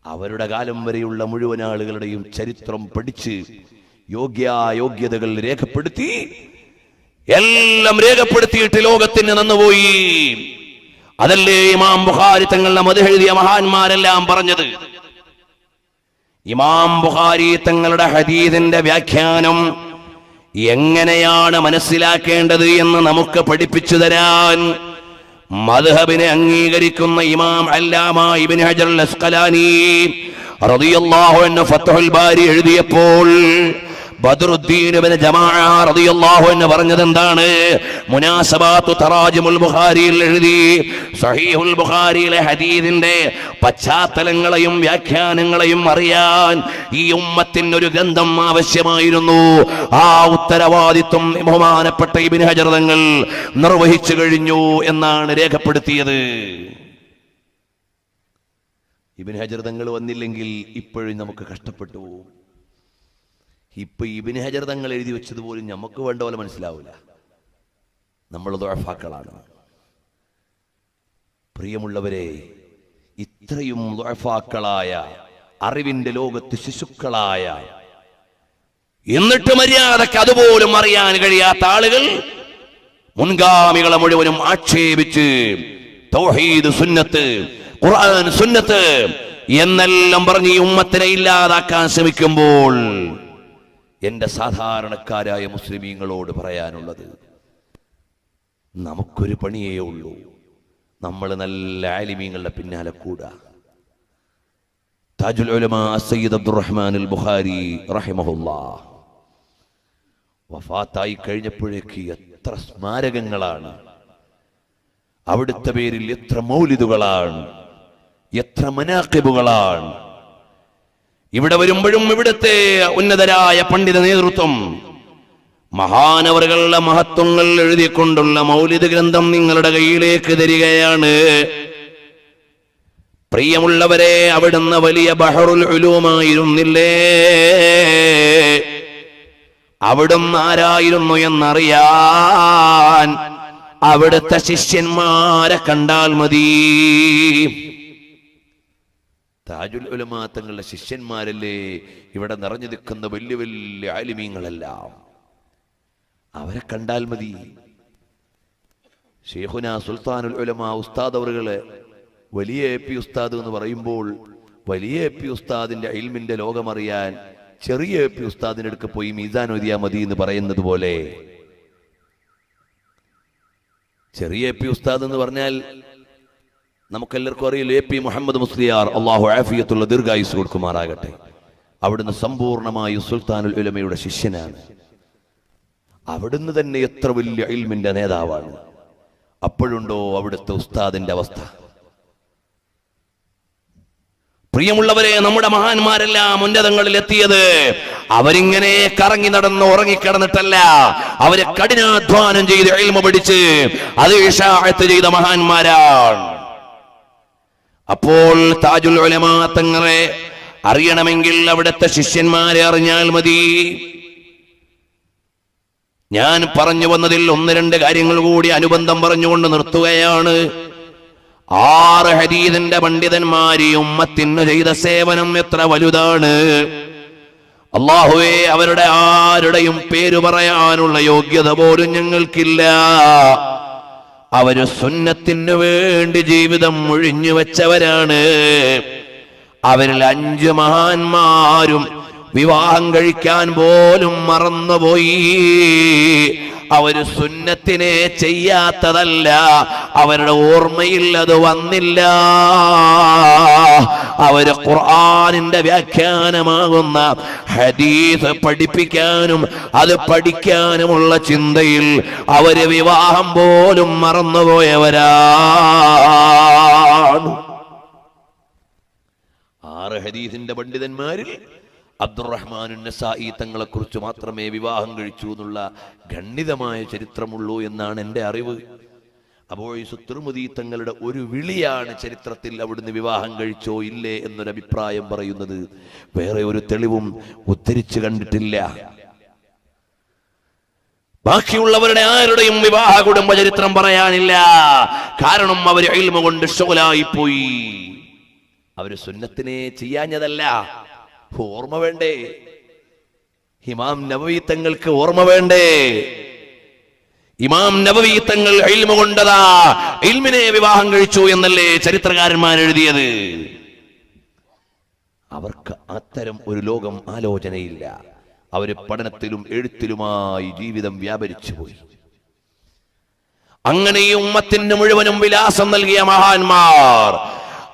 A: അവരുടെ കാലം വരെയുള്ള മുഴുവൻ ആളുകളുടെയും ചരിത്രം പഠിച്ച് യോഗ്യതകൾ രേഖപ്പെടുത്തി, എല്ലാം രേഖപ്പെടുത്തിയിട്ട് ലോകത്തിന് നന്നുപോയി. അതല്ലേ ഇമാം ബുഖാരി തങ്ങളുടെ മദ്ഹ് എഴുതിയ മഹാന്മാരെല്ലാം പറഞ്ഞത്. ഇമാം ബുഖാരി തങ്ങളുടെ ഹദീസിന്റെ വ്യാഖ്യാനം എങ്ങനെയാണ് മനസ്സിലാക്കേണ്ടത് എന്ന് നമുക്ക് പഠിപ്പിച്ചു തരാൻ മദ്ഹബിനെ അംഗീകരിക്കുന്ന ഇമാം അല്ലാമ ഇബ്നു ഹജർ അൽ അസ്ഖലാനി റളിയല്ലാഹു അൻഹു ഫത്ഹുൽ ബാരി എഴുതിയപ്പോൾ ബദ്റുദ്ദീൻ ഇബ്നു ജമാഅ റളിയല്ലാഹു അൻഹു പറഞ്ഞത് എന്താണ്? മുനാസബാത്തു തറാജിമുൽ ബുഖാരിയിൽ എഴുതി സഹീഹുൽ ബുഖാരിയിലെ ഹദീസിന്റെ പശ്ചാത്തലങ്ങളെയും വ്യാഖ്യാനങ്ങളെയും അറിയാൻ ഈ ഉമ്മത്തിന് ഒരു ഗ്രന്ഥം ആവശ്യമായിരുന്നു. ആ ഉത്തരവാദിത്വം ബഹുമാനപ്പെട്ട ഇബ്നു ഹജർ തങ്ങൾ നിർവഹിച്ചു കഴിഞ്ഞു എന്നാണ് രേഖപ്പെടുത്തിയത്. ഇബ്നു ഹജർ തങ്ങൾ വന്നില്ലെങ്കിൽ ഇപ്പോഴും നമുക്ക് കഷ്ടപ്പെട്ടു പോകും. ഇപ്പൊ ഇബ്നു ഹജർ തങ്ങൾ എഴുതി വെച്ചതുപോലും നമുക്ക് വേണ്ട പോലെ മനസ്സിലാവില്ല. നമ്മൾ ദുഅഫാക്കളാണ്. പ്രിയമുള്ളവരെ, ഇത്രയും ദുഅഫാക്കളായ, അറിവിന്റെ ലോകത്ത് ശിശുക്കളായ, എന്നിട്ട് മര്യാദക്ക് അതുപോലും അറിയാൻ കഴിയാത്ത ആളുകൾ മുൻഗാമികളെ മുഴുവനും ആക്ഷേപിച്ച് തൗഹീദ് സുന്നത്ത്, ഖുർആൻ സുന്നത്ത് എന്നെല്ലാം പറഞ്ഞ് ഈ ഉമ്മത്തിനെ ഇല്ലാതാക്കാൻ ശ്രമിക്കുമ്പോൾ എന്റെ സാധാരണക്കാരായ മുസ്ലിമീങ്ങളോട് പറയാനുള്ളത്, നമുക്കൊരു പണിയേ ഉള്ളൂ. നമ്മൾ നല്ല ആലിമീങ്ങളുടെ പിന്നാലെ കൂടുക. താജുൽ ഉലമാ സയ്യിദ് അബ്ദുറഹ്മാൻ അൽ ബുഖാരി റഹിമഹുല്ലാഹ് വഫാത്തായി കഴിഞ്ഞപ്പോഴേക്ക് എത്ര സ്മാരകങ്ങളാണ്, അവിടുത്തെ പേരിൽ എത്ര മൗലിദുകളാണ്, എത്ര മനാഖിബുകളാണ്. ഇവിടെ വരുമ്പോഴും ഇവിടുത്തെ ഉന്നതരായ പണ്ഡിത നേതൃത്വം മഹാനവറുകളുടെ മഹത്വങ്ങൾ എഴുതിക്കൊണ്ടുള്ള മൗലിദ് ഗ്രന്ഥം നിങ്ങളുടെ കയ്യിലേക്ക് തരികയാണ്. പ്രിയമുള്ളവരെ, അവിടുന്ന് വലിയ ബഹറുൽ ഉലൂമായിരുന്നില്ലേ? അവിടുന്ന് ആരായിരുന്നു എന്നറിയാൻ അവിടുത്തെ ശിഷ്യന്മാരെ കണ്ടാൽ മതി. താജുൽ ഉലമാ തങ്ങളുടെ ശിഷ്യന്മാരല്ലേ ഇവിടെ നിറഞ്ഞു നിൽക്കുന്ന വലിയ വലിയ ആലിമീങ്ങളെല്ലാം. അവരെ കണ്ടാൽ മതി. ശൈഖുനാ സുൽത്താനുൽ ഉലമാ ഉസ്താദ് അവറുകളെ വലിയ AP ഉസ്താദ് എന്ന് പറയുമ്പോൾ വലിയ AP ഉസ്താദിന്റെ ഇൽമിന്റെ ലോകമറിയാൻ ചെറിയ AP ഉസ്താദിന്റെ അടുക്ക് പോയി മീസാൻ ഓതിയാ മതി എന്ന് പറയുന്നത് പോലെ ചെറിയ എ പി ഉസ്താദ് എന്ന് പറഞ്ഞാൽ നമുക്കെല്ലാവർക്കും അറിയില്ല, എ പി മുഹമ്മദ് മുസ്ലിയാർ, അള്ളാഹു ആഫിയത്തുള്ള ദീർഘായുസ് കൊടുക്കുമാറാകട്ടെ. അവിടുന്ന് സമ്പൂർണമായി സുൽത്താനുൽ ഉലമയുടെ ശിഷ്യനാണ്. അവിടുന്ന് തന്നെ എത്ര വലിയ ഇൽമിന്റെ നേതാവാണ്. അപ്പോഴുണ്ടോ അവിടുത്തെ ഉസ്താദിന്റെ അവസ്ഥ? പ്രിയമുള്ളവരെ, നമ്മുടെ മഹാന്മാരെല്ലാം ഉന്നതങ്ങളിൽ എത്തിയത് അവരിങ്ങനെ കറങ്ങി നടന്ന് ഉറങ്ങിക്കിടന്നിട്ടല്ല. അവര് കഠിനാധ്വാനം ചെയ്ത് ഇൽമ പഠിച്ച് അത് ഇശാഅത്ത് ചെയ്ത മഹാന്മാരാണ്. അപ്പോൾ താജുൽ ഉലമാ തങ്ങളെ അറിയണമെങ്കിൽ അവിടുത്തെ ശിഷ്യന്മാരെ അറിഞ്ഞാൽ മതി. ഞാൻ പറഞ്ഞു വന്നതിൽ 1-2 കാര്യങ്ങൾ കൂടി അനുബന്ധം പറഞ്ഞുകൊണ്ട് നിർത്തുകയാണ്. 6 ഹദീസിന്റെ പണ്ഡിതന്മാര് ഉമ്മത്തിന് ചെയ്ത സേവനം എത്ര വലുതാണ്. അല്ലാഹുവേ, അവരുടെ ആരുടെയും പേര് പറയാനുള്ള യോഗ്യത പോലും ഞങ്ങൾക്കില്ല. അവര് സുന്നത്തിന് വേണ്ടി ജീവിതം ഒഴിഞ്ഞു വെച്ചവരാണ്. അവരിൽ 5 മഹാന്മാരും വിവാഹം കഴിക്കാൻ പോലും മറന്നുപോയി. അവര് സുന്നത്തിനെ ചെയ്യാത്തതല്ല, അവരുടെ ഓർമ്മയിൽ അത് വന്നില്ല. അവര് ഖുർആനിന്റെ വ്യാഖ്യാനമാകുന്ന ഹദീസ് പഠിപ്പിക്കാനും അത് പഠിക്കാനുമുള്ള ചിന്തയിൽ അവര് വിവാഹം പോലും മറന്നുപോയവരാണ്. 6 ഹദീസിന്റെ പണ്ഡിതന്മാരിൽ അബ്ദുറഹ്മാനുൻ നസായി തങ്ങളെ കുറിച്ച് മാത്രമേ വിവാഹം കഴിച്ചു എന്നുള്ള ഖണ്ഡിതമായ ചരിത്രമുള്ളൂ എന്നാണ് എൻ്റെ അറിവ്. അപ്പോൾ തിർമിദി തങ്ങളുടെ ഒരു വിളിയാണ് ചരിത്രത്തിൽ അവിടുന്ന് വിവാഹം കഴിച്ചോ ഇല്ലേ എന്നൊരു അഭിപ്രായം പറയുന്നത്. വേറെ ഒരു തെളിവും ഉദ്ധരിച്ചു കണ്ടിട്ടില്ല. ബാക്കിയുള്ളവരുടെ ആരുടെയും വിവാഹ കുടുംബ ചരിത്രം പറയാനില്ല. കാരണം അവർ ഇൽമ കൊണ്ട് ശുഗലായി പോയി. അവര് സുന്നത്തിനെ ചെയ്യാഞ്ഞതല്ല, ഓർമ്മ വേണ്ടേ? ഇമാം നബവി തങ്ങൾക്ക് ഓർമ്മ വേണ്ടേ? ഇമാം നബവി തങ്ങൾ ഇൽമ കൊണ്ടതാ ഇൽമിനെ വിവാഹം കഴിച്ചു എന്നല്ലേ ചരിത്രകാരന്മാർ എഴുതിയത്. അവർക്ക് അത്തരം ഒരു ലോകം ആലോചനയില്ല. അവര് പഠനത്തിലും എഴുത്തിലുമായി ജീവിതം വ്യാപരിച്ചു പോയി. അങ്ങനെ ഈ ഉമ്മത്തിന് മുഴുവനും വിലാസം നൽകിയ മഹാന്മാർ,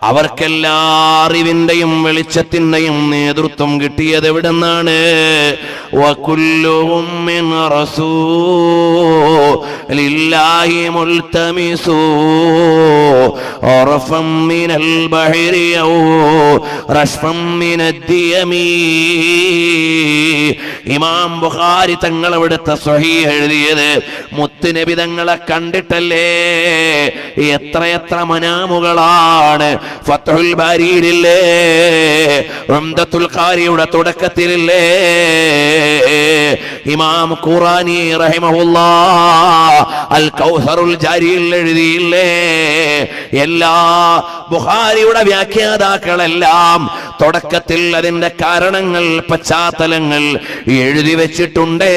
A: അവർക്കെല്ലാ അറിവിന്റെയും വെളിച്ചത്തിന്റെയും നേതൃത്വം കിട്ടിയത് എവിടെന്നാണ്? വകുല്ലുഹും മിൻ റസൂലില്ലാഹി മുൽതമിസു അർഫം മിനൽ ബഹരി ഔ റശ്ഫം മിനദ്ദിയമി. ഇമാം ബുഖാരി തങ്ങൾ അവിടുത്തെ സ്വഹീഹ് എഴുതിയത് മുത്തുനബി തങ്ങളെ കണ്ടിട്ടല്ലേ. എത്രയെത്ര മനാമുകളാണ് ഫത്ഹുൽ ബാരിയിലില്ലേ, ഉംദത്തുൽ ഖാരിയുടെ തുടക്കത്തിലില്ലേ, ഇമാം ഖുറാനി റഹിമഹുല്ലാഹ് അൽ കൗസറുൽ ജാരിയിൽ എഴുതിയില്ലേ. എല്ലാ ബുഖാരിയുടെ വ്യാഖ്യാതാക്കളെല്ലാം തുടക്കത്തിൽ അതിന്റെ കാരണങ്ങൾ, പശ്ചാത്തലങ്ങൾ എഴുതി വെച്ചിട്ടുണ്ടേ.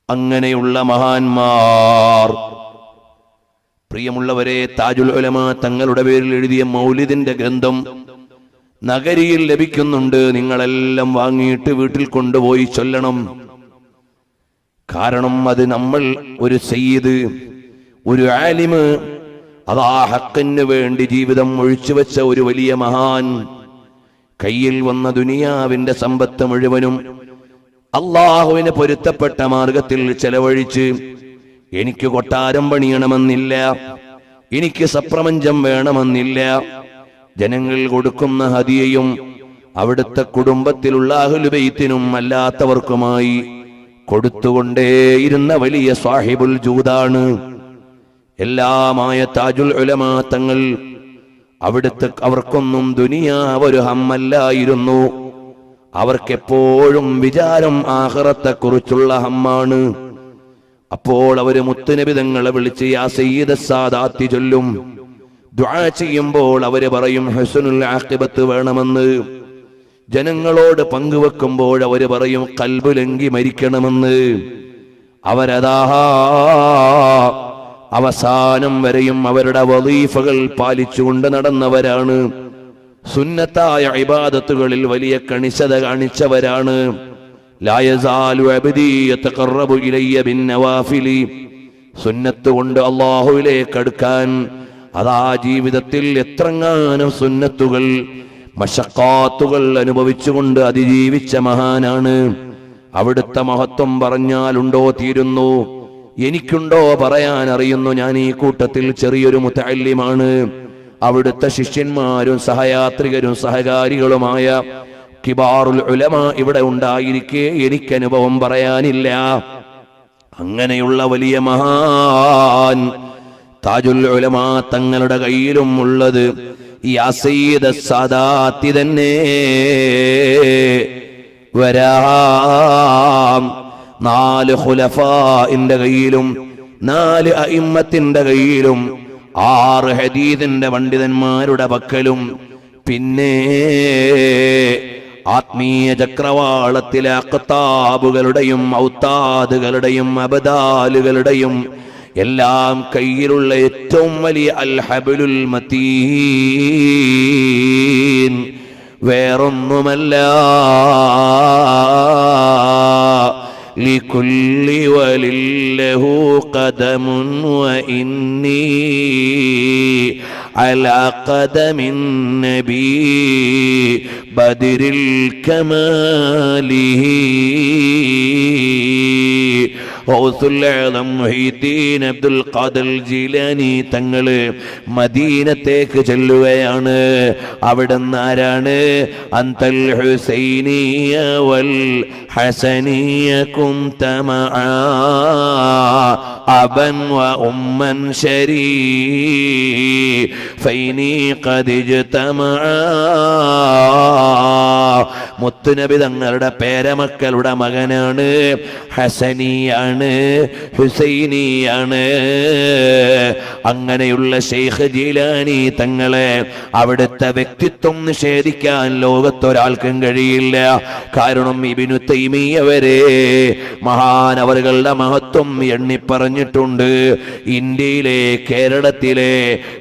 A: അങ്ങനെയുള്ള മഹാന്മാർ, പ്രിയമുള്ളവരെ, താജുൽ ഉലമാ തങ്ങളുടെ പേരിൽ എഴുതിയ മൗലിദിന്റെ ഗ്രന്ഥം നഗരിയിൽ ലഭിക്കുന്നുണ്ട്. നിങ്ങളെല്ലാം വാങ്ങിയിട്ട് വീട്ടിൽ കൊണ്ടുപോയി ചൊല്ലണം. കാരണം അത് നമ്മൾ ഒരു സയ്യിദ്, ഒരു ആലിമ്, അതാ ഹക്കിന് വേണ്ടി ജീവിതം ഒഴിച്ചുവെച്ച ഒരു വലിയ മഹാൻ കയ്യിൽ വന്ന ദുനിയാവിന്റെ സമ്പത്ത് മുഴുവനും അള്ളാഹുവിന് പൊരുത്തപ്പെട്ട മാർഗത്തിൽ ചെലവഴിച്ച്, എനിക്ക് കൊട്ടാരം പണിയണമെന്നില്ല, എനിക്ക് സപ്രപഞ്ചം വേണമെന്നില്ല, ജനങ്ങൾ കൊടുക്കുന്ന ഹദിയയും അവിടുത്തെ കുടുംബത്തിലുള്ള അഹ്ലു ബൈത്തിനും അല്ലാത്തവർക്കുമായി കൊടുത്തുകൊണ്ടേയിരുന്ന വലിയ സാഹിബുൽ ജൂദാണ് എല്ലാമായ താജുൽ ഉലമാ തങ്ങൾ. അവിടുത്തെ അവർക്കൊന്നും ദുനിയാവ് ഒരു ഹമ്മല്ലായിരുന്നു. അവർക്കെപ്പോഴും വിചാരം ആഖിറത്തെ കുറിച്ചുള്ള ഹമ്മാണ്. അപ്പോൾ അവര് മുത്തുനബി തങ്ങളെ വിളിച്ച് യാ സയ്യിദ സാദാത്തി ചൊല്ലും. ദുആ ചെയ്യുമ്പോൾ അവര് പറയും ഹുസ്നുൽ ആഖിബത്ത് വേണമെന്ന്. ജനങ്ങളോട് പങ്കുവെക്കുമ്പോൾ അവര് പറയും ഖൽബ് ലംഘി മരിക്കണമെന്ന്. അവരതാ അവസാനം വരെയും അവരുടെ വളീഫകൾ പാലിച്ചുകൊണ്ട് ലാ യസാലു അബ്ദി യതഖറബു ഇലയ്യ ബിന്നവാഫിലി, സുന്നത്ത് കൊണ്ട് അല്ലാഹുവിലേക്ക് അടുക്കാൻ അതാ ജീവിതത്തിൽ എത്രങ്ങാനും സുന്നത്തുകൾ മശഖാത്തുകൾ അനുഭവിച്ചുകൊണ്ട് അതിജീവിച്ച മഹാനാണ്. അവിടുത്തെ മഹത്വം പറഞ്ഞാലുണ്ടോ തീരുന്നു, എനിക്കുണ്ടോ പറയാൻ അറിയുന്നു. ഞാൻ ഈ കൂട്ടത്തിൽ ചെറിയൊരു മുതഅല്ലിമാണ്. അവിടുത്തെ ശിഷ്യന്മാരും സഹയാത്രികരും സഹകാരികളുമായ കിബാറുൽ ഉലമാ ഇവിടെ ഉണ്ടായിരിക്കെ എനിക്ക് അനുഭവം പറയാനില്ല. അങ്ങനെയുള്ള വലിയ മഹാൻ താജുൽ ഉലമാ തങ്ങളുടെ കയ്യിലും ഉള്ളത് യാ സയ്യിദ സാദാത്തി തന്നെ വരാം. 4 ഖുലഫാഇന്റെ കയ്യിലും 4 അഇമ്മത്തിന്റെ കയ്യിലും 6 ഹദീദിന്റെ പണ്ഡിതന്മാരുടെ പക്കലും പിന്നെ ആത്മീയ ചക്രവാളത്തിലെ അഖ്താബുകളുടെയും ഔത്താദുകളുടെയും അബദാലുകളുടെയും എല്ലാം കയ്യിലുള്ള ഏറ്റവും വലിയ അൽ ഹബ്ലുൽ മതീൻ വേറൊന്നുമല്ല. ലികുല്ലി വലില്ലഹു ഖദമുൻ വഇന്നീ അലാ ഖദമിൻ നബി ബദ്രിൽ കമാലിഹി. ഗൗസുൽ ആലം മുഹീദ്ദീൻ അബ്ദുൽ ഖാദിർ ജീലാനി തങ്ങള് മദീനത്തേക്ക് ചെല്ലുകയാണ്. അവിടുന്ന് ആരാണ്? അന്തൽ ഹുസൈനിയ വൽ ഹസനിയ കുന്ത മഅ അബൻ വ ഉമ്മൻ ശരീഫൈനി ഖദ് ഇജ്തമഅ. മുത്തുനബി തങ്ങളുടെ പേരമക്കളുടെ മകനാണ്, ഹസനിയാണ്, ഹുസൈനിയാണ്. അങ്ങനെയുള്ള ശൈഖ് ജീലാനി തങ്ങളെ അവിടുത്തെ വ്യക്തിത്വം നിഷേധിക്കാൻ ലോകത്തൊരാൾക്കും കഴിയില്ല. കാരണം ഇബ്നു തൈമിയ്യ വരെ മഹാനവറുകളുടെ മഹത്വം എണ്ണിപ്പറഞ്ഞിട്ടുണ്ട്. ഇന്ത്യയിലെ കേരളത്തിലെ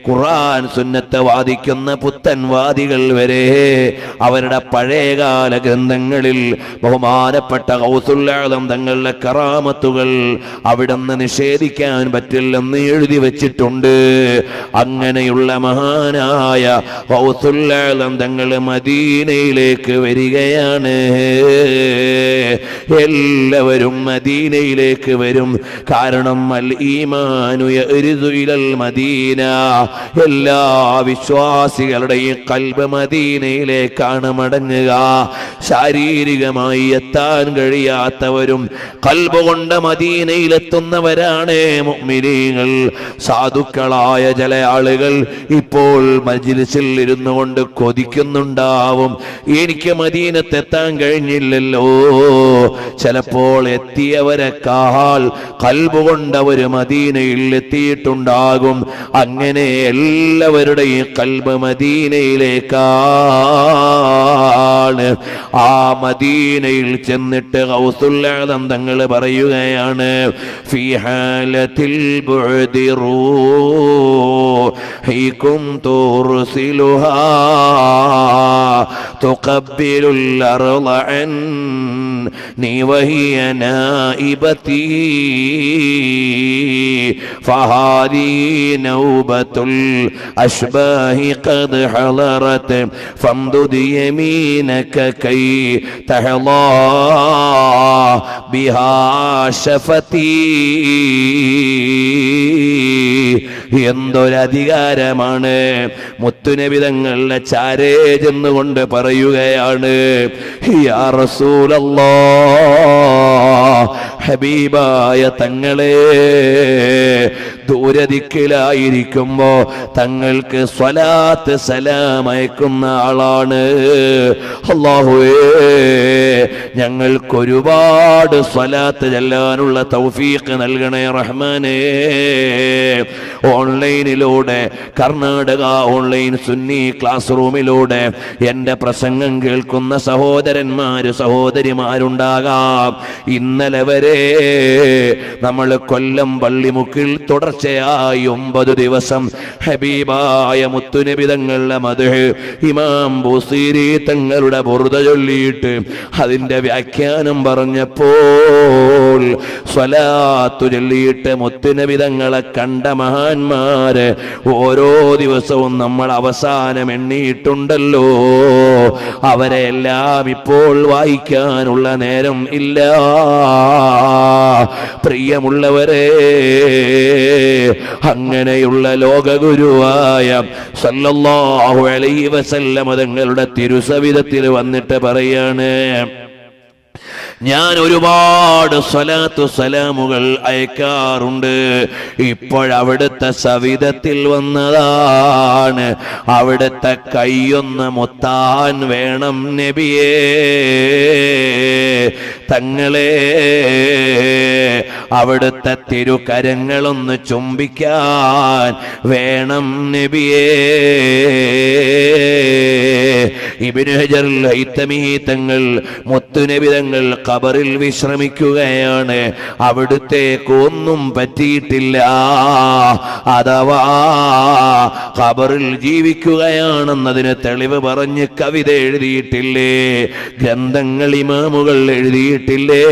A: ഖുർആൻ സുന്നത്ത് വാദിക്കുന്ന പുത്തൻവാദികൾ വരെ അവരുടെ പഴയകാല ഗ്രന്ഥങ്ങളിൽ ബഹുമാനപ്പെട്ട ഗൗസുൽ ആലം തങ്ങളുടെ കറാമത്തുകൾ അവിടുന്ന് നിഷേധിക്കാൻ പറ്റില്ലെന്ന് എഴുതി വച്ചിട്ടുണ്ട്. അങ്ങനെയുള്ള മഹാനായ ഗൗസുൽ ആലം തങ്ങൾ മദീനയിലേക്ക് വരികയാണ്. എല്ലാവരും മദീനയിലേക്ക് വരും. കാരണം അൽ ഈമാനു യഅ്രിദു ഇലൽ മദീന, എല്ലാ വിശ്വാസികളുടെയും ഖൽബ് മദീനയിലേക്കാണ് മടങ്ങുക. ശാരീരികമായി എത്താൻ കഴിയാത്തവരും ഖൽബ് കൊണ്ട് മദീനയിലെത്തുന്നവരാണ് മുഅ്മിനീങ്ങൾ. സാധുക്കളായ ചില ആളുകൾ ഇപ്പോൾ മജ്ലിസിൽ ഇരുന്നു കൊണ്ട് കൊതിക്കുന്നുണ്ടാവും, എനിക്ക് മദീനത്തെത്താൻ കഴിഞ്ഞില്ലല്ലോ. ചിലപ്പോൾ എത്തിയവരെക്കാൾ ഖൽബ് കൊണ്ടവർ മദീനയിൽ എത്തിയിട്ടുണ്ടാകും. അങ്ങനെ എല്ലാവരുടെയും ഖൽബ് മദീനയിലേക്കാണ്. ആ മദീനയിൽ ചെന്നിട്ട് ഗൗസുൽ ആലം തങ്ങൾ പറയുകയാണ്, ഫീ ഹാലത്തിൽ ബുഅദി റൂഹികും തുർസിലുഹാ തുഖബ്ബിലുൽ അർള അന്നി വഹിയ നായിബതി ഫഹാദി നൗബത്തുൽ അശ്ബാഹി ഖദ് ഹളറത് ഫംദുദ് യമീനക കൈ തഹളാ ബിഹാ ശഫതി. എന്തൊരധികാരമാണ്! മുത്തുനബി തങ്ങളുടെ ചാരേ ചെന്നുകൊണ്ട് പറയുകയാണ്, യാ റസൂലല്ലാഹ്, ഹബീബായ തങ്ങളെ, ദൂരദിക്കിലായിരിക്കുമ്പോ തങ്ങൾക്ക് സ്വലാത്ത് സലാം അയക്കുന്ന ആളാണ്. അല്ലാഹുവേ, ഞങ്ങൾക്കൊരുപാട് സ്വലാത്ത് ചെല്ലാനുള്ള തൗഫീഖ് നൽകണേ റഹ്മാനേ. ഓൺലൈനിലൂടെ കർണാടക ഓൺലൈൻ സുന്നി ക്ലാസ് റൂമിലൂടെ എൻ്റെ പ്രസംഗം കേൾക്കുന്ന സഹോദരന്മാര് സഹോദരിമാരുണ്ടാകാം. ഇന്നലെ വരെ നമ്മൾ കൊല്ലം പള്ളിമുക്കിൽ തുടർച്ചയായി 9 ദിവസം ഹബീബായ മുത്തുനബി തങ്ങളുടെ മദ്ഹ് ഇമാം ബുസീരി തങ്ങളുടെ ബുർദ ചൊല്ലിയിട്ട് അതിൻ്റെ വ്യാഖ്യാനം പറഞ്ഞപ്പോൾ സ്വലാത്തു ചൊല്ലിയിട്ട് മുത്തുനബി തങ്ങളെ കണ്ട മഹാന്മാര് ഓരോ ദിവസവും നമ്മൾ അവസാനം എണ്ണിയിട്ടുണ്ടല്ലോ. അവരെ എല്ലാം ഇപ്പോൾ വായിക്കാനുള്ള നേരം ഇല്ല. പ്രിയമുള്ളവരെ, അങ്ങനെയുള്ള ലോകഗുരുവായ സല്ലല്ലാഹു അലൈഹി വസല്ലം തങ്ങളുടെ തിരുസവിധത്തിൽ വന്നിട്ട് പറയാണ്, ഞാൻ ഒരുപാട് സ്വലാത്തു സലാമുകൾ അയക്കാറുണ്ട്. ഇപ്പോഴവിടുത്തെ സവിധത്തിൽ വന്നതാണ്, അവിടുത്തെ കൈയൊന്ന് മുത്താൻ വേണം നബിയേ തങ്ങളെ, അവിടുത്തെ തിരുകരങ്ങളൊന്ന് ചുംബിക്കാൻ വേണം നബിയേ. ഇബ്നു ഹജർ ഹൈതമി തങ്ങൾ മുത്തുനബി തങ്ങൾ ഖബറിൽ വിശ്രമിക്കുകയാണ്. അവിടുത്തേക്കൊന്നും പറ്റിയിട്ടില്ല. അഥവാ ഖബറിൽ ജീവിക്കുകയാണെന്നതിന് തെളിവ് പറഞ്ഞ് കവിത എഴുതിയിട്ടില്ലേ, ഗ്രന്ഥങ്ങൾ ഇമാമുകൾ എഴുതിയിട്ടില്ലേ?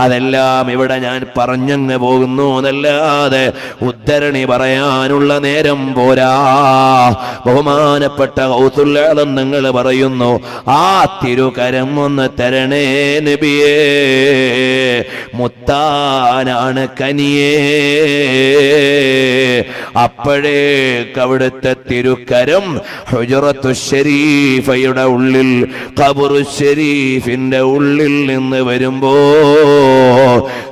A: അതെല്ലാം ഇവിടെ ഞാൻ പറഞ്ഞങ്ങ് പോകുന്നു എന്നല്ലാതെ ഉദ്ധരണി പറയാനുള്ള നേരം പോരാ. ബഹുമാനപ്പെട്ട ഗൗസുൽ ആലം നിങ്ങൾ പറയുന്നു, ആ തിരുകരം ഒന്ന് തരണേ നബിയേ, മുത്താനാണ് കനിയേ. അപ്പോഴേക്ക് അവിടുത്തെ തിരുക്കരം ഹുജറത്തു ശരീഫയുടെ ഉള്ളിൽ, ഖബറു ശരീഫിന്റെ ഉള്ളിൽ നിന്ന് വരുമ്പോ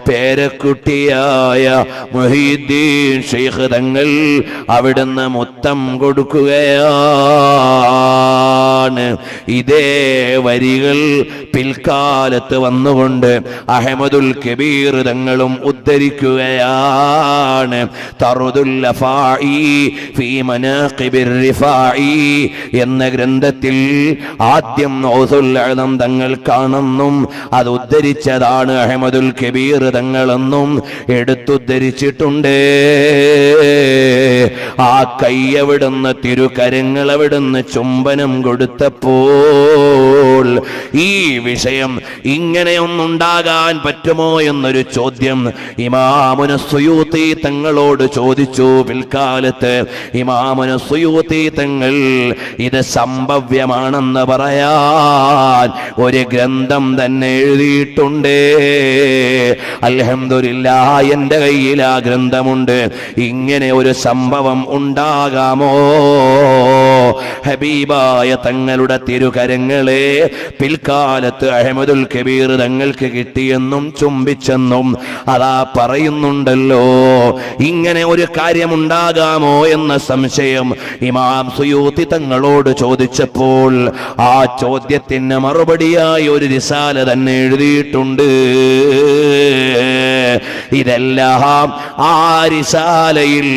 A: പേരക്കുട്ടിയായ മുഹീദ്ദീൻ ശൈഖ് തങ്ങൾ അവിടുന്ന് മുത്തം കൊടുക്കുകയാണ്. ഇതേ വരികൾ പിൽക്കാലത്ത് വന്നുകൊണ്ട് അഹ്മദുൽ കബീർ തങ്ങളും ഉദ്ധരിക്കുകയാണ്. തറുദുൽ അഫാഇ ഫീ മനാഖിബിർ റിഫാഇ എന്ന ഗ്രന്ഥത്തിൽ ആദ്യം ഗൗസുൽ ആലം തങ്ങൾ കാണുന്നും അത് ഉദ്ധരിച്ചതാണ് അഹ്മദുൽ കബീർ തങ്ങളെന്നും എടുത്തുദ്ധരിച്ചിട്ടുണ്ട്. ആ കൈയവിടുന്ന് തിരുകരങ്ങൾ അവിടുന്ന് ചുംബനം കൊടുത്തപ്പോൾ ഈ വിഷയം ഇങ്ങനെയൊന്നുണ്ടാകാൻ പറ്റുമോ എന്നൊരു ചോദ്യം ഇമാമുന സുയൂത്തി തങ്ങളോട് ചോദിച്ചു. പിൽക്കാലത്ത് ഇമാമുന സുയൂത്തി തങ്ങൾ ഇത് സംഭവ്യമാണെന്ന് പറയാൻ ഒരു ഗ്രന്ഥം തന്നെ എഴുതിയിട്ടുണ്ട്. അൽഹംദുലില്ലാഹ്, എൻ്റെ കയ്യിൽ ആ ഗ്രന്ഥമുണ്ട്. ഇങ്ങനെ ഒരു സംഭവം ഉണ്ടാകാമോ? ഹബീബായ തങ്ങളുടെ തിരുകരങ്ങളെ പിൽക്കാലത്ത് അഹ്മദുൽ കബീർ തങ്ങൾക്ക് കിട്ടിയെന്നും ചുംബിച്ചെന്നും അതാ പറയുന്നുണ്ടല്ലോ. ഇങ്ങനെ ഒരു കാര്യമുണ്ടാകാമോ എന്ന സംശയം ഇമാം സുയൂത്തി തങ്ങളോട് ചോദിച്ചപ്പോൾ ആ ചോദ്യത്തിന് മറുപടിയായി ഒരു റിസാല തന്നെ എഴുതിയിട്ടുണ്ട്. ഇതെല്ലാം ആ റിസാലയിൽ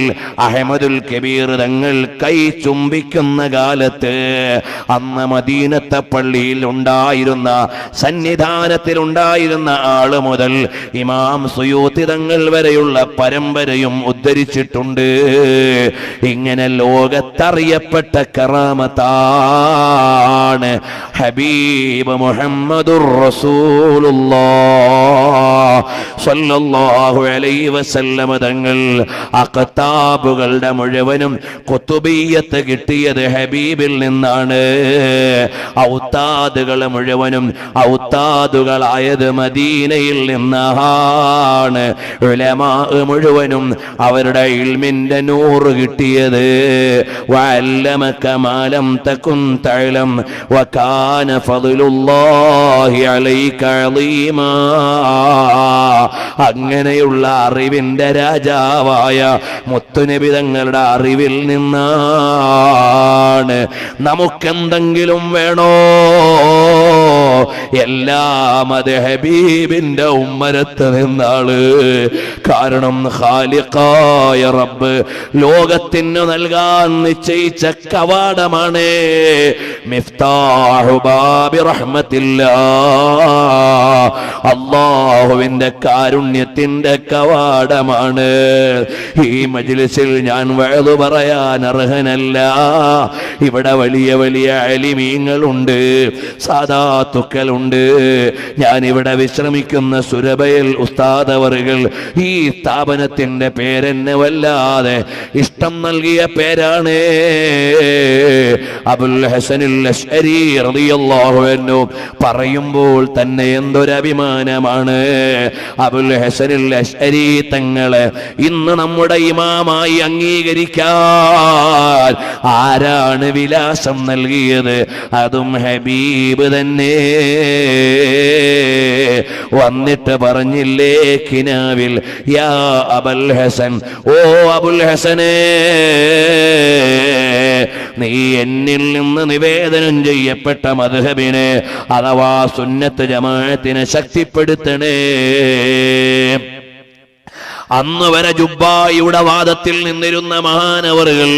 A: അഹ്മദുൽ കബീർ തങ്ങൾ കൈ ചുംബിക്കുന്ന കാലത്ത് അന്ന് മദീനത്തെ പള്ളിയിൽ ഉണ്ടായിരുന്ന, സന്നിധാനത്തിൽ ഉണ്ടായിരുന്ന ആള് മുതൽ ഇമാം സുയൂത്തി തങ്ങൾ വരെയുള്ള പരമ്പരയും ഉദ്ധരിച്ചിട്ടുണ്ട്. ഇങ്ങനെ ലോകത്തറിയപ്പെട്ട കറാമത്താണ് ഹബീബ് മുഹമ്മദുർ റസൂലുള്ളാഹ് സ്വല്ലല്ലാഹു അലൈഹി വസല്ലം തങ്ങൾ അഖ്താബുകളുടെ മുഴുവനും ഖുതുബിയ്യത്ത് കിട്ടിയത് ഹബീബിൽ നിന്നാണ്. ഔതാദുകൾ മുഴുവനും ഔതാദുകളായത് മദീനയിൽ നിന്നാണ്. ഉലമാ മുഴുവനും അവരുടെ ഇൽമിന്റെ നൂറ് കിട്ടിയത് വഅല്ലമക മാ ലം തകുൻ തഅലം വകാന ഫളലുല്ലാഹി അലൈക അളീമാ. അങ്ങനെയുള്ള അറിവിന്റെ രാജാവായ മുത്തുനബി തങ്ങളുടെ അറിവിൽ നിന്നാണ് നമുക്കെന്തെങ്കിലും വേണോ എല്ലാം അത് ഹബീബിന്റെ ഉമ്മരത്ത് നിന്നാള്. കാരണം ഖാലിഖായ റബ്ബ് ലോകത്തിന് നൽകാൻ നിശ്ചയിച്ച കവാടമാണ്. മിഫ്താഹു ബാബി റഹ്മത്തില്ലാഹ്, അല്ലാഹുവിന്റെ കാരുണ്യത്തിന്റെ കവാടമാണ്. ഈ മജ്ലിസിൽ ഞാൻ വഅദ് പറയാൻ അർഹനല്ല. ഇവിടെ വലിയ വലിയ അലിമീങ്ങളുണ്ട്, സാദാത്തുക്കളുണ്ട്. ഞാനിവിടെ വിശ്രമിക്കുന്ന സുരബയിൽ ഉസ്താദ് അവറുകൾ ഈ സ്ഥാപനത്തിന്റെ പേരെന്നെ വല്ലാതെ ഇഷ്ടം നൽകിയ പേരാണ്. അബുൽ ഹസനുൽ അശ്അരി റളിയല്ലാഹു അൻഹു പറയുമ്പോൾ തന്നെ എന്തൊരു അഭിമാനമാണ്. അബുൽ ഹസനുൽ അശ്അരി തങ്ങളെ ഇന്ന് നമ്മുടെ ഇമാമായി അംഗീകരിക്കാൻ ആരാണ് വിലാസം നൽകിയത്? അതും ഹബീബ് തന്നെ. വന്നിട്ട് പറഞ്ഞില്ലേ കിനാവിൽ, യാ അബുൽ ഹസൻ, ഓ അബുൽ ഹസനേ, നീ എന്നിൽ നിന്ന് നിവേദനം ചെയ്യപ്പെട്ട മദ്ഹബിനെ അഥവാ സുന്നത്ത് ജമാഅത്തിനെ ശക്തിപ്പെടുത്തണേ. അന്ന് വരെ ജുബ്ബായിയുടെ വാദത്തിൽ നിന്നിരുന്ന മഹാനവറുകൾ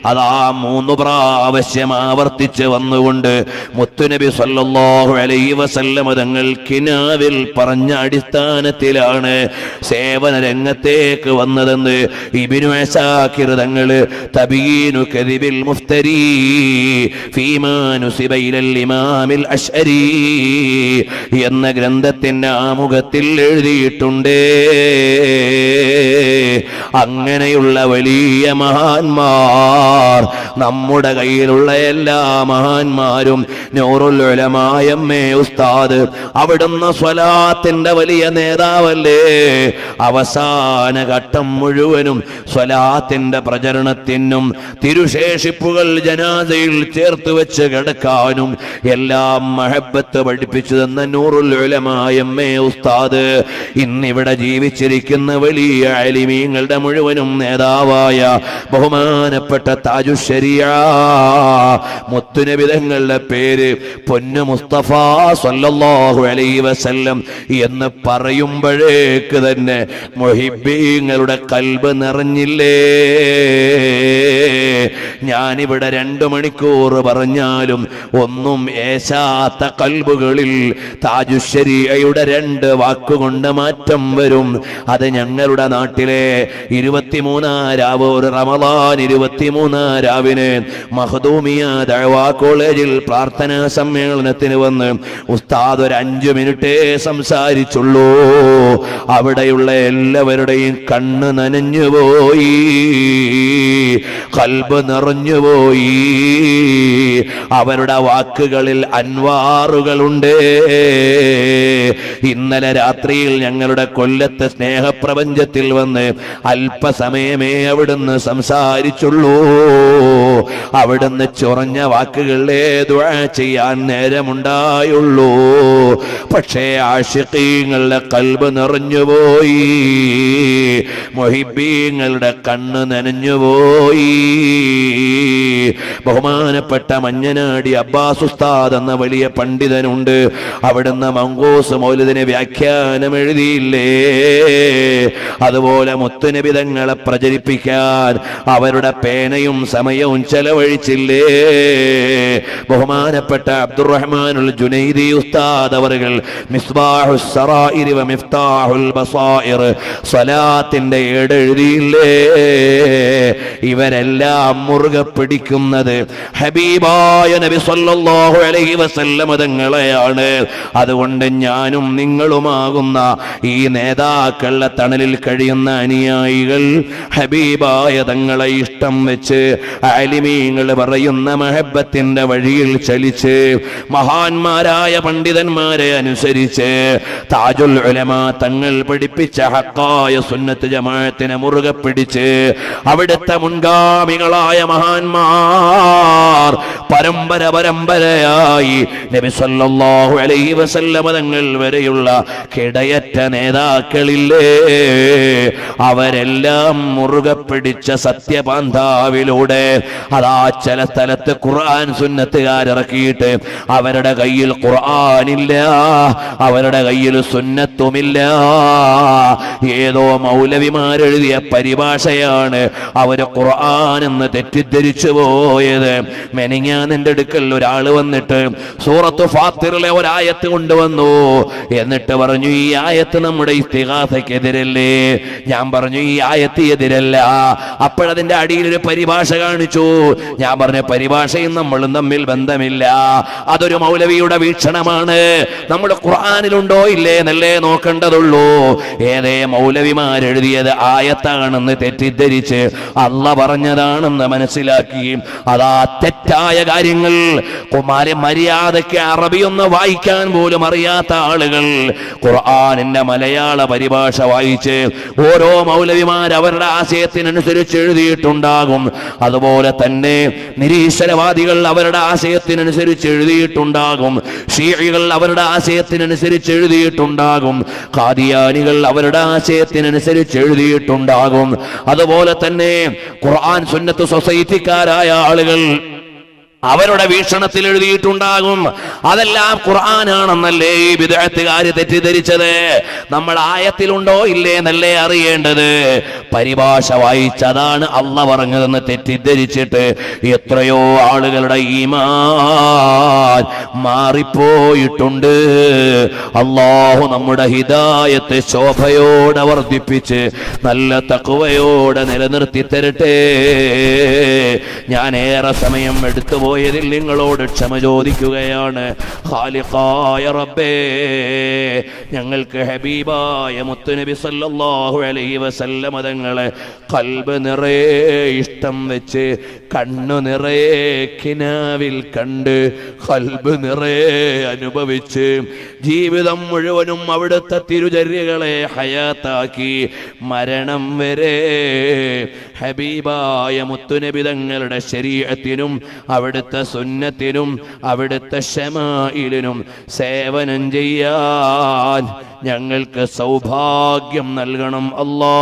A: അതാ 3 പ്രാവശ്യം ആവർത്തിച്ച് വന്നുകൊണ്ട് മുത്തുനബി സല്ലല്ലാഹു അലൈഹി വസല്ലം തങ്ങൾ കിനാവിൽ പറഞ്ഞ അടിസ്ഥാനത്തിലാണ് സേവന രംഗത്തേക്ക് വന്നതെന്ന് ഇബ്നു അസാകിർ തങ്ങൾ തബീനു കദിബിൽ മുഫ്തരി ഫീമാ നുസിബ ഇലൽ ഇമാമിൽ അശ്അരി എന്ന ഗ്രന്ഥത്തിന്റെ ആമുഖത്തിൽ എഴുതിയിട്ടുണ്ട്. അങ്ങനെയുള്ള വലിയ മഹാന്മാർ, നമ്മുടെ കയ്യിലുള്ള എല്ലാ മഹാന്മാരും, നൂറുൽ ഉലമാ എം.എ. ഉസ്താദ് അവിടുന്ന് സ്വലാത്തിന്റെ വലിയ നേതാവല്ലേ. അവസാന ഘട്ടം മുഴുവനും സ്വലാത്തിന്റെ പ്രചരണത്തിനും തിരുശേഷിപ്പുകൾ ജനാസയിൽ ചേർത്ത് വെച്ച് കിടക്കാനും എല്ലാം മഹബത്ത് പഠിപ്പിച്ചു തന്ന നൂറുൽ ഉലമാ എം.എ. ഉസ്താദ് ഇന്നിവിടെ ജീവിച്ചിരിക്കുന്ന വലിയ അലിമീങ്ങളുടെ മുഴുവനും നേതാവായ ബഹുമാനപ്പെട്ട താജുശ്ശരിയ മുത്തുനബി തങ്ങളുടെ പേര് പൊന്നു മുസ്തഫ സല്ലല്ലാഹു അലൈഹി വസല്ലം എന്ന് പറയുമ്പോഴേക്ക് തന്നെ മുഹിബ്ബീങ്ങളുടെ കൽബ് നിറഞ്ഞില്ലേ? ഞാനിവിടെ 2 മണിക്കൂർ പറഞ്ഞാലും ഒന്നും ഏശാത്ത കൽബുകളിൽ താജുശ്ശരിയയുടെ 2 വാക്കുകൊണ്ട് മാറ്റം വരും. അത് ഞങ്ങളുടെ നാട്ടിലെ 23-ാം രാവ്, ഒരു റമളാൻ 23-ാം രാവിന് മഖ്ദൂമിയ ദഅവാ കോളേജിൽ പ്രാർത്ഥനാ സമ്മേളനത്തിന് വന്ന് ഉസ്താദ് ഒരു 5 മിനിറ്റേ സംസാരിച്ചുള്ളൂ. അവിടെയുള്ള എല്ലാവരുടെയും കണ്ണ് നനഞ്ഞുപോയി, കൽബ് നിറഞ്ഞുപോയി. അവരുടെ വാക്കുകളിൽ അൻവാറുകളുണ്ട്. ഇന്നലെ രാത്രിയിൽ ഞങ്ങളുടെ കൊല്ലത്തെ സ്നേഹപ്രപഞ്ചത്തിൽ വന്ന് അല്പസമയമേ അവിടുന്ന് സംസാരിച്ചുള്ളൂ. അവിടുന്ന് ചൊറഞ്ഞ വാക്കുകളെ ദുആ ചെയ്യാൻ നേരമുണ്ടായുള്ളൂ. പക്ഷേ ആശിഖീങ്ങളുടെ കൽബ് നിറഞ്ഞുപോയി, മുഹിബ്ബീങ്ങളുടെ കണ്ണ് നനഞ്ഞുപോയി. ബഹുമാനപ്പെട്ട മഞ്ഞനാടി അബ്ബാസ് ഉസ്താദ് എന്ന വലിയ പണ്ഡിതനുണ്ട്. അവിടുന്ന് മങ്കൂസ് മൗലിദിന് വ്യാഖ്യാനം എഴുതിയില്ലേ? അതുപോലെ മുത്തുനബി തങ്ങളെ പ്രചരിപ്പിക്കാൻ അവരുടെ പേനയും സമയവും ചെലവഴിച്ചില്ലേ? ബഹുമാനപ്പെട്ട അബ്ദുറഹ്മാനുൽ ജുനൈദി ഉസ്താദ് അവറുകൾ മിസ്ബാഹുസ് സറായിർ വ മിഫ്താഹുൽ ബസായിർ സ്വലാത്തിന്റെ ഏട് എഴുതിയില്ലേ? ഇവരെല്ലാം മുറുകെ പിടിക്കുന്നത് ഹബീബായ നബി സല്ലല്ലാഹു അലൈഹി വസല്ലം തങ്ങളെയാണ്. അതുകൊണ്ട് ഞാനും നിങ്ങളുമാകുന്ന ഈ നേതാക്കളുടെ തണലിൽ കഴിയുന്ന അനുയായികൾ ഹബീബായ തങ്ങളെ ഇഷ്ടം വെച്ച് ആലിമീങ്ങൾ പറയുന്ന മഹബത്തിന്റെ വഴിയിൽ ചലിച്ച് മഹാന്മാരായ പണ്ഡിതന്മാരെ അനുസരിച്ച് താജുൽ ഉലമാ തങ്ങൾ പഠിപ്പിച്ച ഹക്കായ സുന്നത്ത് ജമാഅത്തിനെ മുറുകെ പിടിച്ച് അവിടുത്തെ മുൻഗാമികളായ മഹാന്മാർ പരമ്പരയായി നബി സല്ലല്ലാഹു അലൈഹി വസല്ലം തങ്ങൾ വരെയുള്ള കിടയറ്റ നേതാക്കളില്ലേ, അവരെല്ലാം മുറുകെ പിടിച്ച സത്യപാന്താവിലൂടെ അതാ ചില സ്ഥലത്ത് ഖുർആൻ സുന്നത്തുകാരിറക്കിയിട്ട് അവരുടെ കയ്യിൽ ഖുർആനില്ല, അവരുടെ കയ്യിൽ സുന്നത്തുമില്ല. ഏതോ മൗലവിമാരെഴുതിയ പരിഭാഷയാണ് അവര് ഖുർആൻ എന്ന് തെറ്റിദ്ധരിച്ചു പോയത്. മെനിങ്ങാന്റെ അടുക്കൽ ഒരാൾ വന്നിട്ട് സൂറത്ത് ഫാത്തിറിലെ ഒരായത്ത് കൊണ്ടുവന്നു. എന്നിട്ട് പറഞ്ഞു, ഈ ആയത്ത് നമ്മുടെ ഇസ്തിഗാസയ്ക്കെതിരല്ലേ? ഞാൻ പറഞ്ഞു, ഈ ആയത്ത് എതിരല്ല. അപ്പോഴതിന്റെ അടിയിൽ ഒരു പരിഭാഷ കാണിച്ചു. ഞാൻ പറഞ്ഞ പരിഭാഷയും നമ്മളും തമ്മിൽ ബന്ധമില്ല, അതൊരു മൗലവിയുടെ വീക്ഷണമാണ്. നമ്മൾ ഖുർആനിലുണ്ടോ ഇല്ലേ എന്നല്ലേ നോക്കേണ്ടതുള്ളൂ. ഏതേ മൗലവിമാരെഴുതിയത് ആയത്താണെന്ന് തെറ്റിദ്ധരിച്ച് അള്ളാഹ് പറഞ്ഞതാണെന്ന് മനസ്സിലാക്കി അതാ തെറ്റായ കാര്യങ്ങൾ കുമാരി മര്യാദയ്ക്ക് അറബിയൊന്ന് വായിക്കാൻ പോലും അറിയാത്ത ആളുകൾ ഖുർആനിന്റെ മലയാള പരിഭാഷ വായിച്ച് ഓരോ മൗലവിമാർ അവരുടെ ആശയത്തിനനുസരിച്ച് എഴുതിയിട്ടുണ്ടാകും. അതുപോലെ തന്നെ നിരീശ്വരവാദികൾ അവരുടെ ആശയത്തിനനുസരിച്ച് എഴുതിയിട്ടുണ്ടാകും, ഷീഇകൾ അവരുടെ ആശയത്തിനനുസരിച്ച് എഴുതിയിട്ടുണ്ടാകും, ഖാദിയാനികൾ അവരുടെ ആശയത്തിനനുസരിച്ച് എഴുതിയിട്ടുണ്ടാകും. അതുപോലെ തന്നെ ഖുർആൻ സുന്നത്ത് സൊസൈറ്റിക്കാരായ ആളുകൾ അവരുടെ വീക്ഷണത്തിൽ എഴുതിയിട്ടുണ്ടാകും. അതെല്ലാം ഖുർആനാണെന്നല്ലേ ഈ ബിദ്അത്തുകാര് തെറ്റിദ്ധരിച്ചത്? നമ്മൾ ആയത്തിലുണ്ടോ ഇല്ലേ എന്നല്ലേ അറിയേണ്ടത്. പരിഭാഷ വായിച്ചതാണ് അള്ളാഹ് പറഞ്ഞതെന്ന് തെറ്റിദ്ധരിച്ചിട്ട് എത്രയോ ആളുകളുടെ ഈമാൻ മാറിപ്പോയിട്ടുണ്ട്. അള്ളാഹു നമ്മുടെ ഹിദായത്തെ ശോഭയോടെ വർദ്ധിപ്പിച്ച് നല്ല തഖ്വയോടെ നിലനിർത്തി തരട്ടെ. ഞാൻ ഏറെ സമയം എടുത്തു പോയതിൽ നിങ്ങളോട് ക്ഷമ ചോദിക്കുകയാണ്. ഖാലിഖായ റബ്ബേ, ഞങ്ങൾക്ക് ഹബീബായ മുത്തുനബി സല്ലല്ലാഹു അലൈഹി വസല്ലമ തങ്ങളെ ഖൽബ് നിറയെ ഇഷ്ടം വെച്ച്, കണ്ണു നിറയെ കിനാവിൽ കണ്ട്, ഖൽബ് നിറയെ അനുഭവിച്ച്, ജീവിതം മുഴുവനും അവിടുത്തെ തിരുചര്യകളെ ഹയാത്താക്കി മരണം വരെ ഹബീബായ മുത്തുനബി തങ്ങളുടെ ശരീഅത്തിനും അവിടുത്തെ സുന്നത്തിനും അവിടുത്തെ ശമാഇലിനും സേവനം ചെയ്യാൻ ഞങ്ങൾക്ക് സൗഭാഗ്യം നൽകണം അല്ലാ.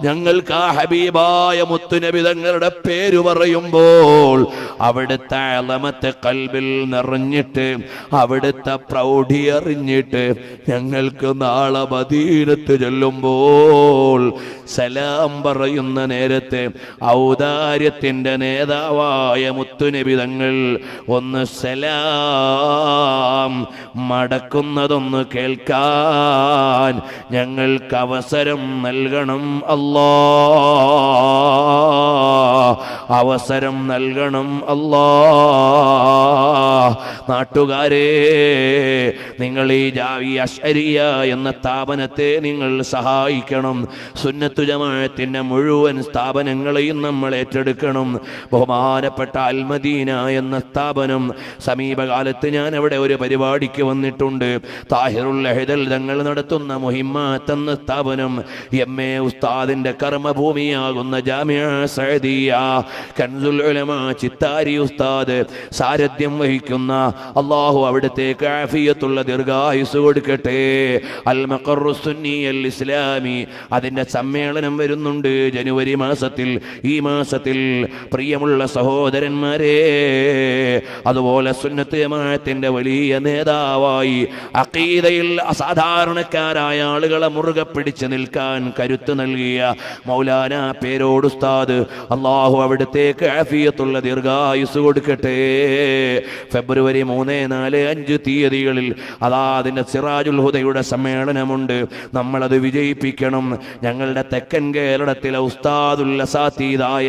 A: ഞങ്ങൾക്ക് ആ ഹബീബായ മുത്തുനബി തങ്ങളുടെ പേര് പറയുമ്പോൾ അവിടുത്തെ അളമത്തെ കൽബിൽ നിറഞ്ഞിട്ട്, അവിടുത്തെ പ്രൗഢി അറിഞ്ഞിട്ട് ഞങ്ങൾക്ക് നാളെ മദീനത്ത് ചെല്ലുമ്പോൾ സലാം പറയുന്ന നേരത്തെ ഔദാര്യത്തിന്റെ നേതാവായ മുത്തുനബി തങ്ങൾ ഒന്ന് സലാം മടക്കുന്നതൊന്ന് കേൾക്കാൻ ഞങ്ങൾക്ക് അവസരം നൽകണം അല്ലാ, അവസരം നൽകണം അല്ലാ. നാട്ടുകാരെ, നിങ്ങൾ ഈ ജാവി അശ്അരിയ എന്ന സ്ഥാപനത്തെ നിങ്ങൾ സഹായിക്കണം. സുന്നത്തു ജമാഅത്തിന്റെ മുഴുവൻ സ്ഥാപനങ്ങളെയും നമ്മൾ ഏറ്റെടുക്കണം. ബഹുമാനപ്പെട്ട അൽമദീന എന്ന സ്ഥാപനം സമീപകാലത്ത് ഞാൻ അവിടെ ഒരു പരിപാടിക്ക് വന്നിട്ടുണ്ട്. താഹിറുൽ അഹ്ദൽ തങ്ങൾ നടത്തുന്ന മുഹിമ്മാത്ത് എന്ന സ്ഥാപനം, എം.എ. ഉസ്താദിന്റെ കർമ്മഭൂമിയാകുന്ന ജാമിഅ സഅദിയ, കൻസുൽ ഉലമ ചിത്താരി ഉസ്താദ് സാരഥ്യം വഹിക്കുന്ന, അല്ലാഹു അവിടത്തേക്ക് ആഫിയത്തുള്ള ദീർഘായുസ് കൊടുക്കട്ടെ. അൽ മഖറു സുന്നി അൽ ഇസ്ലാമി അതിന്റെ സമ്മേളനം വരുന്നുണ്ട് ജനുവരി മാസത്തിൽ. ഈ മാസത്തിൽ പ്രിയമുള്ള സഹോദരന്മാരെ, അതുപോലെ സുന്നത്ത് ജമാഅത്തിന്റെ വലിയ നേതാവായി അഖീദയിൽ അസാധാരണക്കാരായ ആളുകളെ മുറുകെ പിടിച്ച് നിൽക്കാൻ കരുത്ത് നൽകിയ മൗലാന പേരോട് ഉസ്താദ്, അല്ലാഹു അവിടത്തേക്ക് ആഫിയത്തുള്ള ദീർഘായുസ് കൊടുക്കട്ടെ. ഫെബ്രുവരി 3, 4, 5 തീയതികളിൽ അതാ അതിന്റെ സിറാജുൽ ഹുദയുടെ സമ്മേളനമുണ്ട്. നമ്മളത് വിജയിപ്പിക്കണം. ഞങ്ങളുടെ തെക്കൻ കേരളത്തിലെ ഉസ്താദുൽ അസാതീദായ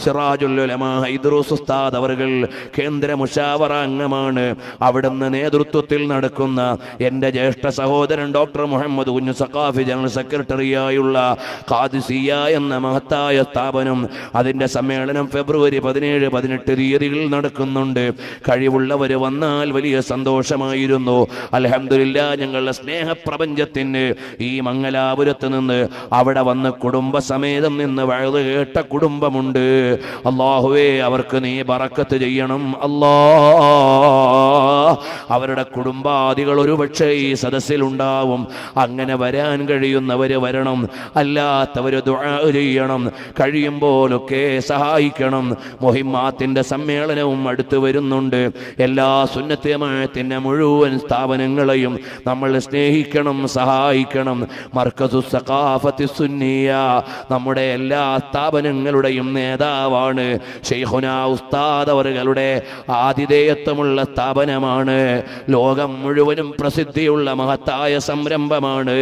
A: സിറാജുൽ ഉലമ ഇദ്രൂസ് ഉസ്താദ് അവർകൾ കേന്ദ്ര മുശാവറ അംഗമാണ്. അവിടുന്ന് നേതൃത്വത്തിൽ നടക്കുന്ന എൻ്റെ ജ്യേഷ്ഠ സഹോദരൻ ഡോക്ടർ മുഹമ്മദ് കുഞ്ഞു സഖാഫി ജനറൽ സെക്രട്ടറിയായുള്ള ഖാദിസിയ എന്ന മഹത്തായ സ്ഥാപനം, അതിൻ്റെ സമ്മേളനം ഫെബ്രുവരി 17, 18 തീയതികളിൽ നടക്കുന്നുണ്ട്. കഴിവുള്ളവർ വന്നാൽ വലിയ സന്തോഷമായിരുന്നു. അൽഹംദുലില്ലാ, ഞങ്ങളുടെ സ്നേഹപ്രപഞ്ചത്തിന് ഈ മംഗലാപുരത്ത് നിന്ന് അവിടെ വന്ന് കുടുംബസമേതം നിന്ന് വഴുത് കേട്ട കുടുംബമുണ്ട്. അല്ലാഹുവേ, അവർക്ക് നീ ബറക്കത്ത് ചെയ്യണം അല്ലാ. അവരുടെ കുടുംബാദികൾ ഒരുപക്ഷെ ഈ സദസ്സിലുണ്ടാവും. അങ്ങനെ വരാൻ കഴിയും കഴിയുന്നവര് വരണം, അല്ലാത്തവര് ദുആ ചെയ്യണം, കഴിയുമ്പോഴൊക്കെ സഹായിക്കണം. മുഹിമ്മാത്തിന്റെ സമ്മേളനവും അടുത്ത് വരുന്നുണ്ട്. എല്ലാ സുന്നത്ത് ജമാഅത്തിന്റെ മുഴുവൻ സ്ഥാപനങ്ങളെയും നമ്മൾ സ്നേഹിക്കണം, സഹായിക്കണം. മർക്കസു സഖാഫത്തി സുന്നിയ നമ്മുടെ എല്ലാ സ്ഥാപനങ്ങളുടെയും നേതാവാണ്. ശൈഖുനാ ഉസ്താദ് അവരുടെ ആതിഥേയത്വമുള്ള സ്ഥാപനമാണ്. ലോകം മുഴുവനും പ്രസിദ്ധിയുള്ള മഹത്തായ സംരംഭമാണ്.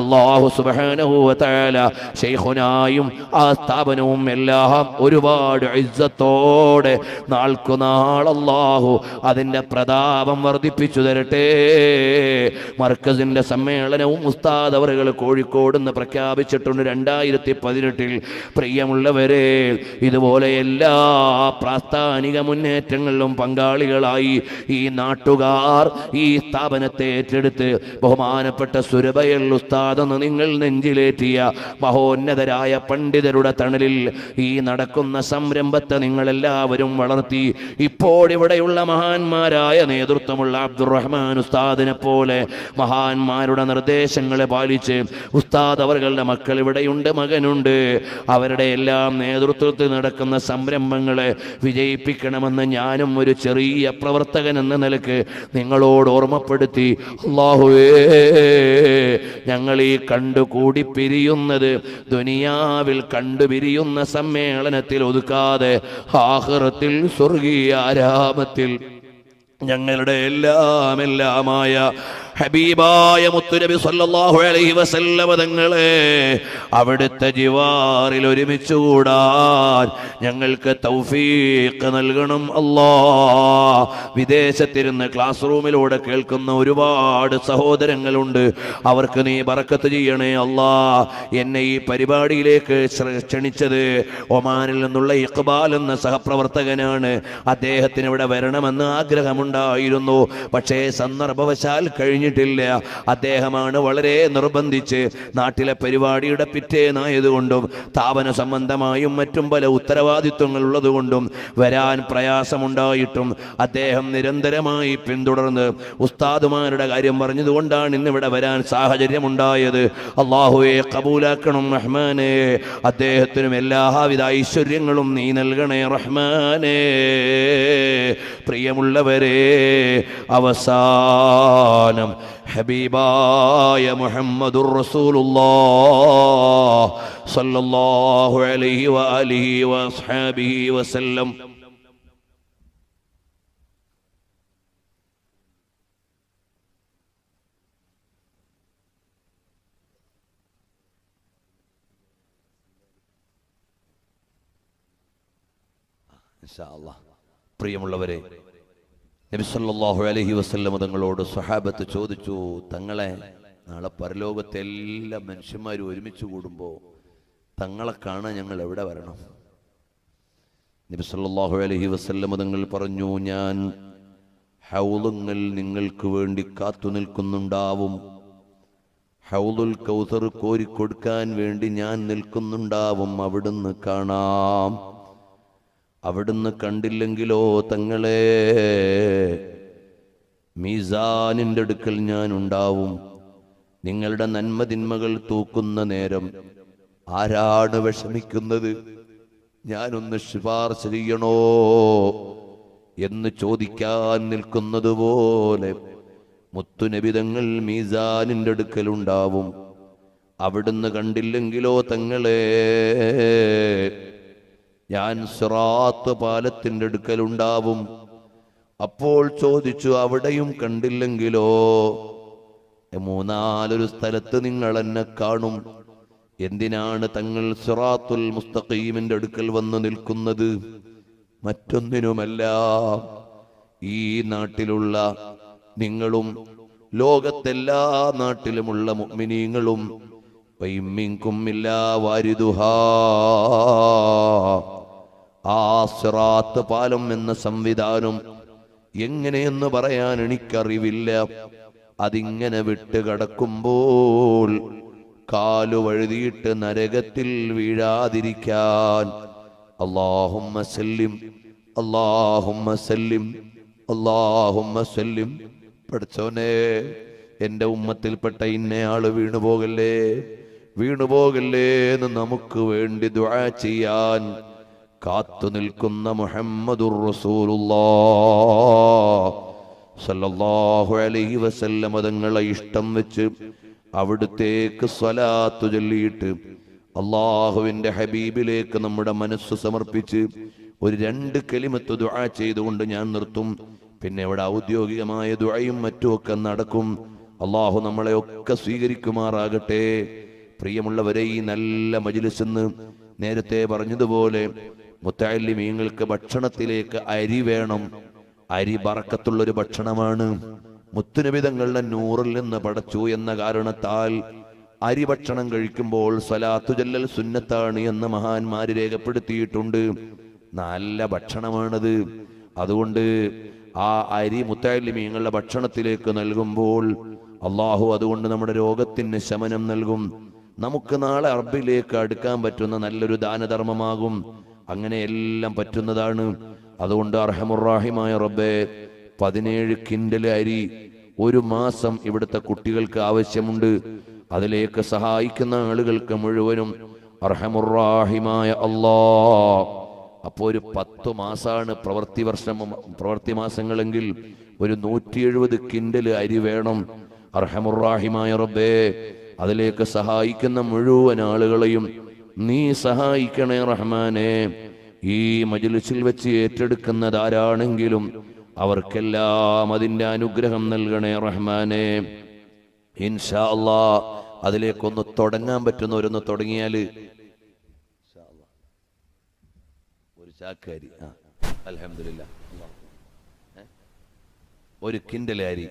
A: അല്ലാഹു സുബ്ഹാനഹു വ തആല ശൈഖുനായും ആ സ്ഥാപനവും എല്ലാം ഒരുപാട് ഇസ്സത്തോടെ നാൾക്കുനാൾ അല്ലാഹു അതിന്റെ പ്രതാപം വർദ്ധിപ്പിച്ചു തരട്ടെ. മർക്കസിന്റെ സമ്മേളനവും ഉസ്താദ് അവറുകൾ കോഴിക്കോട് നിന്ന് പ്രഖ്യാപിച്ചിട്ടുണ്ട് 2018. പ്രിയമുള്ളവരെ, ഇതുപോലെ എല്ലാ പ്രാസ്ഥാനിക മുന്നേറ്റങ്ങളിലും പങ്കാളികളായി ഈ നാട്ടുകാർ ഈ സ്ഥാപനത്തെ ഏറ്റെടുത്ത് ബഹുമാനപ്പെട്ട സുരബയൽ ഉസ്താദ് എന്ന് നിങ്ങൾ നെഞ്ചിലേറ്റിയ മഹോന്നതരായ പണ്ഡിതരുടെ തണലിൽ ഈ നടക്കുന്ന സംരംഭത്തെ നിങ്ങളെല്ലാവരും വളർത്തി ഇപ്പോഴിവിടെയുള്ള മഹാന്മാരായ നേതൃത്വമുള്ള അബ്ദുറഹ്മാൻ ഉസ്താദിനെ പോലെ മഹാന്മാരുടെ നിർദ്ദേശങ്ങളെ പാലിച്ച് ഉസ്താദ് അവരുടെ മക്കൾ ഇവിടെയുണ്ട്, മകനുണ്ട്, അവരുടെ എല്ലാം നേതൃത്വത്തിൽ നടക്കുന്ന സംരംഭങ്ങളെ വിജയിപ്പിക്കണമെന്ന് ഞാനും ഒരു ചെറിയ പ്രവർത്തകൻ എന്ന നിലക്ക് നിങ്ങളോട് ഓർമ്മപ്പെടുത്തി. അല്ലാഹുവേ, ഞങ്ങൾ ഈ കണ്ടുകൂടി പിരിയുന്നത് ദുനിയാവിൽ കണ്ടുപിരിയുന്ന സമ്മേളനത്തിൽ ഒതുക്കാതെ ആഖിറത്തിൽ സ്വർഗീയ ആരാമത്തിൽ ഞങ്ങളുടെ എല്ലാമായ ഹബീബായ മുത്തുനബി സല്ലല്ലാഹു അലൈഹി വസല്ലമ തങ്ങളെ അവിടുത്തെ ജിവാറിൽ ഒരുമിച്ച് കൂടാൻ ഞങ്ങൾക്ക് തൗഫീഖ് നൽകണം അല്ലാഹ്. വിദേശത്തിരുന്ന് ക്ലാസ് റൂമിലൂടെ കേൾക്കുന്ന ഒരുപാട് സഹോദരങ്ങളുണ്ട്, അവർക്ക് നീ ബറക്കത്ത് ചെയ്യണേ അല്ലാഹ്. എന്നെ ഈ പരിപാടിയിലേക്ക് ക്ഷണിച്ചത് ഒമാനിൽ നിന്നുള്ള ഇഖ്ബാൽ എന്ന സഹപ്രവർത്തകനാണ്. അദ്ദേഹത്തിന് ഇവിടെ വരണമെന്ന് ആഗ്രഹമുണ്ടായിരുന്നു, പക്ഷേ സന്ദർഭവശാൽ കഴിഞ്ഞിട്ടില്ല. അദ്ദേഹമാണ് വളരെ നിർബന്ധിച്ച് നാട്ടിലെ പരിപാടിയുടെ പിറ്റേന്നായതുകൊണ്ടും സ്ഥാപന സംബന്ധമായും മറ്റും പല ഉത്തരവാദിത്വങ്ങൾ ഉള്ളതുകൊണ്ടും വരാൻ പ്രയാസമുണ്ടായിട്ടും അദ്ദേഹം നിരന്തരമായി പിന്തുടർന്ന് ഉസ്താദുമാരുടെ കാര്യം പറഞ്ഞതുകൊണ്ടാണ് ഇന്നിവിടെ വരാൻ സാഹചര്യമുണ്ടായത്. അല്ലാഹുവേ കബൂലാക്കണം റഹ്മാനേ, അദ്ദേഹത്തിനും എല്ലാവിധ ഐശ്വര്യങ്ങളും നീ നൽകണേ റഹ്മാനേ. പ്രിയമുള്ളവരെ, അവസാനം ഹബീബായ മുഹമ്മദുർ റസൂലുള്ളാഹ് സ്വല്ലല്ലാഹു അലൈഹി വആലിഹി വഅസ്ഹാബിഹി വസല്ലം ഇൻഷാ അല്ലാഹ്. പ്രിയമുള്ളവരെ, നബി സല്ലല്ലാഹു അലൈഹി വസല്ലം തങ്ങളോട് സ്വഹാബത്ത് ചോദിച്ചു, തങ്ങളെ നാളെ പരലോകത്തെ എല്ലാ മനുഷ്യന്മാരും ഒരുമിച്ച് കൂടുമ്പോൾ തങ്ങളെ കാണാൻ ഞങ്ങൾ എവിടെ വരണം? നബി സല്ലല്ലാഹു അലൈഹി വസല്ലം തങ്ങൾ പറഞ്ഞു, ഞാൻ ഹൗളുങ്ങൾ നിങ്ങൾക്ക് വേണ്ടി കാത്തു നിൽക്കുന്നുണ്ടാവും, ഹൗലുൽ കൗസർ കോരിക്കൊടുക്കാൻ വേണ്ടി ഞാൻ നിൽക്കുന്നുണ്ടാവും, അവിടുന്ന് കാണാം. അവിടുന്ന് കണ്ടില്ലെങ്കിലോ തങ്ങളെ മീസാനിൻ്റെ അടുക്കൽ ഞാൻ ഉണ്ടാവും. നിങ്ങളുടെ നന്മതിന്മകൾ തൂക്കുന്ന നേരം ആരാണ് വിഷമിക്കുന്നത്? ഞാനൊന്ന് ശുപാർശ ചെയ്യണോ എന്ന് ചോദിക്കാൻ നിൽക്കുന്നത് പോലെ മുത്തുനബിതങ്ങൾ മീസാനിൻ്റെ അടുക്കലുണ്ടാവും. അവിടുന്ന് കണ്ടില്ലെങ്കിലോ തങ്ങളെ ഞാൻ സിറാത്ത് പാലത്തിൻ്റെ അടുക്കലുണ്ടാവും. അപ്പോൾ ചോദിച്ചു, അവിടെയും കണ്ടില്ലെങ്കിലോ? മൂന്നാലൊരു സ്ഥലത്ത് നിങ്ങൾ എന്നെ കാണും. എന്തിനാണ് തങ്ങൾ സിറാത്തുൽ മുസ്തഖീമിന്റെ അടുക്കൽ വന്ന് നിൽക്കുന്നത്? മറ്റൊന്നിനുമല്ല, ഈ നാട്ടിലുള്ള നിങ്ങളും ലോകത്തെല്ലാ നാട്ടിലുമുള്ള മുഅ്മിനീങ്ങളും വൈമിൻകും ഇല്ലാ വാരിദുഹാ, ആ സിറാത്ത് പാലം എന്ന സംവിധാനം എങ്ങനെയെന്ന് പറയാൻ എനിക്കറിവില്ല. അതിങ്ങനെ വിട്ട് കടക്കുമ്പോൾ കാലു വഴുതിയിട്ട് നരകത്തിൽ വീഴാതിരിക്കാൻ അല്ലാഹുമ്മ സല്ലിം അല്ലാഹുമ്മ സല്ലിം അല്ലാഹുമ്മ സല്ലിം. പഠിച്ചോനെ, എന്റെ ഉമ്മത്തിൽപ്പെട്ട ഇന്നയാള് വീണുപോകല്ലേ എന്ന് നമുക്ക് വേണ്ടി ദുആ ചെയ്യാൻ കാത്തു നിൽക്കുന്ന മുഹമ്മദുർ റസൂലുള്ളാഹ് സല്ലല്ലാഹു അലൈഹി വസല്ലം തങ്ങളെ ഇഷ്ടം വെച്ച് അവിടുത്തേക്ക് സ്വലാത്തു ചൊല്ലിയിട്ട് അള്ളാഹുവിന്റെ ഹബീബിലേക്ക് നമ്മുടെ മനസ്സ് സമർപ്പിച്ച് ഒരു 2 കലിമത്ത് ദുആ ചെയ്തുകൊണ്ട് ഞാൻ നിർത്തും. പിന്നെ ഇവിടെ ഔദ്യോഗികമായ ദുആയും മറ്റുമൊക്കെ നടക്കും. അള്ളാഹു നമ്മളെ ഒക്കെ സ്വീകരിക്കുമാറാകട്ടെ. പ്രിയമുള്ളവരെ, ഈ നല്ല മജ്‌ലിസിന്ന് നേരത്തെ പറഞ്ഞതുപോലെ മുത്തഅല്ലിമീങ്ങൾക്ക് ഭക്ഷണത്തിലേക്ക് അരി വേണം. അരി ബറക്കത്തുള്ളൊരു ഭക്ഷണമാണ്. മുത്തുനബി തങ്ങളുടെ നൂറിൽ നിന്ന് പടച്ചു എന്ന കാരണത്താൽ അരി ഭക്ഷണം കഴിക്കുമ്പോൾ സ്വലാത്തു ചൊല്ലൽ സുന്നത്താണ് എന്ന് മഹാന്മാര് രേഖപ്പെടുത്തിയിട്ടുണ്ട്. നല്ല ഭക്ഷണമാണത്. അതുകൊണ്ട് ആ അരി മുത്തഅല്ലിമീങ്ങളുടെ ഭക്ഷണത്തിലേക്ക് നൽകുമ്പോൾ അള്ളാഹു അതുകൊണ്ട് നമ്മുടെ രോഗത്തിന് ശമനം നൽകും. നമുക്ക് നാളെ റബ്ബിലേക്ക് അടുക്കാൻ പറ്റുന്ന നല്ലൊരു ദാനധർമ്മമാകും. അങ്ങനെയെല്ലാം പറ്റുന്നതാണ്. അതുകൊണ്ട് അർഹമുർ-റഹീമായ റബ്ബേ, 17 കിൻഡൽ അരി ഒരു മാസം ഇവിടുത്തെ കുട്ടികൾക്ക് ആവശ്യമുണ്ട്. അതിലേക്ക് സഹായിക്കുന്ന ആളുകൾക്ക് മുഴുവനും അർഹമുർ-റഹീമായ അല്ലാഹ്. അപ്പോൾ ഒരു 10 മാസമാണ് പ്രവൃത്തി മാസങ്ങളെങ്കിൽ ഒരു 170 കിൻഡൽ അരി വേണം. അർഹമുർ-റഹീമായ റബ്ബേ, അതിലേക്ക് സഹായിക്കുന്ന മുഴുവൻ ആളുകളെയും നീ സഹായിക്കണേ റഹ്മാനേ. ഈ മജ്‌ലിസിൽ വെച്ച് ഏറ്റെടുക്കുന്നതാരാണെങ്കിലും അവർക്കെല്ലാം അതിന്റെ അനുഗ്രഹം നൽകണേ റഹ്മാനേ. ഇൻഷാ അല്ലാഹ് അതിലേക്കൊന്ന് തുടങ്ങാൻ പറ്റുന്നവരൊന്ന് തുടങ്ങിയാല് ഒരു ചാക്കരി, അൽഹംദുലില്ലാഹ്, 1 കിൻഡൽ അരി